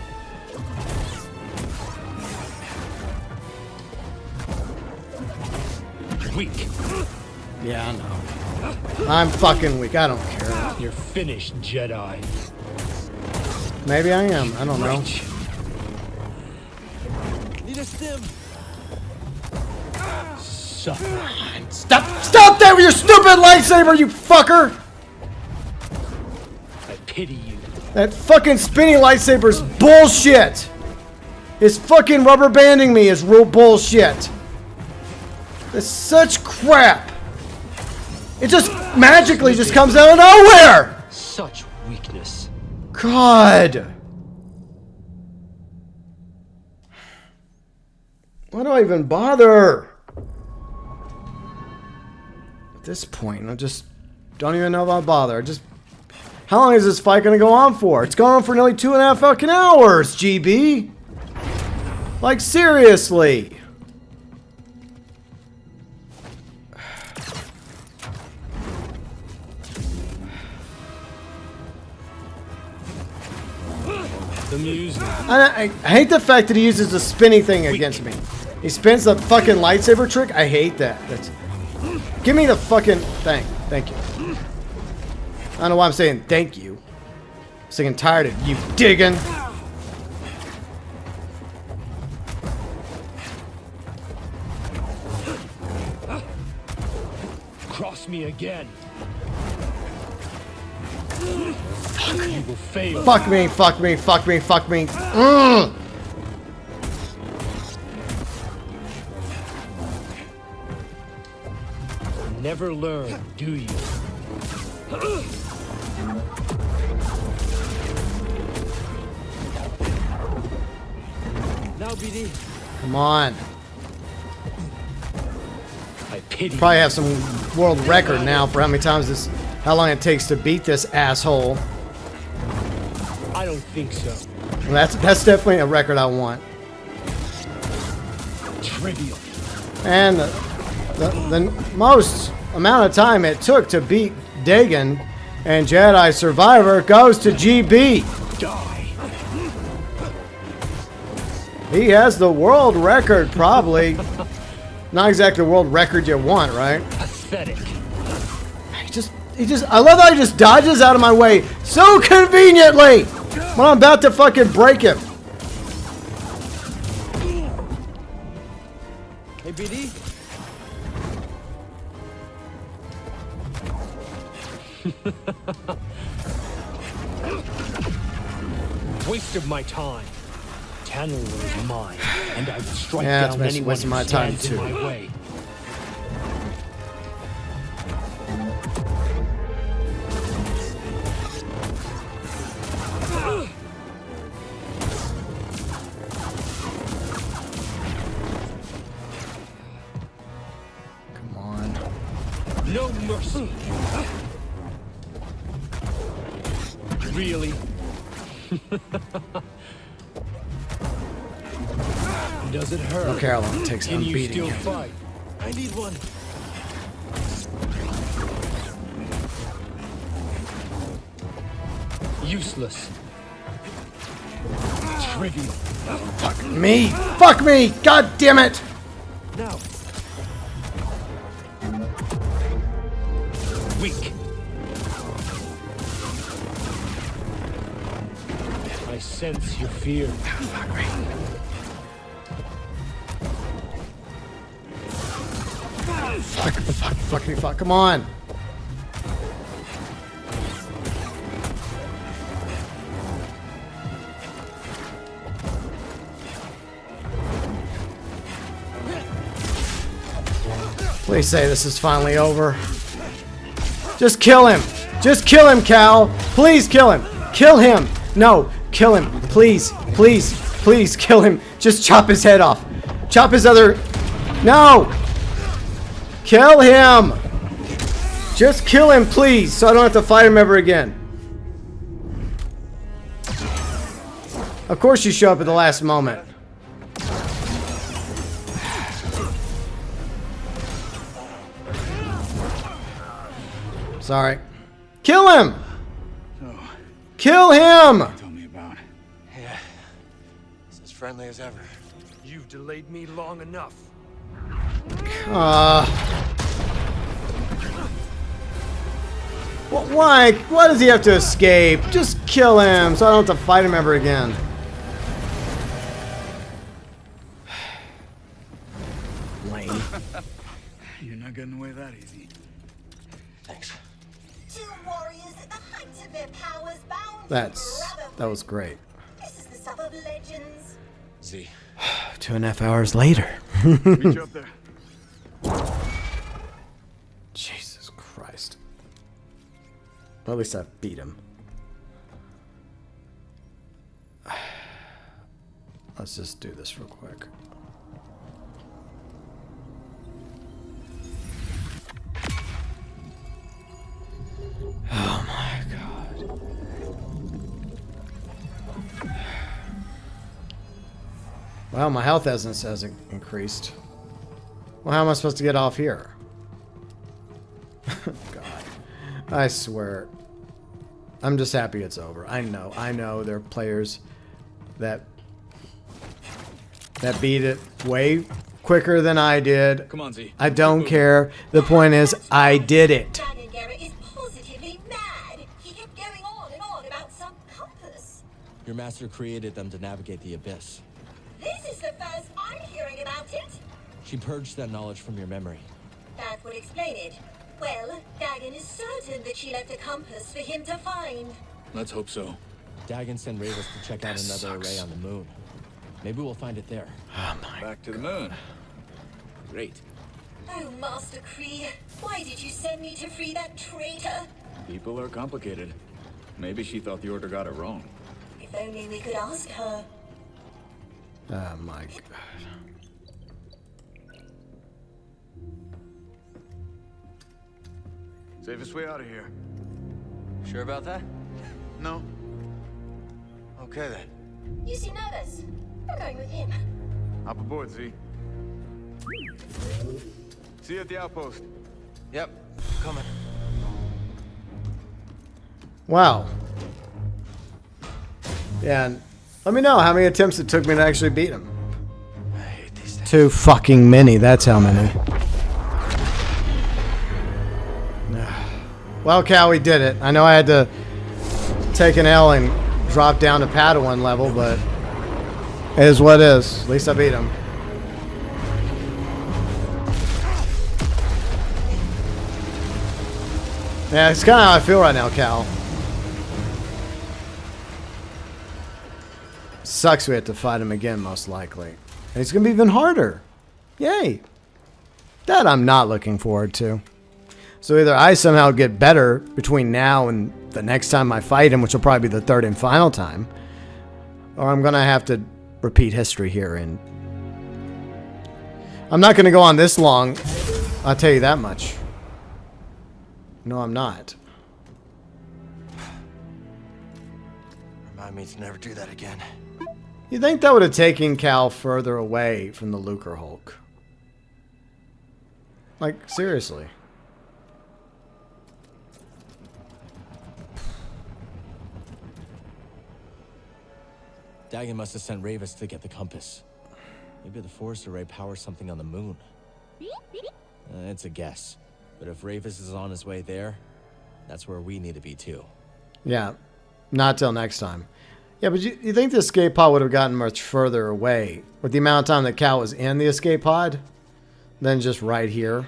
Weak. Yeah, I know. I'm fucking weak. I don't care. You're finished, Jedi. Maybe I am. I don't know. Wretch. Need a stim. Suffer. Stop that with your stupid lightsaber, you fucker! I pity you. That fucking spinny lightsaber's bullshit. His fucking rubber banding me is real bullshit. It's such crap. It just magically just comes out of nowhere. Such weakness. God. Why do I even bother? At this point, I just don't even know if I'll bother. How long is this fight gonna go on for? It's going on for nearly 2.5 fucking hours, GB. Like, seriously. The music. I hate the fact that he uses the spinning thing against me. He spins the fucking lightsaber trick. I hate that. Give me the fucking thing. Thank you. I don't know why I'm saying thank you. I'm sick and tired of you digging. Cross me again. You will fail. Fuck me, fuck me, fuck me, fuck me. Mm. Never learn, do you? Now, BD. Come on. I pity Probably have some world record now for how long it takes to beat this asshole. I don't think so. That's definitely a record I want. Trivial. And the most amount of time it took to beat Dagon and Jedi Survivor goes to GB. Die. He has the world record, probably. Not exactly the world record you want, right? Pathetic. I love how he just dodges out of my way so conveniently when I'm about to fucking break him. Hey, BD. Waste of my time. Tanner is mine, and I will strike Yeah, it's down anyone wasting who my time, stands in too. my way. Come on. No mercy. Really? Does it hurt? I don't care how long it takes. Can I'm you beating still him. fight? I need one. Useless. Trivial. Fuck me! Fuck me! God damn it! Now. Weak. I sense your fear. Fuck me. Fuck, come on. Please say this is finally over. Just kill him. Just kill him, Cal. Please kill him. Kill him. No, kill him. Please, please, please kill him. Just chop his head off. Chop his other... No! Kill him! Just kill him, please, so I don't have to fight him ever again. Of course you show up at the last moment. Sorry. Kill him! Kill him! Tell me about. Yeah. It's as friendly as ever. You've delayed me long enough. Why? Why does he have to escape? Just kill him so I don't have to fight him ever again. Lame. You're not getting away that easy. Thanks. Two warriors at the height of their powers bound. That was great. This is the stuff of legends. Z. 2.5 hours later. Meet you up there. Jesus Christ. Well, at least I beat him. Let's just do this real quick. Oh my God. Well, my health hasn't increased. Well, how am I supposed to get off here? God. I swear. I'm just happy it's over. I know there are players that beat it way quicker than I did. Come on, Z. I don't care. The point is, I did it. Dragon Garrett is positively mad. He kept going on and on about some compass. Your master created them to navigate the abyss. This is the first I'm hearing about it. She purged that knowledge from your memory. That would explain it. Well, Dagon is certain that she left a compass for him to find. Let's hope so. Dagon sent Ravis to check out This another sucks. array on the moon. Maybe we'll find it there. Oh my. Back to the moon. Great. Oh, Master Kree, why did you send me to free that traitor? People are complicated. Maybe she thought the Order got it wrong. If only we could ask her. Oh my God. Safest way out of here. Sure about that? No. Okay then. You seem nervous. I'm going with him. Hop aboard, Z. See you at the outpost. Yep. Coming. Wow. Yeah, and let me know how many attempts it took me to actually beat him. I hate these things. Too fucking many, that's how many. Well, Cal, we did it. I know I had to take an L and drop down to Padawan level, but it is what it is. At least I beat him. Yeah, it's kind of how I feel right now, Cal. Sucks we have to fight him again, most likely. And it's going to be even harder. Yay. That I'm not looking forward to. So either I somehow get better between now and the next time I fight him, which will probably be the third and final time, or I'm going to have to repeat history here. And I'm not going to go on this long. I'll tell you that much. No, I'm not. Remind me to never do that again. You think that would have taken Cal further away from the Lucre Hulk? Like, seriously. Dagon must have sent Ravis to get the compass. Maybe the force array powers something on the moon. It's a guess. But if Ravis is on his way there, that's where we need to be too. Yeah, not till next time. Yeah, but you think the escape pod would have gotten much further away with the amount of time that Cal was in the escape pod than just right here?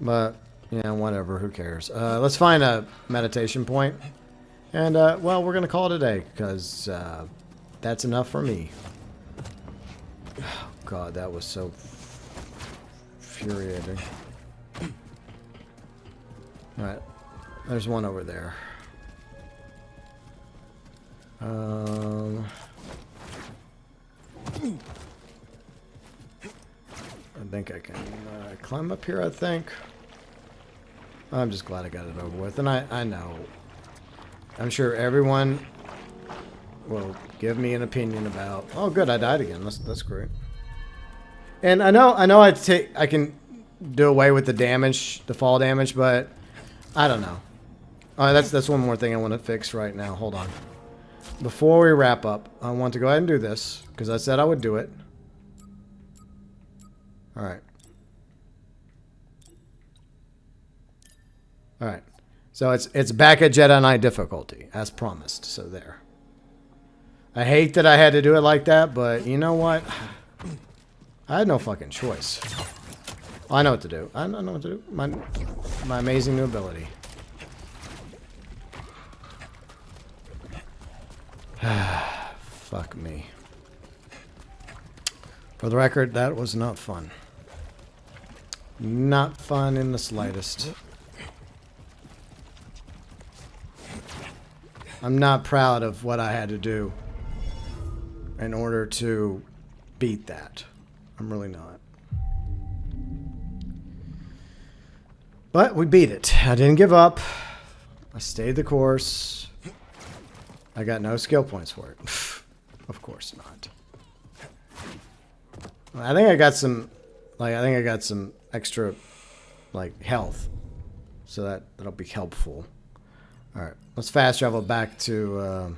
But, yeah, whatever. Who cares? Let's find a meditation point. And, well, we're going to call it a day because that's enough for me. Oh, God, that was so infuriating. Alright, there's one over there. I think I can climb up here, I think. I'm just glad I got it over with. And I know. I'm sure everyone will give me an opinion about... Oh, good, I died again. That's great. And I know I can do away with the damage, the fall damage, but I don't know. All right, that's one more thing I want to fix right now. Hold on. Before we wrap up, I want to go ahead and do this because I said I would do it. All right. All right. So it's back at Jedi Knight difficulty, as promised. So there. I hate that I had to do it like that, but you know what? I had no fucking choice. I know what to do. I know what to do. My amazing new ability. Fuck me. For the record, that was not fun. Not fun in the slightest. I'm not proud of what I had to do in order to beat that. I'm really not. But we beat it. I didn't give up. I stayed the course. I got no skill points for it. Of course not. I think I got some, extra, health. So that'll be helpful. All right, let's fast travel back to.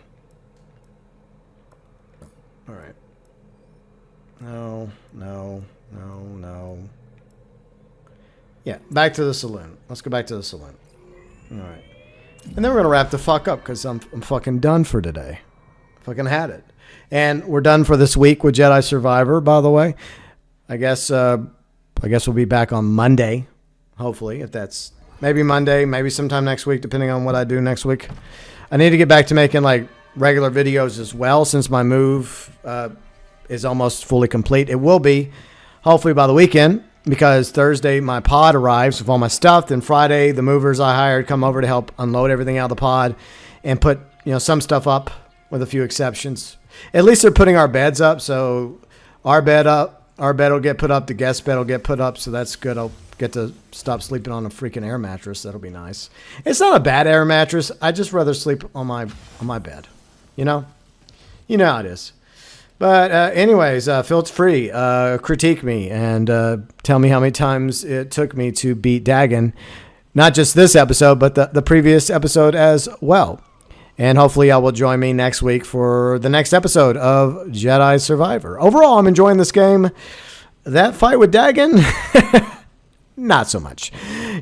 All right. No. Yeah, back to the saloon. Let's go back to the saloon. All right, and then we're gonna wrap the fuck up because I'm fucking done for today. Fucking had it, and we're done for this week with Jedi Survivor. By the way, I guess we'll be back on Monday, hopefully, if that's. Maybe Monday, maybe sometime next week, depending on what I do next week. I need to get back to making regular videos as well, since my move is almost fully complete. It will be, hopefully by the weekend, because Thursday my pod arrives with all my stuff. Then Friday, the movers I hired come over to help unload everything out of the pod and put some stuff up, with a few exceptions. At least they're putting our beds up, so our bed will get put up, the guest bed will get put up, so that's good. I'll get to stop sleeping on a freaking air mattress. That'll be nice. It's not a bad air mattress. I'd just rather sleep on my bed. You know how it is. But anyways, feel free. Critique me and tell me how many times it took me to beat Dagon. Not just this episode, but the previous episode as well. And hopefully y'all will join me next week for the next episode of Jedi Survivor. Overall, I'm enjoying this game. That fight with Dagon... Not so much.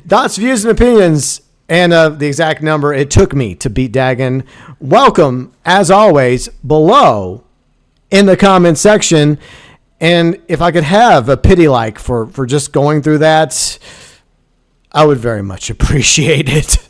Thoughts, views, and opinions, and the exact number it took me to beat Dagon. Welcome, as always, below in the comment section. And if I could have a pity for just going through that, I would very much appreciate it.